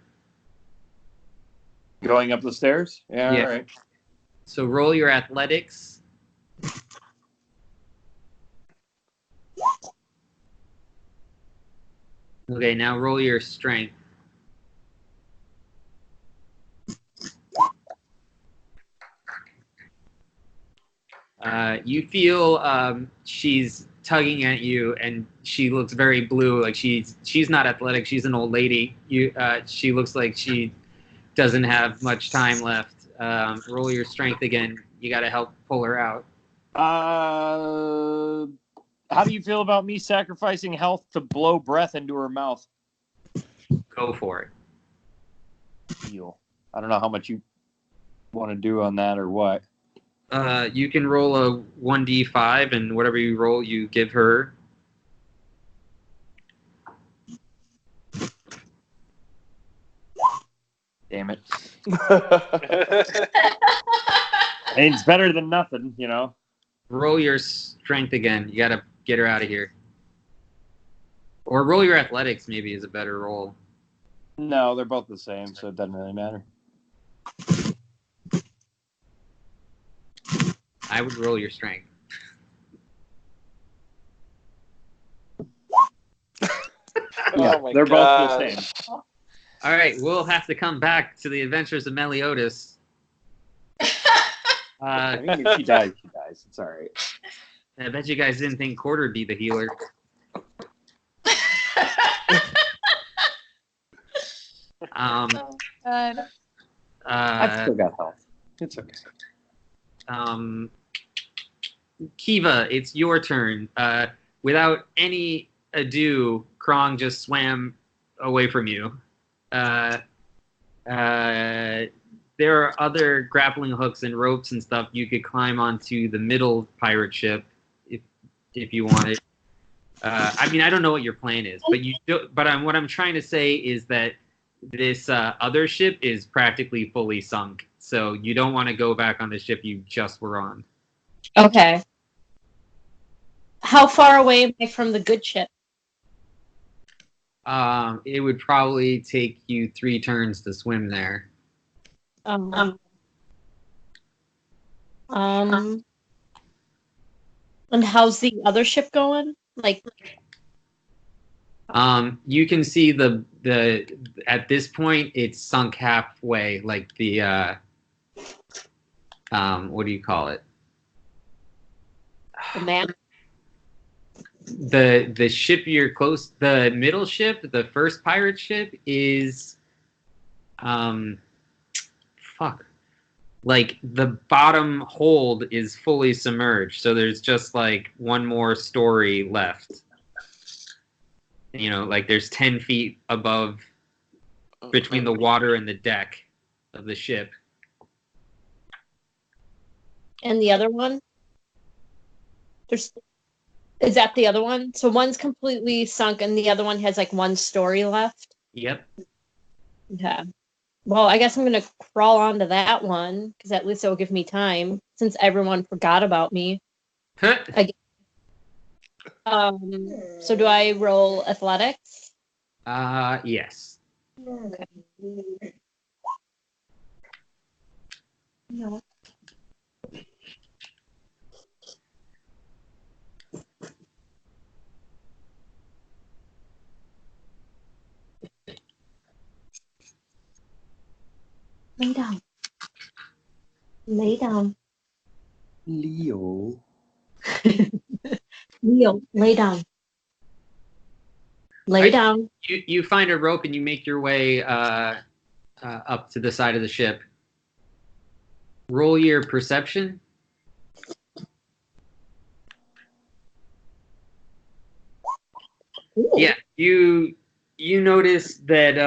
Speaker 9: Going up the stairs? Yeah. All right.
Speaker 1: So roll your athletics. Okay, now roll your strength. You feel she's tugging at you, and she looks very blue. Like she's not athletic. She's an old lady. She looks like she doesn't have much time left. Roll your strength again. You got to help pull her out.
Speaker 9: How do you feel about me sacrificing health to blow breath into her mouth?
Speaker 1: Go for it.
Speaker 9: Deal. I don't know how much you want to do on that or what.
Speaker 1: You can roll a 1d5, and whatever you roll, you give her.
Speaker 9: Damn it. It's better than nothing, you know.
Speaker 1: Roll your strength again. You gotta get her out of here. Or roll your athletics, maybe, is a better roll.
Speaker 9: No, they're both the same, so it doesn't really matter.
Speaker 1: I would roll your strength.
Speaker 9: Yeah,
Speaker 8: Oh my
Speaker 9: they're both
Speaker 8: God.
Speaker 9: the same.
Speaker 1: All right, we'll have to come back to the adventures of Meliodas.
Speaker 9: I mean, if she dies, she dies. It's all right.
Speaker 1: I bet you guys didn't think Quarter would be the healer.
Speaker 7: Oh, God.
Speaker 9: I've still got health. It's okay.
Speaker 1: Kiva, it's your turn. Without any ado, Krong just swam away from you. There are other grappling hooks and ropes and stuff you could climb onto the middle pirate ship if you wanted. I mean, I don't know what your plan is, but what I'm trying to say is that this other ship is practically fully sunk, so you don't want to go back on the ship you just were on.
Speaker 7: Okay. How far away am I from the good ship?
Speaker 1: It would probably take you 3 turns to swim there.
Speaker 7: And how's the other ship going? Like,
Speaker 1: You can see the at this point it's sunk halfway, like the what do you call it?
Speaker 7: the map?
Speaker 1: The ship you're close, the middle ship, the first pirate ship is like the bottom hold is fully submerged, so there's just like one more story left. You know, like there's 10 feet above between the water and the deck of the ship.
Speaker 7: And the other one? Is that the other one? So one's completely sunk and the other one has like one story left?
Speaker 1: Yep.
Speaker 7: Okay. Well, I guess I'm going to crawl onto that one because at least it'll give me time since everyone forgot about me. So do I roll athletics?
Speaker 1: Yes.
Speaker 7: Okay. No. Lay down. Lay down.
Speaker 9: Leo.
Speaker 7: Leo, lay down. Lay down.
Speaker 1: You find a rope and you make your way up to the side of the ship. Roll your perception.
Speaker 7: Ooh.
Speaker 1: Yeah, you notice that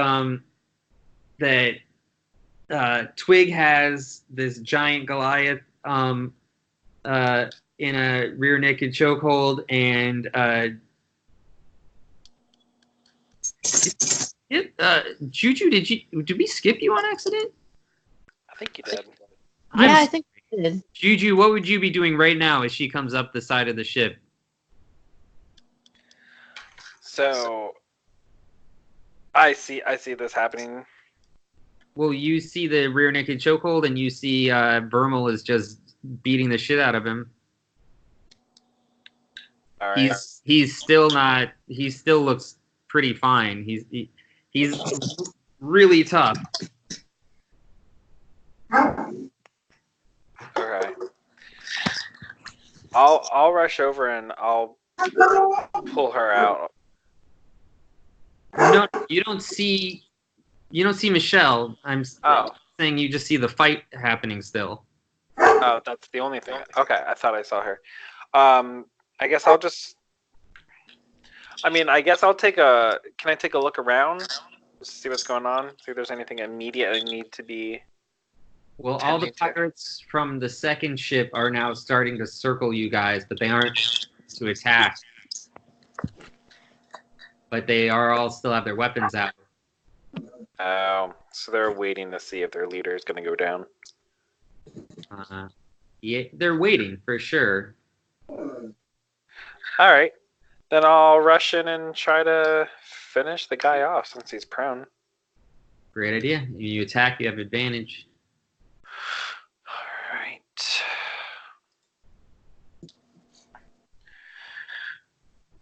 Speaker 1: Twig has this giant Goliath in a rear naked chokehold, and Juju, did we skip you on accident?
Speaker 8: I think you did.
Speaker 7: Yeah, I think I did.
Speaker 1: Juju, what would you be doing right now as she comes up the side of the ship?
Speaker 8: So I see this happening.
Speaker 1: Well, you see the rear naked chokehold, and you see Vermal is just beating the shit out of him.
Speaker 8: All right.
Speaker 1: He's still not. He still looks pretty fine. He's really tough.
Speaker 8: Okay. I'll rush over and I'll pull her out.
Speaker 1: No, you don't see Michelle. I'm saying you just see the fight happening still.
Speaker 8: Oh, that's the only thing. Okay, I thought I saw her. I guess I'll just. I guess I'll take a. Can I take a look around? Just see what's going on. See if there's anything immediate I need to be
Speaker 1: Well, all the
Speaker 4: Attempting to-
Speaker 1: pirates from the second ship are now starting to circle you guys, but they aren't to attack. But they are all still have their weapons out.
Speaker 8: Oh, so they're waiting to see if their leader is going to go down.
Speaker 1: Yeah, they're waiting for sure.
Speaker 8: All right. Then I'll rush in and try to finish the guy off since he's prone.
Speaker 1: Great idea. You attack, you have advantage.
Speaker 8: All right.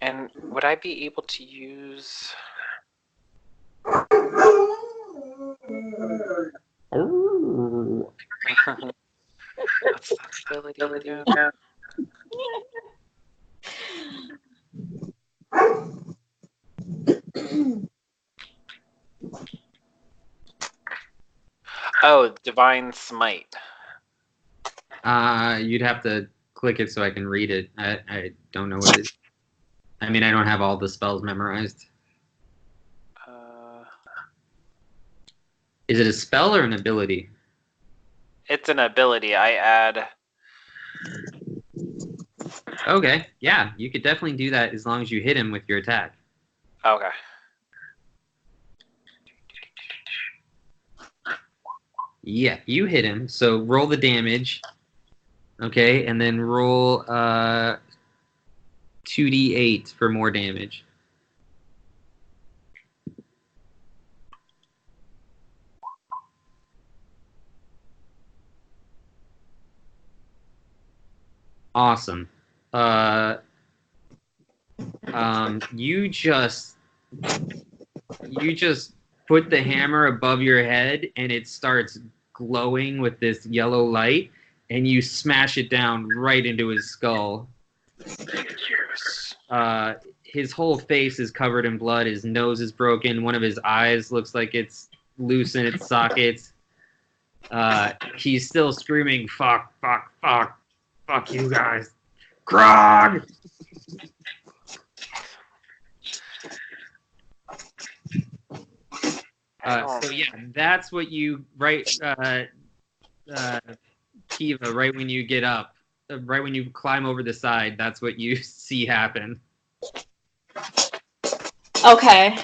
Speaker 8: And would I be able to use... What's that ability again? Oh, Divine Smite.
Speaker 1: You'd have to click it so I can read it. I don't know what it is. I mean, I don't have all the spells memorized. Is it a spell or an ability?
Speaker 8: It's an ability. I add...
Speaker 1: Okay, yeah, you could definitely do that as long as you hit him with your attack.
Speaker 8: Okay.
Speaker 1: Yeah, you hit him, so roll the damage. Okay, and then roll 2d8 for more damage. Awesome. You just put the hammer above your head and it starts glowing with this yellow light, and you smash it down right into his skull. His whole face is covered in blood. His nose is broken. One of his eyes looks like it's loose in its sockets. He's still screaming, "Fuck, fuck, fuck. Fuck you guys. Grog!" So yeah, that's what you Kiva, right when you get up, right when you climb over the side, that's what you see happen.
Speaker 7: Okay.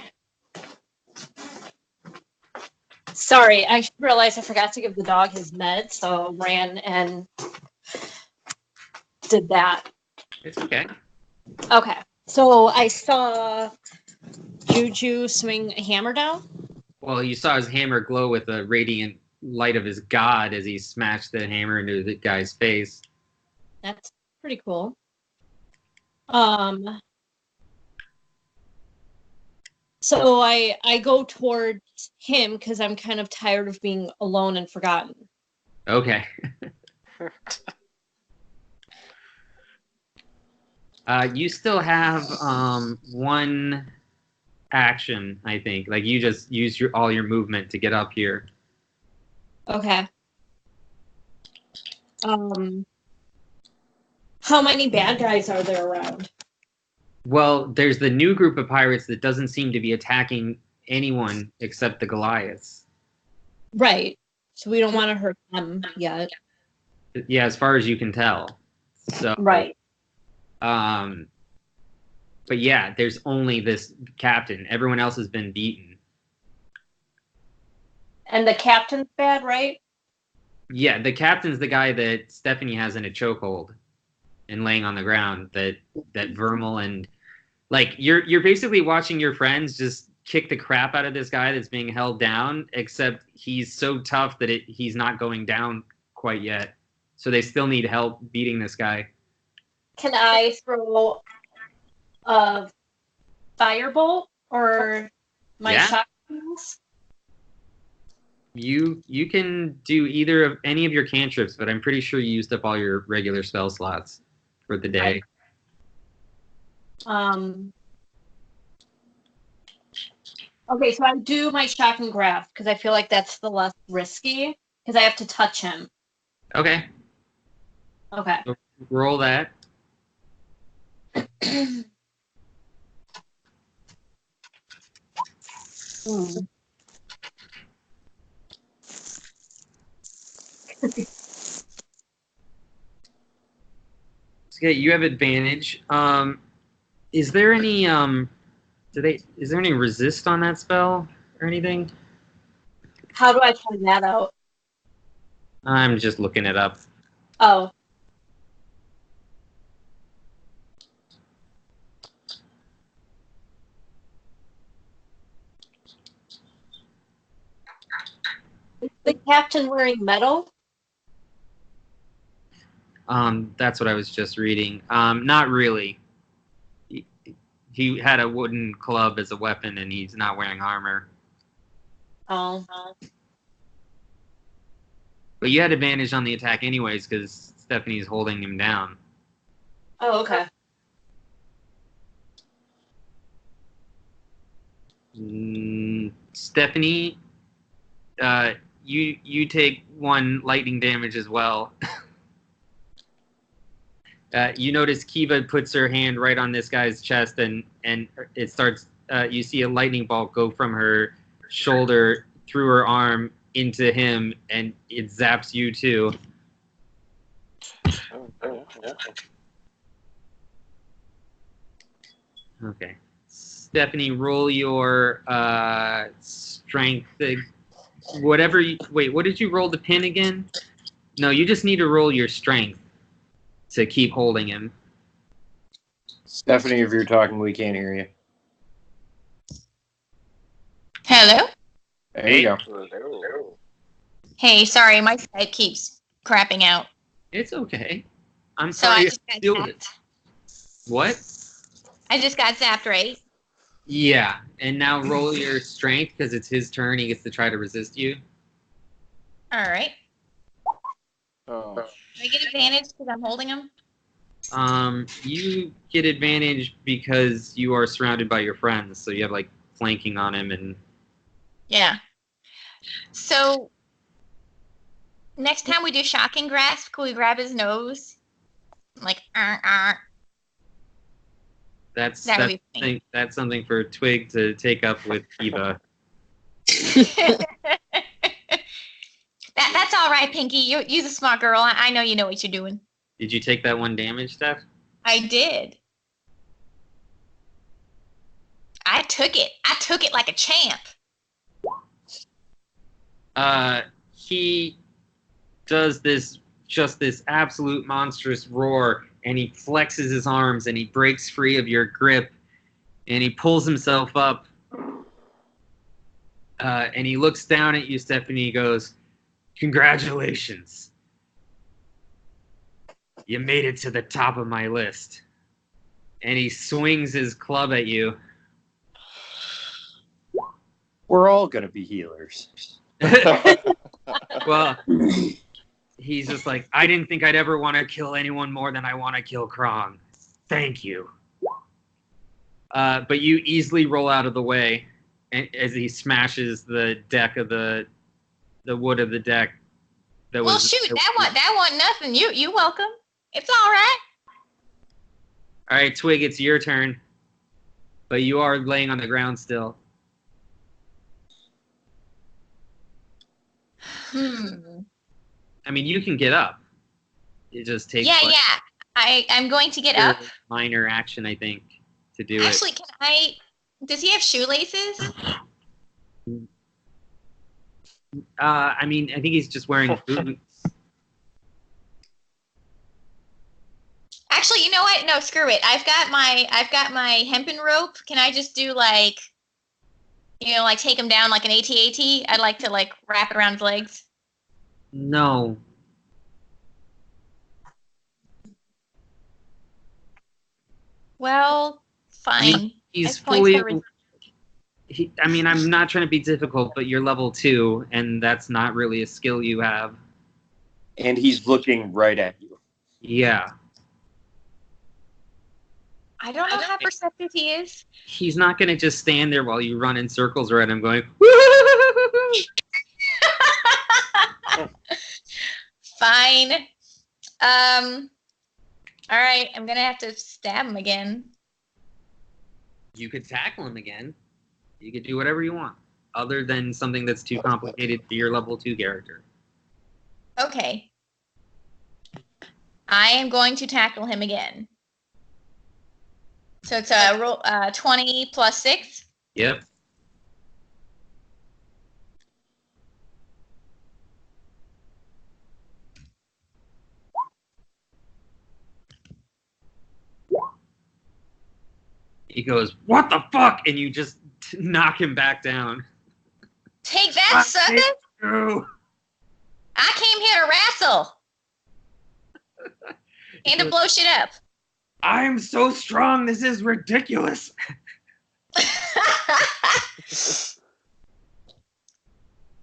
Speaker 7: Sorry, I realized I forgot to give the dog his meds, so ran and did that.
Speaker 1: It's okay.
Speaker 7: Okay. So I saw Juju swing a hammer down.
Speaker 1: Well, you saw his hammer glow with the radiant light of his god as he smashed the hammer into the guy's face.
Speaker 7: That's pretty cool. So I go towards him because I'm kind of tired of being alone and forgotten.
Speaker 1: Okay. You still have one action, I think. Like you just use all your movement to get up here.
Speaker 7: Okay. How many bad guys are there around?
Speaker 1: Well, there's the new group of pirates that doesn't seem to be attacking anyone except the Goliaths.
Speaker 7: Right. So we don't want to hurt them yet.
Speaker 1: Yeah, as far as you can tell. So
Speaker 7: Right.
Speaker 1: But yeah, there's only this captain. Everyone else has been beaten.
Speaker 7: And the captain's bad, right?
Speaker 1: Yeah, the captain's the guy that Stephanie has in a chokehold and laying on the ground. That Vermal and like you're basically watching your friends just kick the crap out of this guy that's being held down. Except he's so tough that he's not going down quite yet. So they still need help beating this guy.
Speaker 7: Can I throw a firebolt or my shotguns?
Speaker 1: You can do either of any of your cantrips, but I'm pretty sure you used up all your regular spell slots for the day.
Speaker 7: Okay, so I do my shock and grab because I feel like that's the less risky because I have to touch him.
Speaker 1: Okay.
Speaker 7: Okay.
Speaker 1: So roll that. Okay, you have advantage. Is there any is there any resist on that spell or anything?
Speaker 7: How do I find that out?
Speaker 1: I'm just looking it up.
Speaker 7: Oh. Is the captain wearing metal?
Speaker 1: That's what I was just reading. Not really. He had a wooden club as a weapon, and he's not wearing armor.
Speaker 7: Oh.
Speaker 1: But you had advantage on the attack anyways, because Stephanie's holding him down.
Speaker 7: Oh, okay.
Speaker 1: Stephanie, you take 1 lightning damage as well. You notice Kiva puts her hand right on this guy's chest, and it starts. You see a lightning bolt go from her shoulder through her arm into him, and it zaps you too. Okay, Stephanie, roll your strength. Whatever. Wait, what did you roll to pin again? No, you just need to roll your strength to keep holding him.
Speaker 9: Stephanie, if you're talking, we can't hear you.
Speaker 5: Hello?
Speaker 9: There you go.
Speaker 8: Hello.
Speaker 5: Hey, sorry, my Skype keeps crapping out.
Speaker 1: It's okay. I'm
Speaker 5: So I
Speaker 1: sorry.
Speaker 5: just got
Speaker 1: Deal with it.
Speaker 5: zapped.
Speaker 1: What?
Speaker 5: I just got zapped, right?
Speaker 1: Yeah, and now roll your strength because it's his turn. He gets to try to resist you.
Speaker 5: All right.
Speaker 2: Oh,
Speaker 5: Do I get advantage because I'm holding him?
Speaker 1: You get advantage because you are surrounded by your friends, so you have like flanking on him, and
Speaker 5: Yeah. So next time we do shocking grasp, can we grab his nose? Like,
Speaker 1: that's
Speaker 5: That would be funny.
Speaker 1: that's something for Twig to take up with Eva.
Speaker 5: That's all right, Pinky. You're a smart girl. I know you know what you're doing.
Speaker 1: Did you take that 1 damage, Steph?
Speaker 5: I did. I took it. I took it like a champ.
Speaker 1: He does this absolute monstrous roar, and he flexes his arms, and he breaks free of your grip, and he pulls himself up, and he looks down at you, Stephanie. He goes, "Congratulations. You made it to the top of my list." And he swings his club at you.
Speaker 9: We're all going to be healers.
Speaker 1: Well, he's just like, I didn't think I'd ever want to kill anyone more than I want to kill Krong. Thank you. But you easily roll out of the way as he smashes the deck of the wood of the deck.
Speaker 5: Well, shoot, that wasn't nothing. You welcome. It's all right.
Speaker 1: All right, Twig, it's your turn. But you are laying on the ground still. I mean, you can get up. It just takes
Speaker 5: I'm going to get up.
Speaker 1: Minor action, I think, to do
Speaker 5: Actually, can I? Does he have shoelaces?
Speaker 1: I mean, I think he's just wearing boots.
Speaker 5: Actually, you know what? No, screw it. I've got my hempen rope. Can I just do like take him down like an AT-AT? I'd like to like wrap it around his legs.
Speaker 1: No.
Speaker 5: Well, fine.
Speaker 1: He's
Speaker 5: points
Speaker 1: fully.
Speaker 5: for
Speaker 1: I mean, I'm not trying to be difficult, but you're level 2, and that's not really a skill you have.
Speaker 9: And he's looking right at you.
Speaker 1: Yeah.
Speaker 5: I don't know how perceptive he is.
Speaker 1: He's not going to just stand there while you run in circles around him going,
Speaker 5: Fine. All right, I'm gonna have to stab him again.
Speaker 1: You could tackle him again. You could do whatever you want, other than something that's too complicated for your level 2 character.
Speaker 5: Okay. I am going to tackle him again. So it's a roll 20 plus 6.
Speaker 1: Yep. He goes, "What the fuck?" And you just knock him back down.
Speaker 5: Take that, sucker!
Speaker 1: No.
Speaker 5: I came here to wrestle and to blow shit up.
Speaker 1: I'm so strong. This is ridiculous.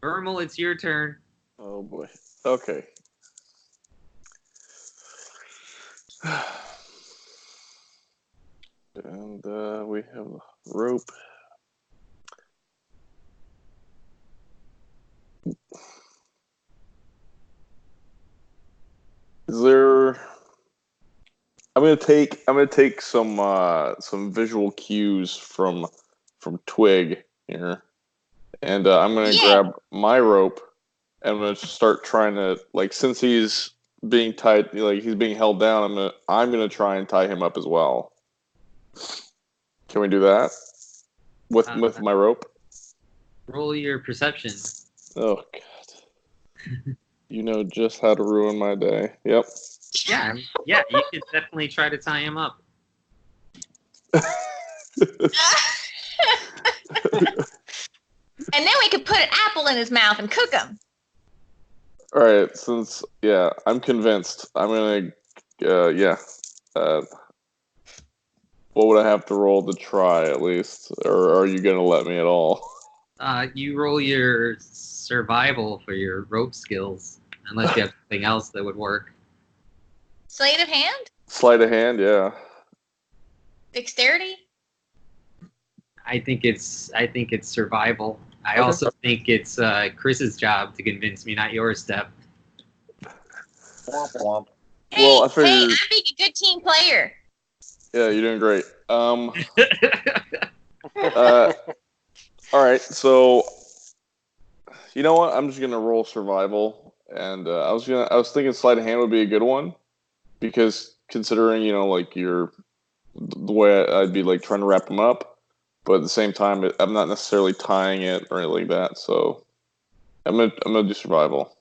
Speaker 1: Vermal, it's your turn.
Speaker 2: Oh boy. Okay. And we have rope. Is there? I'm gonna take some visual cues from Twig here, and I'm gonna grab my rope, and I'm gonna start trying to, like, since he's being tied, like he's being held down, I'm gonna try and tie him up as well. Can we do that with my rope?
Speaker 1: Roll your perception.
Speaker 2: Oh God. You know just how to ruin my day. Yep.
Speaker 1: Yeah, you could definitely try to tie him up.
Speaker 5: And then we could put an apple in his mouth and cook him.
Speaker 2: All right, I'm convinced. I'm gonna, what would I have to roll to try at least, or are you gonna let me at all?
Speaker 1: You roll your survival for your rope skills, unless you have something else that would work.
Speaker 5: Sleight of hand?
Speaker 2: Sleight of hand, yeah.
Speaker 5: Dexterity?
Speaker 1: I think it's survival. I also think it's Chris's job to convince me, not yours, Steph.
Speaker 9: Womp womp.
Speaker 5: Hey,
Speaker 2: Well, I figured-
Speaker 5: I'm being a good team player.
Speaker 2: Yeah, you're doing great. All right, so you know what? I'm just gonna roll survival, and I was thinking sleight of hand would be a good one, because considering, you know, like the way I'd be like trying to wrap them up, but at the same time I'm not necessarily tying it or anything like that. So I'm gonna do survival.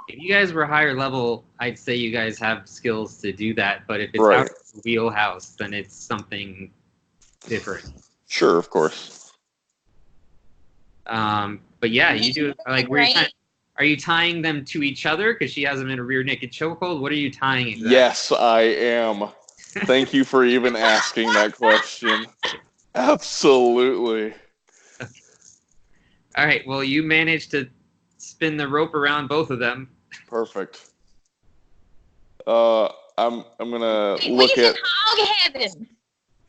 Speaker 1: If you guys were higher level, I'd say you guys have skills to do that. But if it's
Speaker 2: Right.
Speaker 1: out of the wheelhouse, then it's something different.
Speaker 2: Sure, of course.
Speaker 1: But yeah, you do. Like, are you tying them to each other because she has them in a rear naked chokehold? What are you tying exactly?
Speaker 2: Yes, I am. Thank you for even asking that question. Absolutely.
Speaker 1: All right. Well, you managed to spin the rope around both of them.
Speaker 2: Perfect. I'm gonna look
Speaker 5: He's
Speaker 2: at.
Speaker 5: in hog heaven.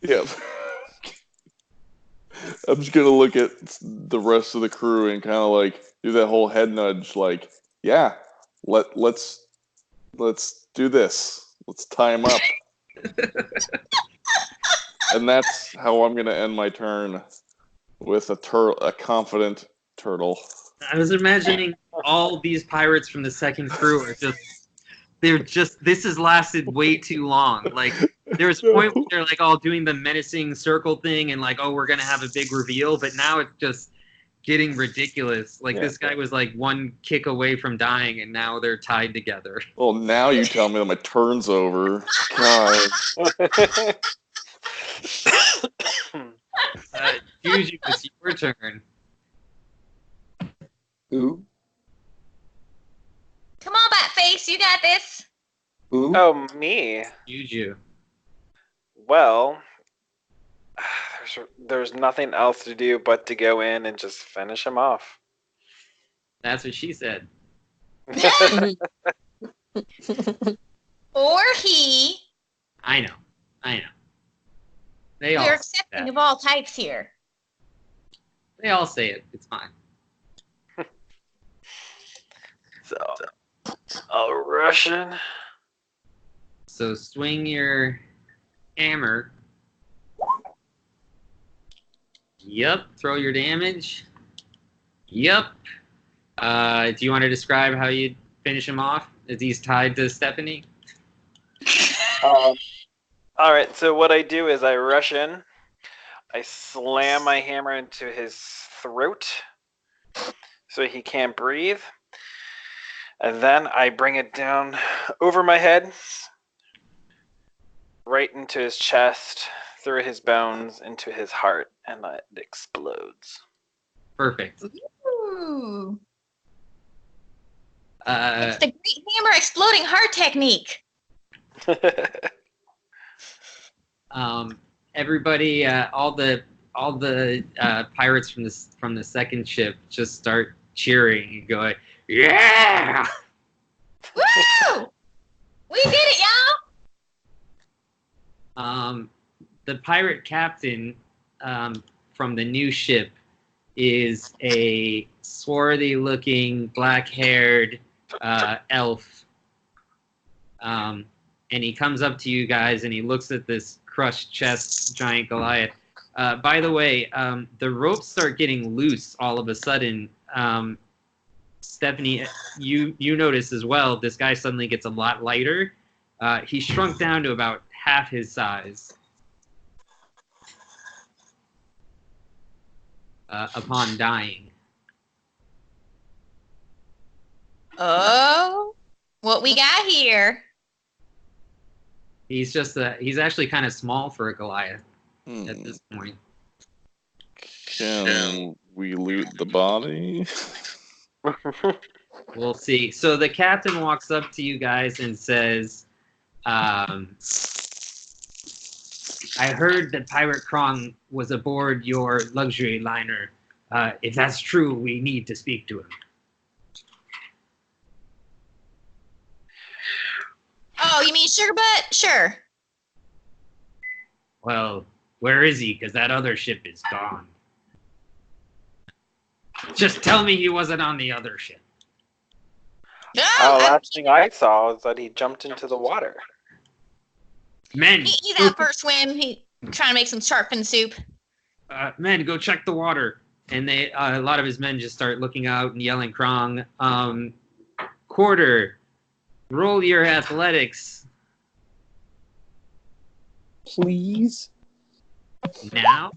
Speaker 2: Yep. I'm just gonna look at the rest of the crew and kind of like do that whole head nudge, like, yeah, let's do this. Let's tie him up. And that's how I'm gonna end my turn, with a confident turtle.
Speaker 1: I was imagining all these pirates from the second crew are this has lasted way too long. Like, there's a point where they're like all doing the menacing circle thing and like, oh, we're gonna have a big reveal, but now it's just getting ridiculous. Like, this guy was like one kick away from dying, and now they're tied together.
Speaker 2: Well, now you tell me that my turn's over. God.
Speaker 1: Juju, it's your turn.
Speaker 9: Who?
Speaker 5: Come on, Batface, you got this.
Speaker 9: Who?
Speaker 8: Oh, me.
Speaker 1: Juju.
Speaker 8: Well, there's nothing else to do but to go in and just finish him off.
Speaker 1: That's what she said.
Speaker 5: Or he.
Speaker 1: I know. They all
Speaker 5: We're
Speaker 1: say
Speaker 5: accepting
Speaker 1: that.
Speaker 5: of all types here.
Speaker 1: They all say it. It's fine.
Speaker 8: So, a Russian.
Speaker 1: So swing your hammer. Yep. Throw your damage. Yep. Do you want to describe how you finish him off as he's tied to Stephanie?
Speaker 8: All right, so what I do is I rush in, I slam my hammer into his throat so he can't breathe, and then I bring it down over my head, right into his chest, through his bones, into his heart, and it explodes.
Speaker 1: Perfect.
Speaker 5: Ooh.
Speaker 1: Uh,
Speaker 5: It's the Great Hammer Exploding Heart technique.
Speaker 1: Everybody, all the pirates from the second ship just start cheering and going, "Yeah!"
Speaker 5: Woo! We did it, y'all!
Speaker 1: The pirate captain from the new ship is a swarthy-looking, black-haired elf. And he comes up to you guys and he looks at this crushed chest giant Goliath. By the way, the ropes start getting loose all of a sudden. Stephanie, you notice as well, this guy suddenly gets a lot lighter. He shrunk down to about half his size upon dying.
Speaker 5: Oh, what we got here?
Speaker 1: He's actually kind of small for a Goliath at this point.
Speaker 2: Can we loot the body?
Speaker 1: We'll see. So the captain walks up to you guys and says, I heard that Pirate Krong was aboard your luxury liner. If that's true, we need to speak to him.
Speaker 5: Oh, you mean Sugar Butt? Sure.
Speaker 1: Well, where is he? Because that other ship is gone. Just tell me he wasn't on the other ship.
Speaker 8: Last thing I saw is that he jumped into the water.
Speaker 1: Men,
Speaker 5: He's out for a swim. He's trying to make some shark fin soup.
Speaker 1: Men, go check the water. And they, a lot of his men just start looking out and yelling, Krong. Quarter, roll your athletics.
Speaker 9: Please.
Speaker 1: Now.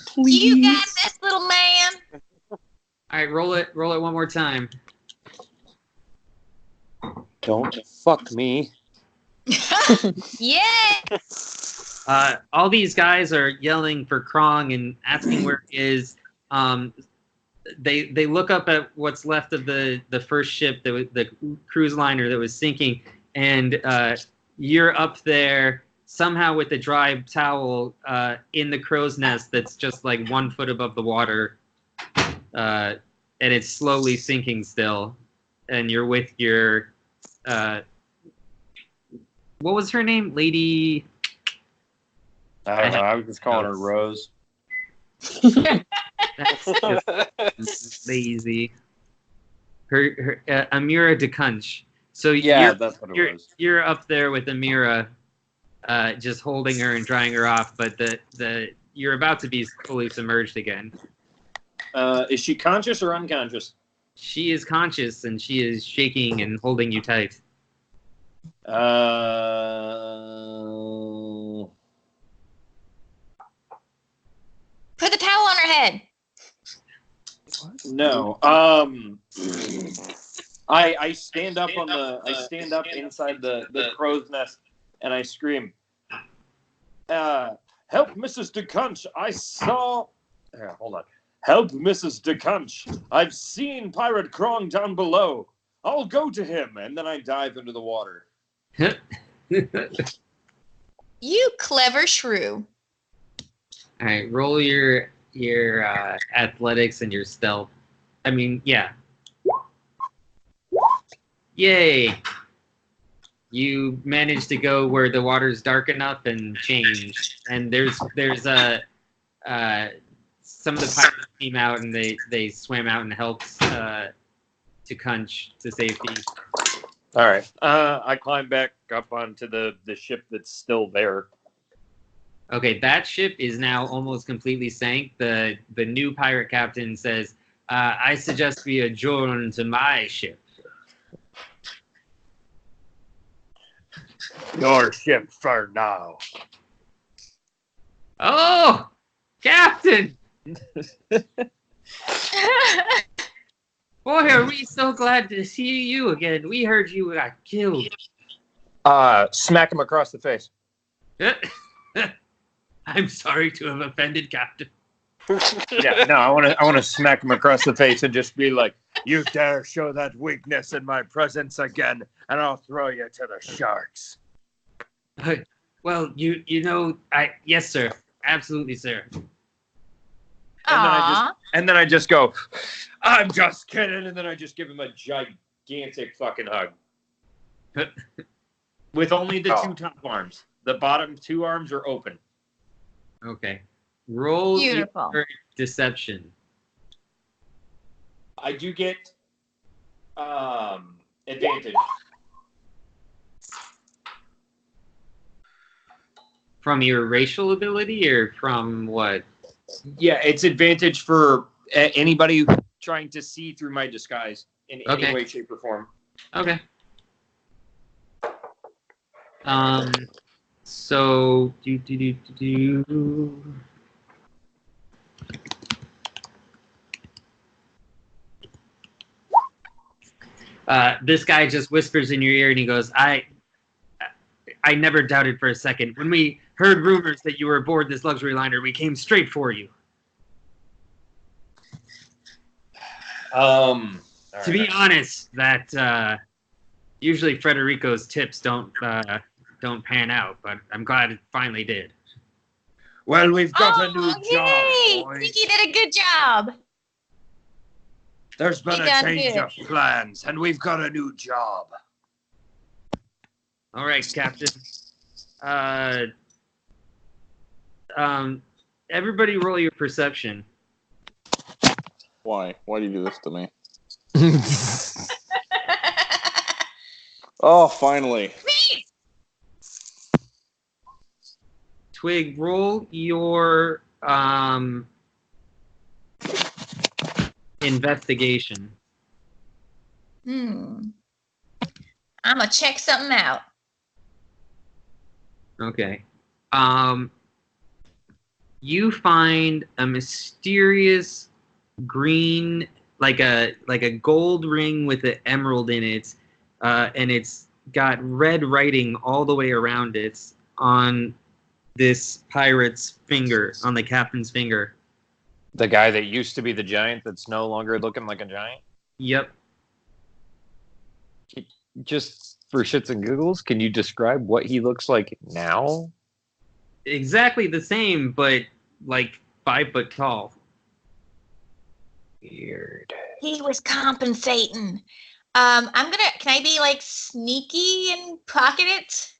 Speaker 9: Please.
Speaker 5: You got this, little man.
Speaker 1: All right, roll it one more time.
Speaker 9: Don't fuck me.
Speaker 5: Yeah.
Speaker 1: All these guys are yelling for Krong and asking where he is. They look up at what's left of the first ship, the cruise liner that was sinking, and you're up there somehow with a dry towel in the crow's nest that's just like 1 foot above the water, and it's slowly sinking still. And you're with your what was her name? Lady.
Speaker 9: I don't know. I was just calling her Rose.
Speaker 1: That's just lazy. Her Amira DeCunch. So
Speaker 9: Yeah, that's what it was.
Speaker 1: You're up there with Amira, just holding her and drying her off, but you're about to be fully submerged again.
Speaker 9: Is she conscious or unconscious?
Speaker 1: She is conscious and she is shaking and holding you tight.
Speaker 5: Put the towel on her head.
Speaker 9: No. I stand up on inside the crow's nest and I scream, help Mrs. DeCunch, I saw hold on. Help Mrs. DeCunch. I've seen Pirate Krong down below. I'll go to him, and then I dive into the water.
Speaker 5: You clever shrew.
Speaker 1: All right, roll your athletics and your stealth. I mean, yeah. Yay! You managed to go where the water's dark enough and change. And there's some of the pirates came out and they swam out and helped to Kunch to safety.
Speaker 3: All right. I climb back up onto the ship that's still there.
Speaker 1: Okay, that ship is now almost completely sank. The new pirate captain says, I suggest we adjourn to my ship.
Speaker 9: Your ship for now.
Speaker 1: Oh, Captain! Boy, are we so glad to see you again. We heard you got killed.
Speaker 9: Smack him across the face.
Speaker 1: I'm sorry to have offended, Captain.
Speaker 9: Yeah, no, I want to smack him across the face and just be like, "You dare show that weakness in my presence again, and I'll throw you to the sharks."
Speaker 1: Well, yes, sir. Absolutely, sir.
Speaker 9: And then I just go, "I'm just kidding," and then I just give him a gigantic fucking hug. With only the two top arms. The bottom two arms are open.
Speaker 1: Okay. Roll
Speaker 5: Beautiful.
Speaker 1: your deception.
Speaker 9: I do get advantage.
Speaker 1: From your racial ability or from what?
Speaker 9: Yeah, it's advantage for anybody trying to see through my disguise in any way, shape, or form.
Speaker 1: Okay. So this guy just whispers in your ear and he goes, I never doubted for a second. When we heard rumors that you were aboard this luxury liner, we came straight for you. To be honest, that usually Frederico's tips don't pan out, but I'm glad it finally did.
Speaker 9: Well, we've got a new
Speaker 5: yay!
Speaker 9: job, boys.
Speaker 5: Tiki did a good job.
Speaker 9: There's been
Speaker 5: He
Speaker 9: a
Speaker 5: done
Speaker 9: change
Speaker 5: good.
Speaker 9: of plans, and we've got a new job.
Speaker 1: All right, Captain. Everybody roll your perception.
Speaker 2: Why? Why do you do this to me? Oh, finally.
Speaker 1: Twig, roll your investigation.
Speaker 5: I'm gonna check something out.
Speaker 1: Okay. You find a mysterious green, like a gold ring with an emerald in it, and it's got red writing all the way around it on this pirate's finger, on the captain's finger.
Speaker 3: The guy that used to be the giant that's no longer looking like a giant?
Speaker 1: Yep.
Speaker 3: Just for shits and giggles, can you describe what he looks like now?
Speaker 1: Exactly the same, but like 5 foot tall.
Speaker 3: Weird.
Speaker 5: He was compensating. Can I be like sneaky and pocket it?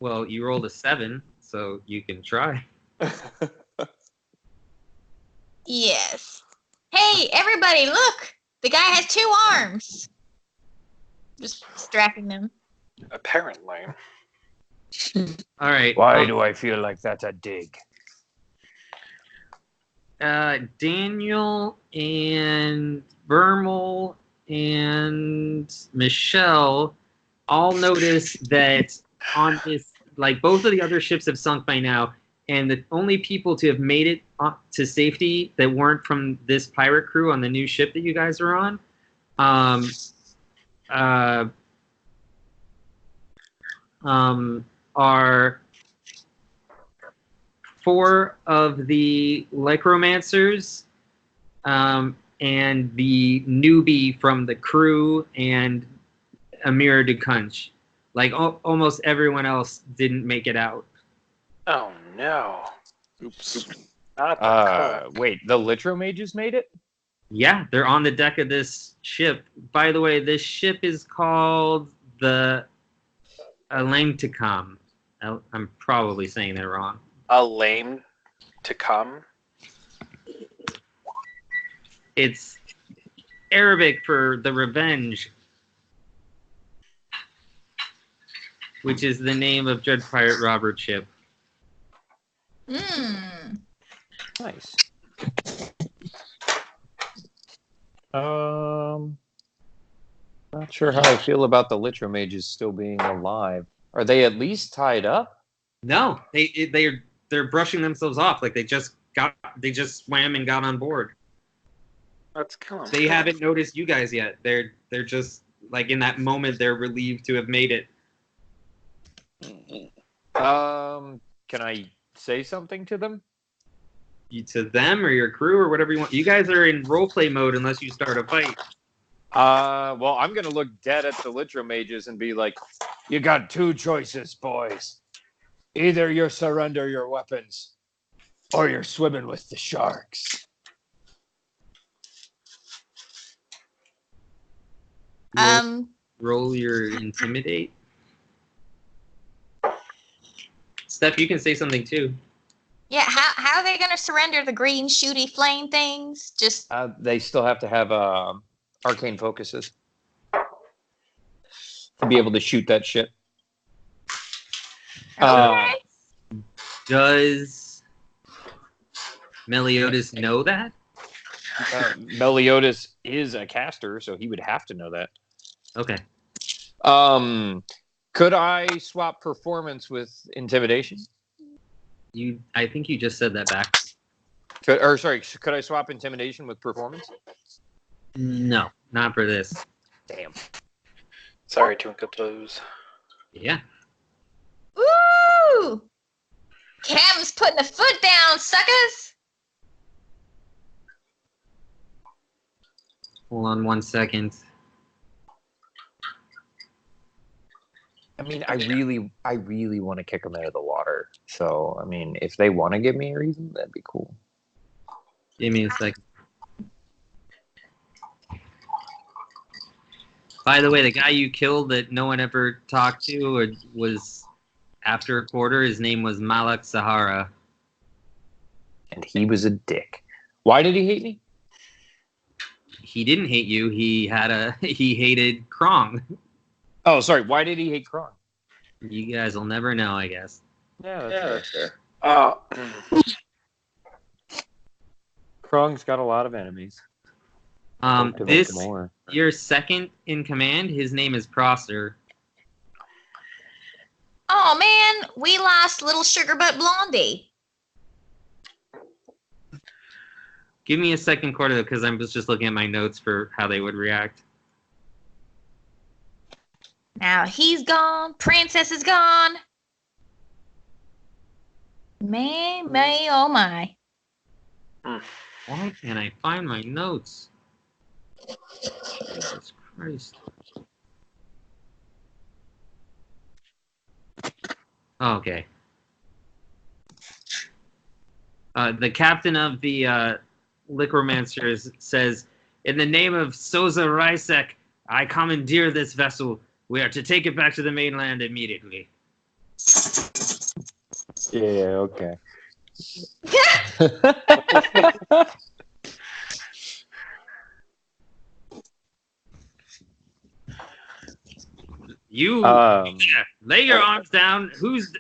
Speaker 1: Well, you rolled a 7, so you can try.
Speaker 5: Yes. Hey, everybody, look! The guy has 2 arms. Just strapping them.
Speaker 8: Apparently.
Speaker 1: All right.
Speaker 3: Why do I feel like that's a dig?
Speaker 1: Daniel and Vermal and Michelle all notice that on this, like, both of the other ships have sunk by now, and the only people to have made it to safety that weren't from this pirate crew on the new ship that you guys are on, are 4 of the Lycromancers, and the newbie from the crew, and Amir Dukunch. Like, almost everyone else didn't make it out.
Speaker 8: Oh no.
Speaker 2: Oops.
Speaker 8: Not the cook.
Speaker 3: Wait, the Litro Mages made it?
Speaker 1: Yeah, they're on the deck of this ship. By the way, this ship is called the Alamticom. I'm probably saying that wrong.
Speaker 8: A lame to come.
Speaker 1: It's Arabic for the Revenge, which is the name of Dread Pirate Robert's ship.
Speaker 3: Nice. Not sure how I feel about the Litro Mages still being alive. Are they at least tied up?
Speaker 1: No, they're brushing themselves off like they just swam and got on board.
Speaker 8: Let's kill him.
Speaker 1: They haven't noticed you guys yet. They're just like in that moment they're relieved to have made it.
Speaker 3: Can I say something to them?
Speaker 1: To them or your crew or whatever you want. You guys are in roleplay mode unless you start a fight.
Speaker 3: Well, I'm gonna look dead at the Litro mages and be like, "You got two choices, boys. Either you surrender your weapons, or you're swimming with the sharks."
Speaker 1: Roll your intimidate. Steph, you can say something too.
Speaker 5: Yeah, how are they gonna surrender the green shooty flame things? Just
Speaker 3: They still have to have arcane focuses to be able to shoot that shit.
Speaker 5: okay.
Speaker 1: Does Meliodas know that?
Speaker 3: Meliodas is a caster, so he would have to know that.
Speaker 1: Okay.
Speaker 3: Could I swap performance with intimidation?
Speaker 1: I think you just said that back.
Speaker 3: Could I swap intimidation with performance?
Speaker 1: No, not for this.
Speaker 3: Damn.
Speaker 8: Sorry, Twinkle Toes.
Speaker 1: Yeah.
Speaker 5: Woo! Cam's putting a foot down, suckers.
Speaker 1: Hold on 1 second.
Speaker 3: I mean, I really want to kick them out of the water. So, I mean, if they want to give me a reason, that'd be cool.
Speaker 1: Give me a second. By the way, the guy you killed that no one ever talked to or was after a quarter, his name was Malak Sahara.
Speaker 3: And he was a dick. Why did he hate me?
Speaker 1: He didn't hate you. He hated Krong.
Speaker 3: Oh, sorry. Why did he hate Krong?
Speaker 1: You guys will never know, I guess.
Speaker 3: Yeah, that's fair. Krong's got a lot of enemies.
Speaker 1: Your second in command, his name is Prosser.
Speaker 5: Oh man, we lost little sugar butt Blondie.
Speaker 1: Give me a second quarter because I was just looking at my notes for how they would react.
Speaker 5: Now he's gone. Princess is gone. May, oh my.
Speaker 1: Why can't I find my notes? Jesus Christ. Okay. The captain of the Liquoromancers says, "In the name of Soza Rysek, I commandeer this vessel. We are to take it back to the mainland immediately."
Speaker 3: Yeah, okay.
Speaker 1: You lay your arms down.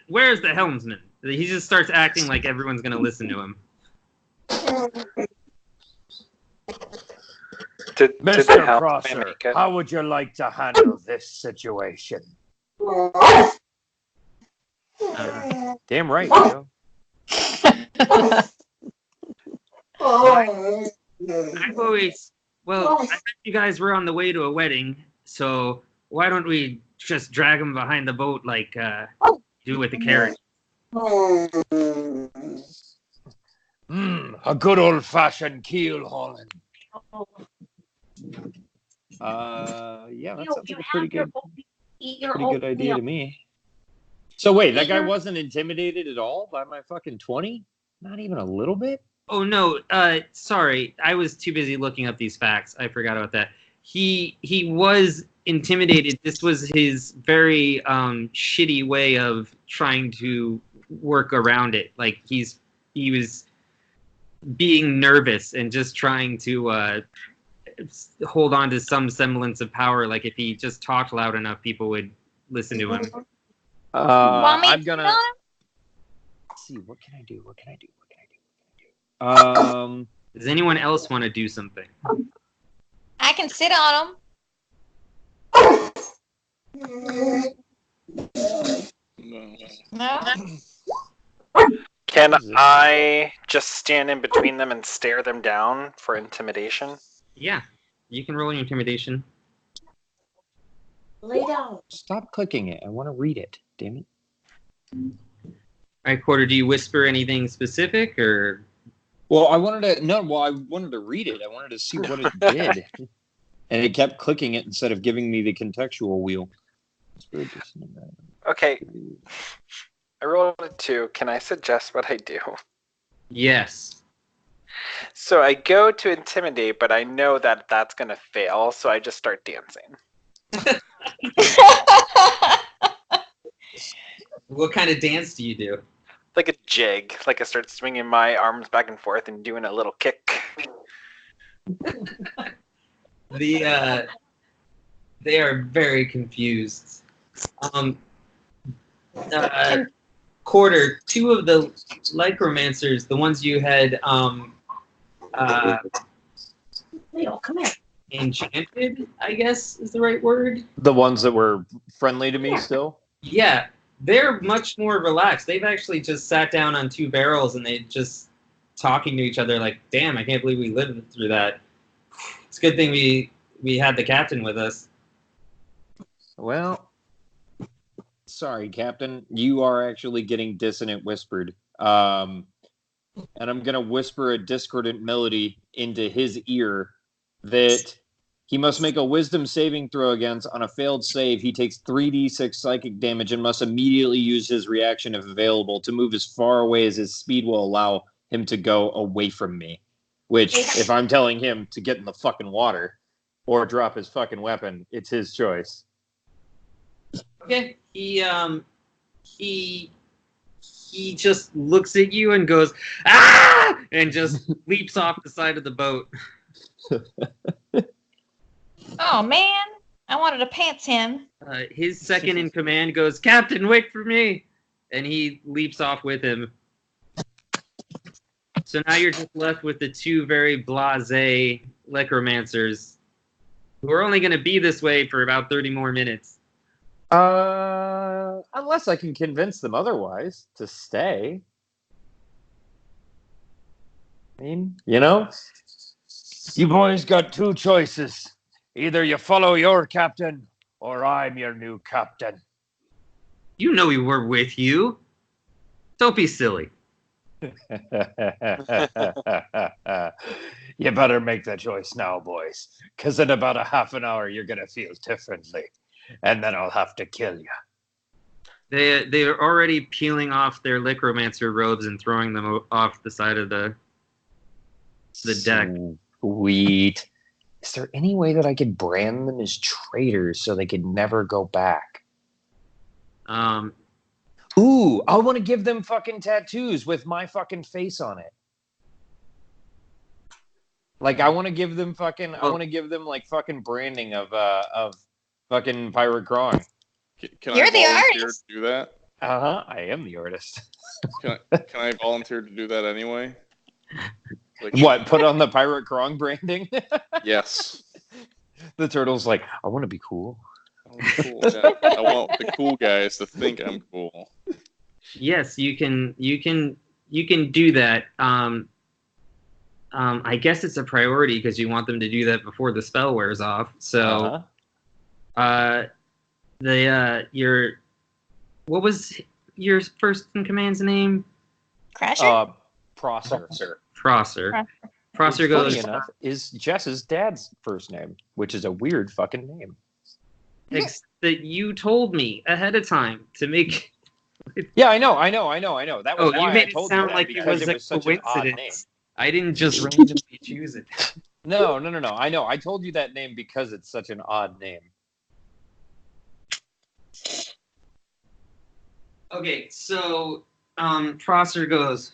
Speaker 1: Where's the helmsman? He just starts acting like everyone's gonna listen to him.
Speaker 3: Mr. Prosser, how would you like to handle this situation? Damn right, Joe.
Speaker 1: I heard you guys were on the way to a wedding, so why don't we just drag him behind the boat like do with the carriage?
Speaker 3: A good old-fashioned keel hauling. Yeah, that sounds like a pretty good idea to me. So wait, that guy wasn't intimidated at all by my fucking 20? Not even a little bit?
Speaker 1: Oh no, sorry. I was too busy looking up these facts. I forgot about that. He was intimidated. This was his very shitty way of trying to work around it. Like he was being nervous and just trying to hold on to some semblance of power. Like if he just talked loud enough, people would listen to him.
Speaker 3: I'm gonna see. What can I do?
Speaker 1: Does anyone else want to do something?
Speaker 5: I can sit on him.
Speaker 2: No.
Speaker 5: No.
Speaker 8: Can
Speaker 3: What is this?
Speaker 8: I just stand in between them and stare them down for intimidation?
Speaker 1: Yeah, you can roll an intimidation.
Speaker 7: Lay down.
Speaker 10: Stop clicking it. I want to read it. Damn it.
Speaker 1: All right, Quarter, do you whisper anything specific or?
Speaker 10: Well, I wanted to read it. I wanted to see what it did. And it kept clicking it instead of giving me the contextual wheel.
Speaker 8: Okay, I rolled a 2. Can I suggest what I do?
Speaker 1: Yes.
Speaker 8: So I go to intimidate, but I know that that's going to fail, so I just start dancing.
Speaker 1: What kind of dance do you do?
Speaker 8: Like a jig. Like I start swinging my arms back and forth and doing a little kick.
Speaker 1: They are very confused. Quarter, 2 of the Lycromancers, the ones you had
Speaker 7: Leo, come here.
Speaker 1: enchanted, I guess is the right word.
Speaker 10: The ones that were friendly to me still?
Speaker 1: Yeah, they're much more relaxed. They've actually just sat down on 2 barrels and they just talking to each other like, damn, I can't believe we lived through that. It's a good thing we had the captain with us.
Speaker 10: Well, sorry, Captain. You are actually getting dissonant whispered. And I'm going to whisper a discordant melody into his ear that he must make a wisdom saving throw against. On a failed save, he takes 3d6 psychic damage and must immediately use his reaction if available to move as far away as his speed will allow him to go away from me. Which, if I'm telling him to get in the fucking water or drop his fucking weapon, it's his choice.
Speaker 1: Okay. He just looks at you and goes, ah! And just leaps off the side of the boat.
Speaker 5: Oh man, I wanted to pants him.
Speaker 1: His second in command goes, Captain, wait for me! And he leaps off with him. So now you're just left with the 2 very blasé Necromancers who are only going to be this way for about 30 more minutes.
Speaker 10: Unless I can convince them otherwise to stay. I mean, you know?
Speaker 3: You boys got 2 choices. Either you follow your captain, or I'm your new captain.
Speaker 1: You know we were with you. Don't be silly.
Speaker 3: You better make the choice now, boys, because in about a half an hour you're going to feel differently, and then I'll have to kill you.
Speaker 1: They're already peeling off their Necromancer robes and throwing them off the side of the deck.
Speaker 10: Sweet. Is there any way that I could brand them as traitors so they could never go back? Ooh, I want to give them fucking tattoos with my fucking face on it. Like, I want to give them fucking, I want to give them like fucking branding of fucking Pirate Grong.
Speaker 2: Can
Speaker 5: You're
Speaker 2: I
Speaker 5: the
Speaker 2: volunteer
Speaker 5: artist.
Speaker 2: to do that?
Speaker 10: I am the artist.
Speaker 2: Can I volunteer to do that anyway? Like,
Speaker 10: What, put on the Pirate Grong branding?
Speaker 2: Yes.
Speaker 10: The turtle's like, I want to be cool.
Speaker 2: I'm cool. Yeah. I want the cool guys to think I'm cool.
Speaker 1: Yes, you can do that. I guess it's a priority because you want them to do that before the spell wears off. So, what was your first in command's name?
Speaker 5: Crasher?
Speaker 10: Prosser.
Speaker 1: Prosser. Prosser
Speaker 10: Which,
Speaker 1: goes.
Speaker 10: funny enough, is Jess's dad's first name, which is a weird fucking name.
Speaker 1: That you told me ahead of time to make.
Speaker 10: Yeah, I know. That was
Speaker 1: Oh,
Speaker 10: why
Speaker 1: you made
Speaker 10: I told
Speaker 1: it
Speaker 10: you
Speaker 1: sound
Speaker 10: that,
Speaker 1: like it
Speaker 10: because
Speaker 1: was
Speaker 10: it
Speaker 1: a
Speaker 10: was such an odd name.
Speaker 1: coincidence. I didn't just randomly choose it.
Speaker 10: No. I know. I told you that name because it's such an odd name.
Speaker 1: Okay, so Prosser goes,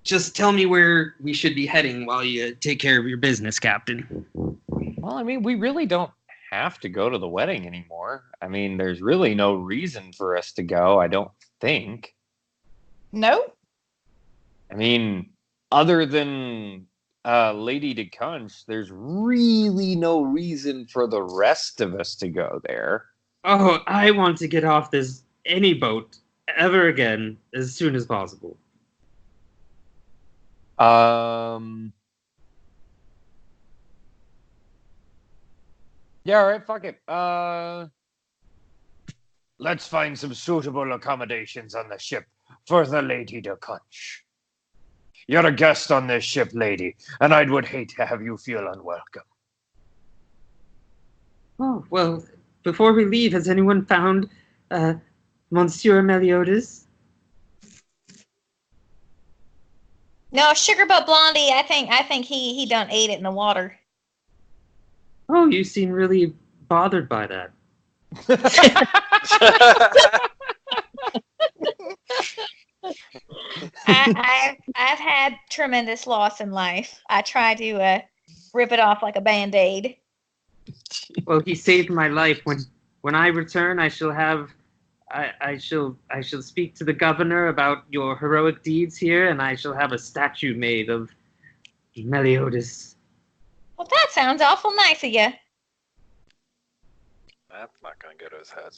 Speaker 1: just tell me where we should be heading while you take care of your business, Captain.
Speaker 10: Well, I mean, we really don't have to go to the wedding anymore. I mean, there's really no reason for us to go, I don't think.
Speaker 5: No?
Speaker 10: I mean, other than Lady DeCunch, there's really no reason for the rest of us to go there.
Speaker 1: Oh, I want to get off this any boat ever again as soon as possible.
Speaker 3: Yeah, all right, fuck it. Let's find some suitable accommodations on the ship for the Lady de Conch. You're a guest on this ship, lady, and I would hate to have you feel unwelcome.
Speaker 1: Oh, well, before we leave, has anyone found Monsieur Meliodas?
Speaker 5: No, Sugar Butt Blondie. I think he done ate it in the water.
Speaker 1: Oh, you seem really bothered by that.
Speaker 5: I've had tremendous loss in life. I try to rip it off like a band-aid.
Speaker 1: Well, he saved my life. When I return, I shall speak to the governor about your heroic deeds here, and I shall have a statue made of Meliodas.
Speaker 5: Well, that sounds awful nice of you.
Speaker 8: That's not going to go to his head.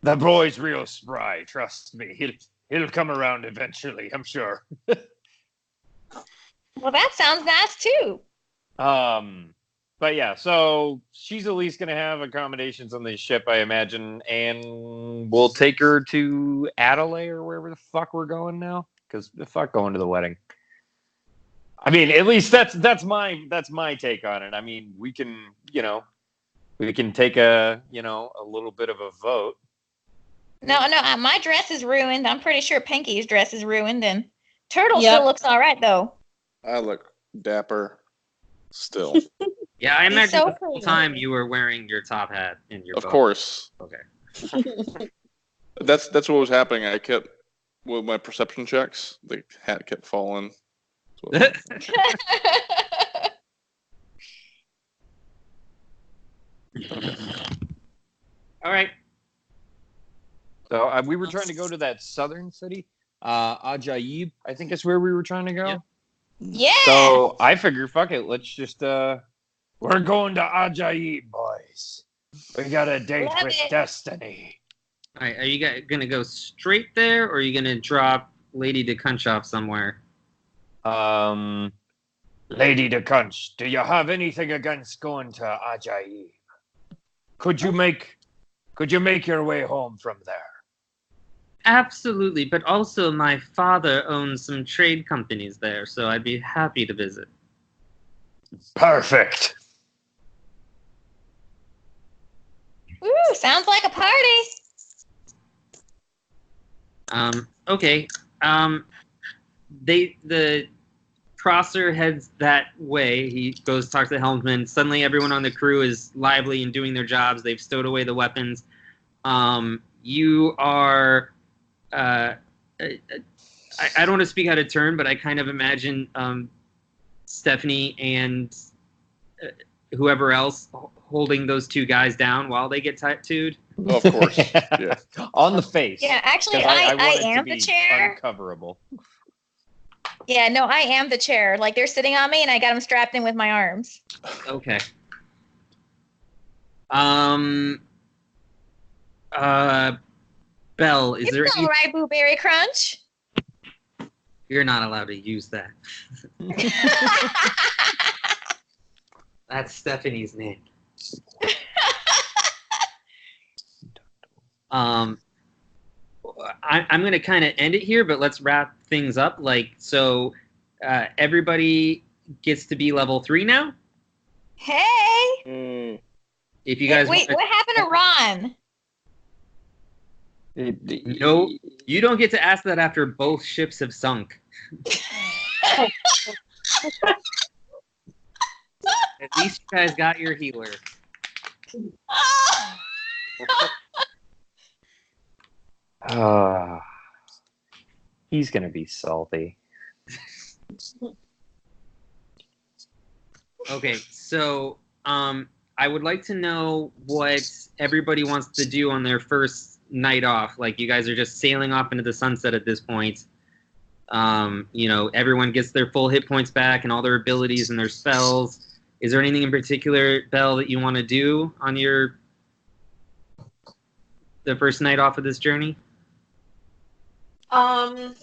Speaker 3: The boy's real spry, trust me. He'll come around eventually, I'm sure.
Speaker 5: Well, that sounds nice too.
Speaker 10: But yeah, so she's at least gonna have accommodations on the ship, I imagine, and we'll take her to Adelaide or wherever the fuck we're going now. Because the fuck going to the wedding. I mean, at least that's my take on it. I mean, we can take a little bit of a vote.
Speaker 5: No, my dress is ruined. I'm pretty sure Pinky's dress is ruined, and Turtle
Speaker 7: Yep.
Speaker 5: still looks all right though.
Speaker 2: I look dapper still.
Speaker 1: Yeah, I
Speaker 5: He's
Speaker 1: imagine
Speaker 5: so
Speaker 1: the whole
Speaker 5: pretty.
Speaker 1: time you were wearing your top hat in your
Speaker 2: Of
Speaker 1: boat.
Speaker 2: course.
Speaker 1: Okay.
Speaker 2: That's what was happening. I kept with my perception checks, the hat kept falling.
Speaker 1: All right.
Speaker 10: So we were trying to go to that southern city, Ajaib, I think is where we were trying to go.
Speaker 1: Yeah.
Speaker 5: Yeah.
Speaker 10: So I figure, fuck it, let's just we're going to Ajaib, boys. We got a date
Speaker 5: Love
Speaker 10: with
Speaker 5: it.
Speaker 10: destiny.
Speaker 1: All right. Are you guys gonna go straight there, or are you gonna drop Lady de Conch off somewhere?
Speaker 3: Lady de Conch, do you have anything against going to Ajaib? Could you make your way home from there?
Speaker 1: Absolutely, but also my father owns some trade companies there, so I'd be happy to visit.
Speaker 3: Perfect.
Speaker 5: Ooh, sounds like a party.
Speaker 1: Okay. The Prosser heads that way. He goes to talk to the helmsman. Suddenly, everyone on the crew is lively and doing their jobs. They've stowed away the weapons. You are. I don't want to speak out of turn, but I kind of imagine Stephanie and whoever else holding those two guys down while they get tattooed.
Speaker 2: Oh, of course. Yeah.
Speaker 10: On the face.
Speaker 5: Yeah, actually,
Speaker 10: 'Cause
Speaker 5: I
Speaker 10: want it to
Speaker 5: am the
Speaker 10: be
Speaker 5: chair.
Speaker 10: Uncoverable.
Speaker 5: Yeah, no, I am the chair. Like they're sitting on me, and I got them strapped in with my arms.
Speaker 1: Okay. Belle, is there
Speaker 5: It's all right, Blueberry Crunch.
Speaker 1: You're not allowed to use that. That's Stephanie's name. I'm going to kind of end it here, but let's wrap things up. Everybody gets to be level 3 now.
Speaker 5: Hey.
Speaker 1: If you guys
Speaker 5: Wait, what happened to Ron?
Speaker 1: No, you don't get to ask that after both ships have sunk. At least you guys got your healer.
Speaker 10: He's gonna be salty.
Speaker 1: Okay, so I would like to know what everybody wants to do on their first night off. Like, you guys are just sailing off into the sunset at this point. Everyone gets their full hit points back and all their abilities and their spells. Is there anything in particular, Belle, that you want to do on the first night off of this journey?
Speaker 7: I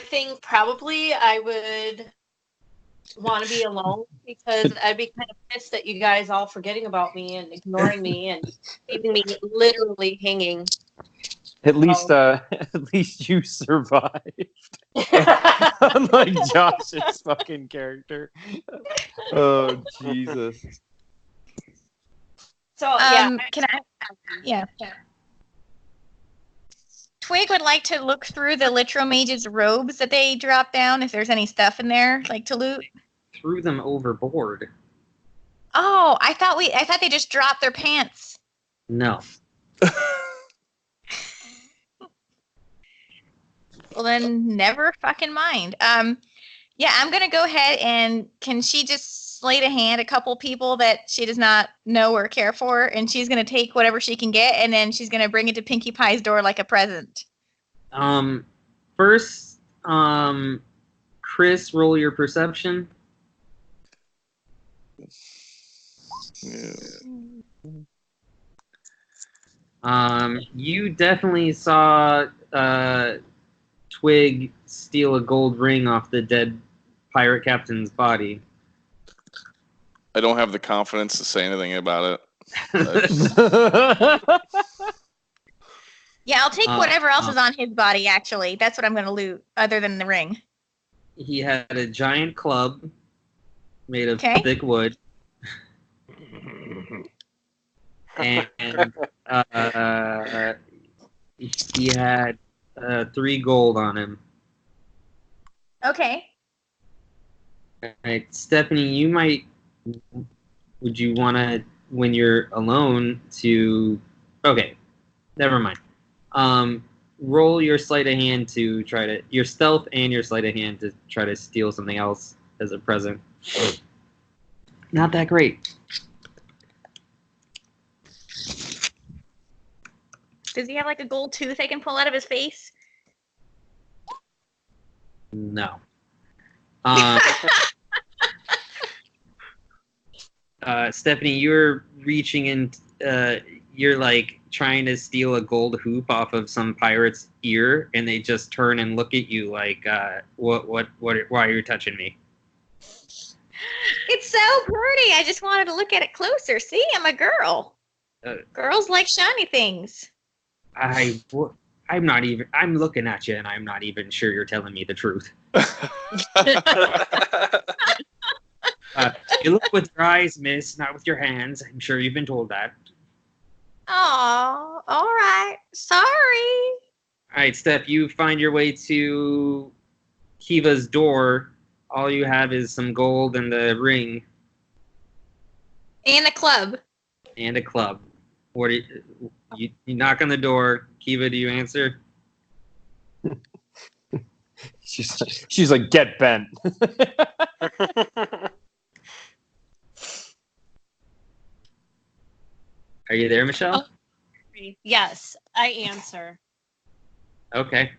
Speaker 7: think probably I would want to be alone because I'd be kind of pissed at you guys all forgetting about me and ignoring me and leaving me literally hanging.
Speaker 10: At least you survived. Unlike Josh's fucking character. Oh Jesus.
Speaker 7: So yeah,
Speaker 5: Can I? Yeah. Twig would like to look through the Litro Mage's robes that they drop down, if there's any stuff in there, like to loot.
Speaker 1: Threw them overboard.
Speaker 5: Oh, I thought they just dropped their pants.
Speaker 1: No.
Speaker 5: Well, then never fucking mind. Yeah, I'm gonna go ahead and can she just sleight of hand a couple people that she does not know or care for, and she's gonna take whatever she can get, and then she's gonna bring it to Pinkie Pie's door like a present.
Speaker 1: First, Chris, roll your perception.
Speaker 2: Yeah.
Speaker 1: You definitely saw Twig steal a gold ring off the dead pirate captain's body.
Speaker 2: I don't have the confidence to say anything about it.
Speaker 5: Yeah, I'll take whatever else is on his body, actually. That's what I'm going to loot, other than the ring.
Speaker 1: He had a giant club made of
Speaker 5: Okay.
Speaker 1: thick wood. And he had 3 gold on him.
Speaker 5: Okay.
Speaker 1: All right, Stephanie, would you want to, when you're alone, to... Okay, never mind. Roll your sleight of hand to try to... Your stealth and your sleight of hand to try to steal something else as a present. Not that great.
Speaker 5: Does he have like a gold tooth I can pull out of his face?
Speaker 1: No. Stephanie, you're reaching in. You're like trying to steal a gold hoop off of some pirate's ear, and they just turn and look at you like, "What? Why are you touching me?"
Speaker 5: It's so pretty. I just wanted to look at it closer. See, I'm a girl. Girls like shiny things.
Speaker 1: I'm not even. I'm looking at you, and I'm not even sure you're telling me the truth. You look with your eyes, miss, not with your hands. I'm sure you've been told that.
Speaker 5: Oh, all right. Sorry.
Speaker 1: All right, Steph, you find your way to Kiva's door. All you have is some gold and the ring.
Speaker 5: And a club.
Speaker 1: And a club. What do you knock on the door. Kiva, do you answer?
Speaker 10: She's like, get bent.
Speaker 1: Are you there, Michelle?
Speaker 7: yes, I answer.
Speaker 1: Okay.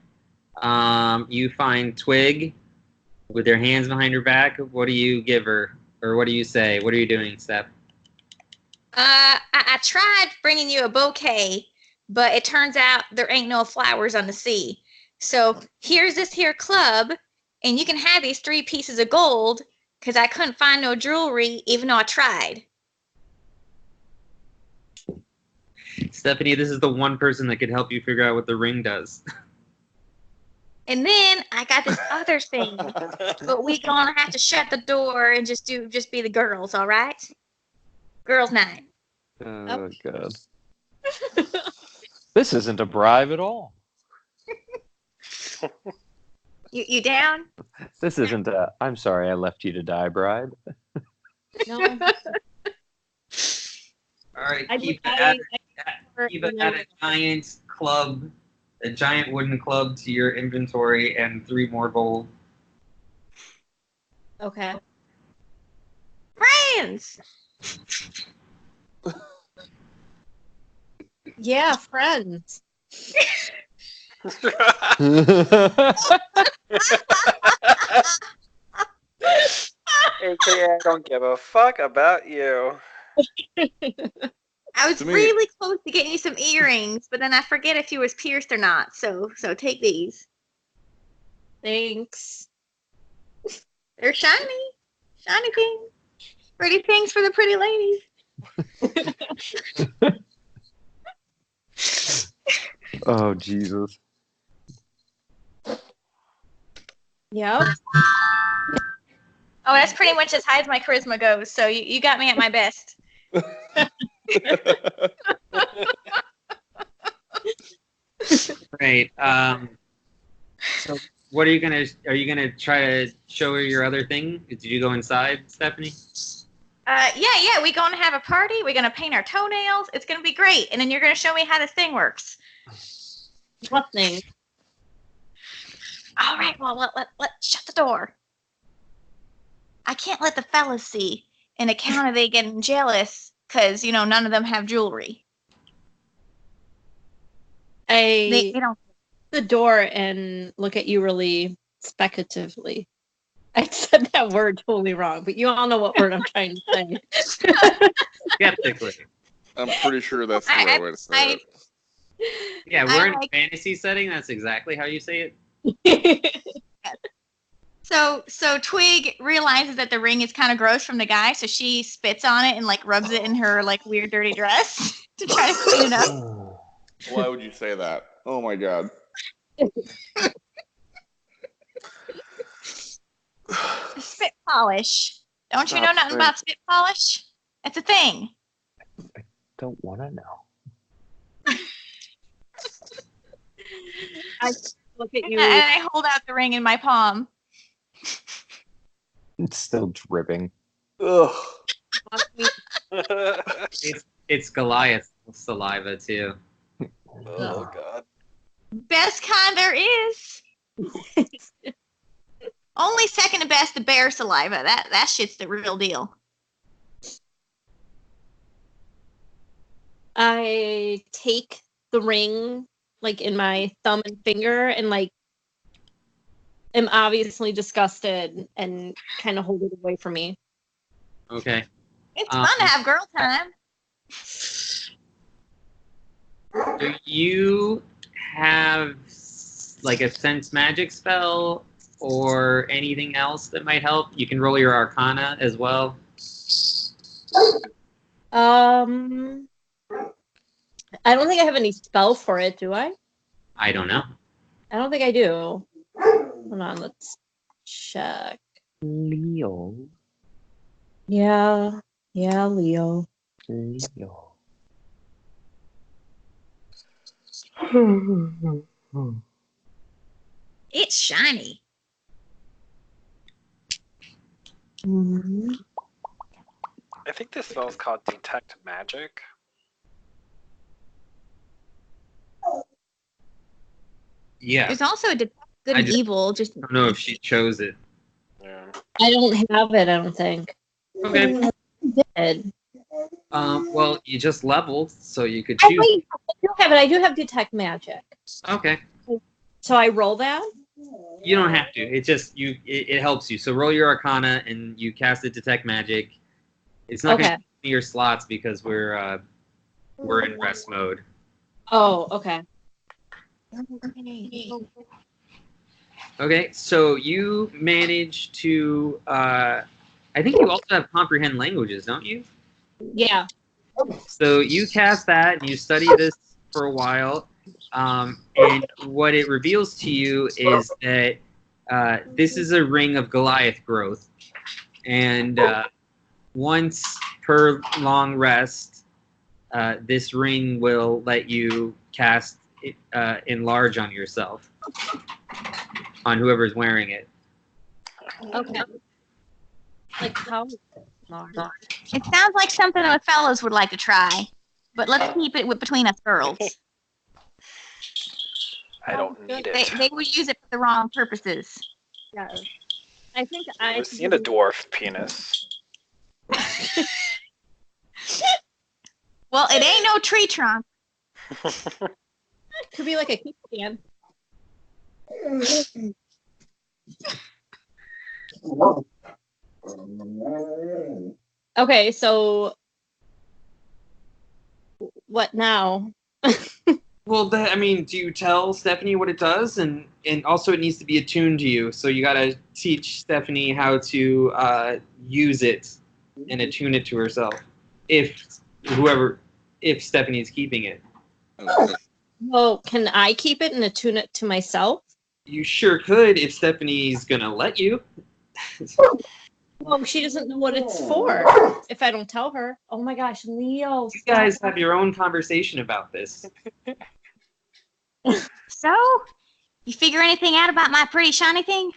Speaker 1: You find Twig with her hands behind her back. What do you give her? Or what do you say? What are you doing, Steph?
Speaker 5: I tried bringing you a bouquet, but it turns out there ain't no flowers on the sea. So here's this here club, and you can have these 3 pieces of gold, because I couldn't find no jewelry, even though I tried.
Speaker 1: Stephanie, this is the one person that could help you figure out what the ring does.
Speaker 5: And then I got this other thing, but we gonna have to shut the door and just be the girls, all right? Girls' night.
Speaker 10: Oh God. This isn't a bribe at all.
Speaker 5: You down?
Speaker 10: This isn't a I'm sorry I left you to die bribe.
Speaker 7: No.
Speaker 1: All right,
Speaker 7: I-
Speaker 1: Kiva
Speaker 7: I-
Speaker 1: add a giant club, a giant wooden club to your inventory, and 3 more gold.
Speaker 7: Okay.
Speaker 5: Friends!
Speaker 7: Yeah, friends.
Speaker 8: AKA, I don't give a fuck about you.
Speaker 5: I was
Speaker 2: To me-
Speaker 5: really close to getting you some earrings, but then I forget if you was pierced or not. So take these.
Speaker 7: Thanks.
Speaker 5: They're shiny. Shiny things. Pretty things for the pretty ladies.
Speaker 10: Oh Jesus.
Speaker 7: Yep.
Speaker 5: Oh, that's pretty much as high as my charisma goes. So you got me at my best.
Speaker 1: Right. So what are you gonna try to show her your other thing? Did you go inside, Stephanie?
Speaker 5: Yeah. We're gonna have a party. We're gonna paint our toenails. It's gonna be great. And then you're gonna show me how this thing works.
Speaker 7: What thing?
Speaker 5: All right. Well, let shut the door. I can't let the fellas see, in account of they getting jealous, because none of them have jewelry. They
Speaker 7: I
Speaker 5: don't.
Speaker 7: the door and look at you really speculatively. I said that word totally wrong, but you all know what word I'm trying to say.
Speaker 1: Skeptically.
Speaker 2: I'm pretty sure that's the right way to say it.
Speaker 1: Yeah, we're in a
Speaker 5: like-
Speaker 1: fantasy setting. That's exactly how you say it.
Speaker 5: So Twig realizes that the ring is kind of gross from the guy, so she spits on it and rubs it in her weird dirty dress to try to clean it up.
Speaker 2: Why would you say that? Oh my god.
Speaker 5: Spit polish. Don't you
Speaker 2: Stop
Speaker 5: know nothing
Speaker 2: saying-
Speaker 5: about spit polish? It's a thing.
Speaker 10: Don't want to know.
Speaker 7: I look at
Speaker 5: And
Speaker 7: you.
Speaker 5: I hold out the ring in my palm.
Speaker 10: It's still dripping.
Speaker 2: Ugh.
Speaker 1: It's Goliath's saliva too.
Speaker 8: Oh god.
Speaker 5: Best kind there is. Only second to best the bear saliva. That shit's the real deal.
Speaker 7: I take the ring in my thumb and finger and am obviously disgusted and kind of hold it away from me.
Speaker 1: Okay.
Speaker 5: It's fun to have girl time.
Speaker 1: Do you have a sense magic spell or anything else that might help? You can roll your Arcana as well.
Speaker 7: I don't think I have any spells for it, do I?
Speaker 1: I don't know.
Speaker 7: I don't think I do. Hold on, let's check.
Speaker 10: Leo.
Speaker 7: Yeah, Leo.
Speaker 10: Leo.
Speaker 5: It's shiny.
Speaker 7: Mhm.
Speaker 8: I think this spell is called Detect Magic.
Speaker 1: Yeah.
Speaker 5: There's also a detect good
Speaker 1: I
Speaker 5: and
Speaker 1: just-
Speaker 5: evil. Just
Speaker 1: I don't know if she chose it.
Speaker 8: Yeah.
Speaker 7: I don't have it, I don't think.
Speaker 1: Okay.
Speaker 7: I did.
Speaker 1: Well, you just leveled, so you could
Speaker 7: Oh,
Speaker 1: choose.
Speaker 7: wait, I do have it. I do have Detect Magic.
Speaker 1: Okay.
Speaker 7: So I roll that?
Speaker 1: You don't have to. It just it helps you. So roll your Arcana and you cast it Detect Magic. It's not
Speaker 7: Okay.
Speaker 1: going to be your slots because we're in rest mode.
Speaker 7: Oh, okay.
Speaker 1: Okay, so you manage to. I think you also have comprehend languages, don't you?
Speaker 7: Yeah.
Speaker 1: So you cast that and you study this for a while, and what it reveals to you is that this is a ring of Goliath growth, and once per long rest, this ring will let you cast enlarge on yourself, on whoever's wearing it.
Speaker 7: Okay. How?
Speaker 5: It sounds like something the fellows would like to try, but let's keep it between us girls.
Speaker 8: I don't need
Speaker 5: They,
Speaker 8: it.
Speaker 5: they would use it for the wrong purposes.
Speaker 7: Yeah. I think
Speaker 8: I've seen a dwarf penis.
Speaker 5: Well, it ain't no tree trunk.
Speaker 7: could be like a kickstand. Okay, so what now?
Speaker 1: Well, I mean, do you tell Stephanie what it does? And also it needs to be attuned to you. So you got to teach Stephanie how to use it and attune it to herself. If Stephanie's keeping it.
Speaker 7: Well, can I keep it and attune it to myself?
Speaker 1: You sure could if Stephanie's going to let you.
Speaker 7: Well, she doesn't know what it's for if I don't tell her. Oh my gosh, Leo.
Speaker 1: You guys have your own conversation about this.
Speaker 5: So, you figure anything out about my pretty shiny thing?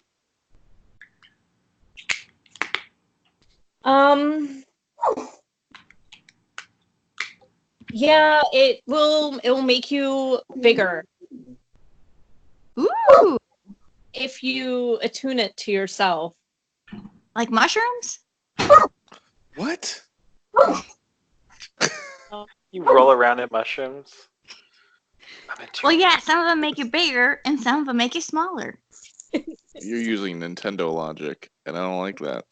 Speaker 7: Yeah, it will make you bigger
Speaker 5: Ooh,
Speaker 7: if you attune it to yourself.
Speaker 5: like mushrooms?
Speaker 2: What?
Speaker 8: You roll around in mushrooms.
Speaker 5: Well, yeah, some of them make you bigger and some of them make you smaller.
Speaker 2: You're using Nintendo logic, and I don't like that.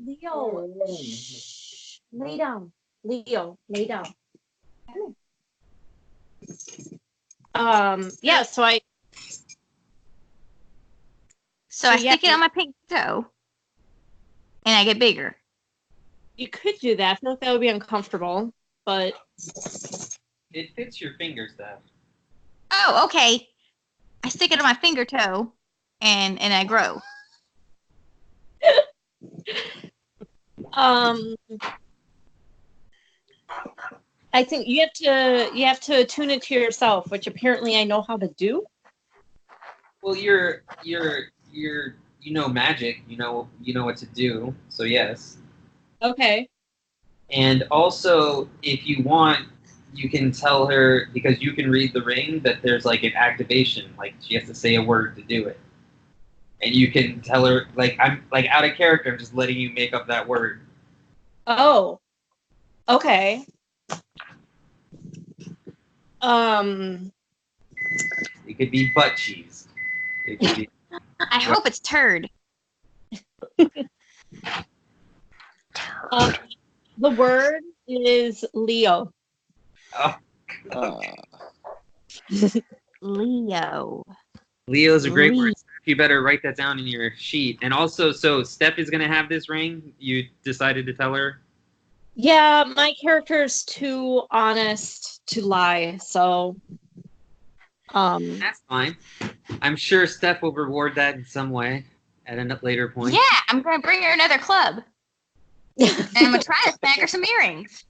Speaker 7: Leo, shh. Lay down. Leo, lay down. Yeah, so I
Speaker 5: stick it on my pink toe and I get bigger.
Speaker 7: You could do that. I feel like that would be uncomfortable, but
Speaker 1: It fits your finger, Steph.
Speaker 5: Oh, okay. I stick it on my finger toe and I grow.
Speaker 7: I think you have to attune it to yourself, which apparently I know how to do.
Speaker 1: Well, you know magic. You know what to do. So yes.
Speaker 7: Okay.
Speaker 1: And also, if you want, you can tell her, because you can read the ring, that there's like an activation. Like she has to say a word to do it. And you can tell her, like, I'm like out of character. I'm just letting you make up that word.
Speaker 7: Oh. Okay.
Speaker 1: It could be butt cheese. It could be.
Speaker 5: I hope it's turd.
Speaker 7: The word is Leo.
Speaker 1: Oh.
Speaker 5: Leo.
Speaker 1: Leo's a great word. You better write that down in your sheet. And also, so Steph is going to have this ring. You decided to tell her?
Speaker 7: Yeah, my character's too honest to lie, so
Speaker 1: That's fine. I'm sure Steph will reward that in some way at a later point.
Speaker 5: Yeah, I'm going to bring her another club. And I'm going to try to snag her some earrings.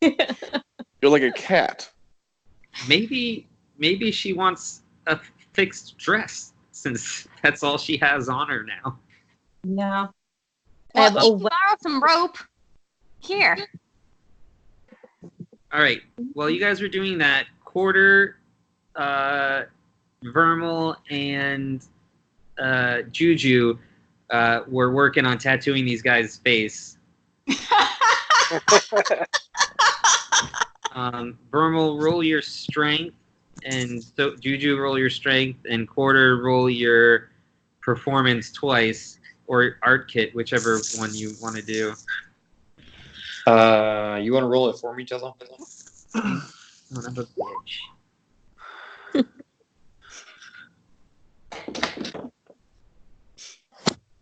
Speaker 2: You're like a cat.
Speaker 1: Maybe she wants a fixed dress, since that's all she has on her now.
Speaker 7: Yeah.
Speaker 5: Well, you can borrow some rope. Here.
Speaker 1: All right. While you guys were doing that, Quarter, Vermal, and Juju were working on tattooing these guys' face. Vermal, roll your strength, and so Juju, roll your strength, and Quarter, roll your performance twice, or art kit, whichever one you want to do.
Speaker 10: You want to roll it for me, Jello?
Speaker 1: Son of a bitch.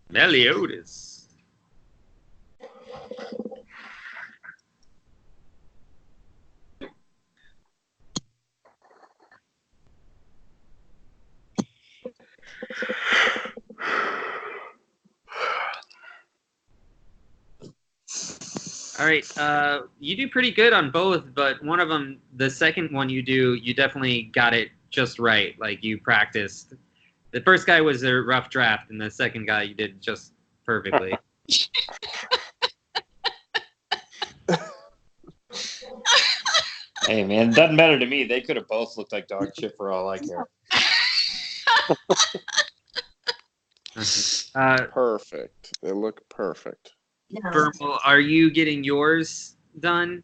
Speaker 1: Meliodas. All right, you do pretty good on both, but one of them, the second one you do, you definitely got it just right. Like you practiced. The first guy was a rough draft, and the second guy you did just perfectly.
Speaker 10: Hey, man, doesn't matter to me. They could have both looked like dog shit for all I care.
Speaker 2: Perfect. They look perfect.
Speaker 1: Vermal, are you getting yours done?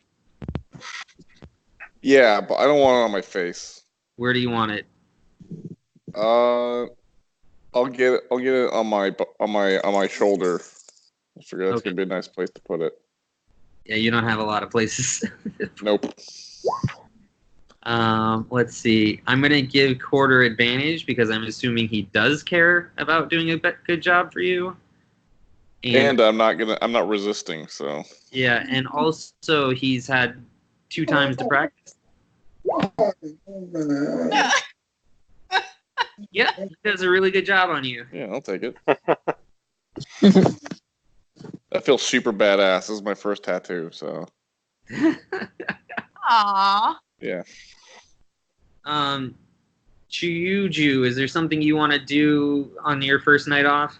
Speaker 2: Yeah, but I don't want it on my face.
Speaker 1: Where do you want it?
Speaker 2: I'll get it on my shoulder. I figure that's gonna be a nice place to put it.
Speaker 1: Yeah, you don't have a lot of places.
Speaker 2: Nope.
Speaker 1: Let's see. I'm gonna give Quarter advantage because I'm assuming he does care about doing a good job for you.
Speaker 2: And I'm not resisting. So.
Speaker 1: Yeah, and also he's had 2 times to practice. Yeah, he does a really good job on you.
Speaker 2: Yeah, I'll take it. That feels super badass. This is my first tattoo, so.
Speaker 5: Aww.
Speaker 2: Yeah.
Speaker 1: Chuyuju, is there something you want to do on your first night off?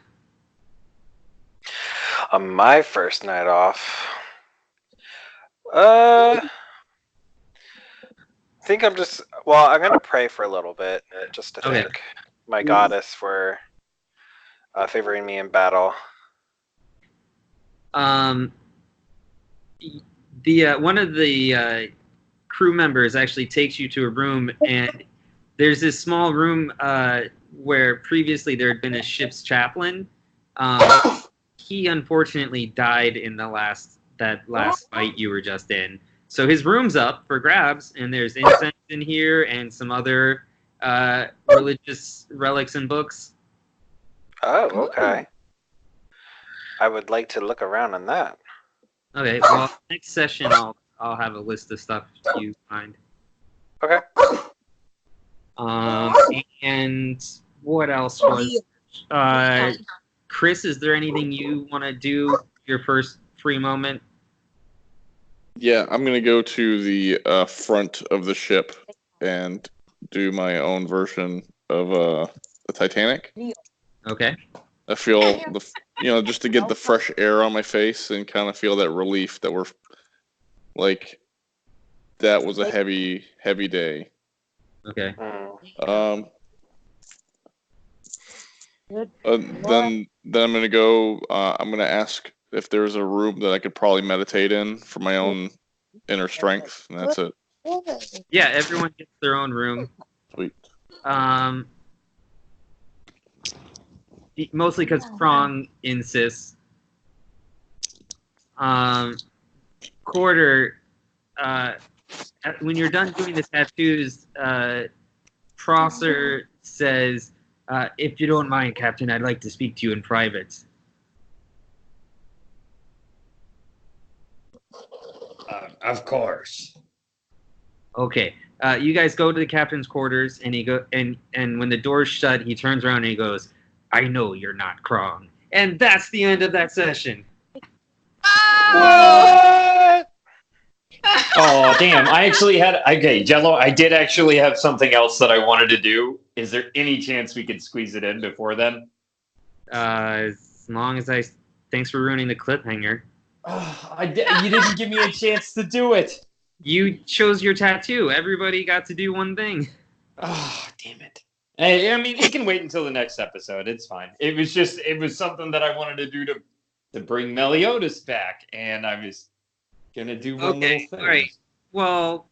Speaker 8: On my first night off, I think I'm gonna pray for a little bit, just to thank my goddess for favoring me in battle.
Speaker 1: One of the crew members actually takes you to a room, and there's this small room where previously there had been a ship's chaplain. He unfortunately died in that last fight you were just in. So his room's up for grabs, and there's incense in here and some other religious relics and books.
Speaker 8: Oh, okay. I would like to look around on that.
Speaker 1: Okay, well, next session I'll have a list of stuff you find.
Speaker 8: Okay.
Speaker 1: And what else was? Chris, is there anything you want to do your first free moment?
Speaker 2: Yeah, I'm gonna go to the front of the ship and do my own version of the Titanic.
Speaker 1: Okay.
Speaker 2: I feel just to get the fresh air on my face and kind of feel that relief that we're like that was a heavy day.
Speaker 1: Okay.
Speaker 2: Then I'm gonna go. I'm gonna ask if there's a room that I could probably meditate in for my own inner strength, and that's it.
Speaker 1: Yeah, everyone gets their own room.
Speaker 2: Sweet.
Speaker 1: Mostly because Prong insists. Quarter, when you're done doing the tattoos, Prosser says, if you don't mind, Captain, I'd like to speak to you in private.
Speaker 10: Of course.
Speaker 1: Okay. You guys go to the captain's quarters, and and when the door's shut, he turns around and he goes, I know you're not Krong. And that's the end of that session.
Speaker 10: What? Oh, damn. I actually had... Okay, Jello, I did actually have something else that I wanted to do. Is there any chance we could squeeze it in before then?
Speaker 1: As long as I... Thanks for ruining the cliffhanger.
Speaker 10: You didn't give me a chance to do it.
Speaker 1: You chose your tattoo. Everybody got to do one thing.
Speaker 10: Oh, damn it. Hey, I mean, it can wait until the next episode. It's fine. It was something that I wanted to do to bring Meliodas back, and I was gonna do one little thing.
Speaker 1: All right. Well,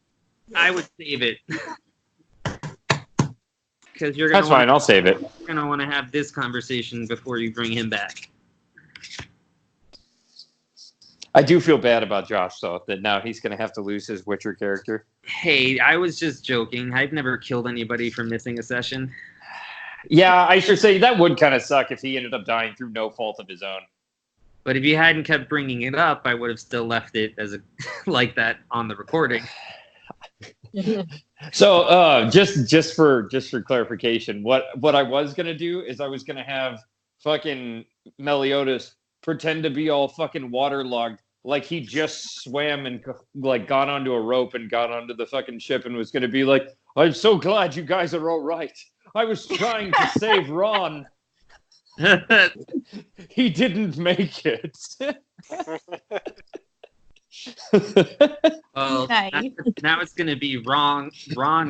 Speaker 1: I would save it because you're gonna.
Speaker 10: That's fine. I'll save it.
Speaker 1: You're gonna want to have this conversation before you bring him back.
Speaker 10: I do feel bad about Josh, though, that now he's going to have to lose his Witcher character.
Speaker 1: Hey, I was just joking. I've never killed anybody for missing a session.
Speaker 10: Yeah, I should say that would kind of suck if he ended up dying through no fault of his own.
Speaker 1: But if you hadn't kept bringing it up, I would have still left it as like that on the recording.
Speaker 10: So, just for clarification, what I was going to do is I was going to have fucking Meliodas pretend to be all fucking waterlogged, like he just swam and like got onto a rope and got onto the fucking ship and was going to be like, I'm so glad you guys are all right. I was trying to save Ron. He didn't make it.
Speaker 1: Well,
Speaker 5: Nice.
Speaker 1: now it's going to be Ron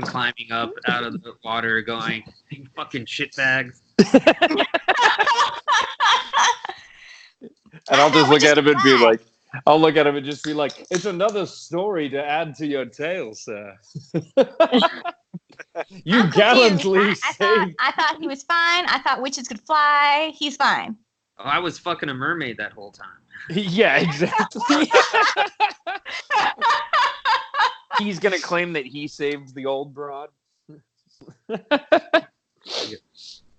Speaker 1: climbing up out of the water going, you fucking shitbags.
Speaker 10: And I'll just look at him and be like, just be like, it's another story to add to your tale, sir.
Speaker 3: You
Speaker 5: I'm confused.
Speaker 3: gallantly
Speaker 5: I
Speaker 3: saved.
Speaker 5: thought he was fine. I thought witches could fly. He's fine.
Speaker 1: Oh, I was fucking a mermaid that whole time.
Speaker 3: Yeah, exactly. He's gonna claim that he saved the old broad.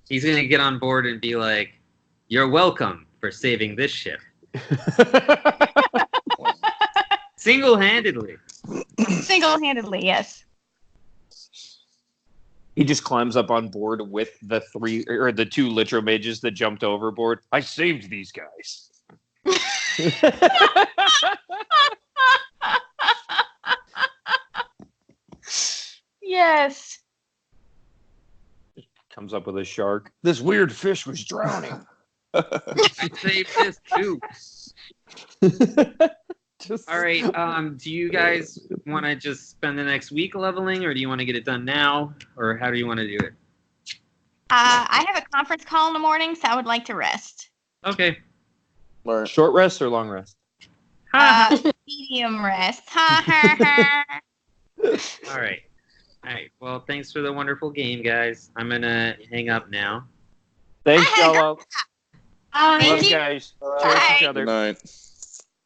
Speaker 1: He's gonna get on board and be like, "You're welcome for saving this ship single-handedly."
Speaker 5: Single-handedly, yes.
Speaker 3: He just climbs up on board with the two Litro mages that jumped overboard. I saved these guys.
Speaker 5: Yes.
Speaker 3: Comes up with a shark. This weird fish was drowning.
Speaker 1: I saved this too. All right. Do you guys want to just spend the next week leveling, or do you want to get it done now, or how do you want to do it?
Speaker 5: I have a conference call in the morning, so I would like to rest.
Speaker 1: Okay.
Speaker 2: All right.
Speaker 3: Short rest or long rest?
Speaker 5: Medium rest. Ha ha ha.
Speaker 1: All right. All right. Well, thanks for the wonderful game, guys. I'm gonna hang up now.
Speaker 3: Thanks, Jello.
Speaker 5: Thank
Speaker 3: Love
Speaker 5: you.
Speaker 3: guys.
Speaker 5: Bye.
Speaker 3: Cheers to each
Speaker 2: Good
Speaker 3: other.
Speaker 2: night.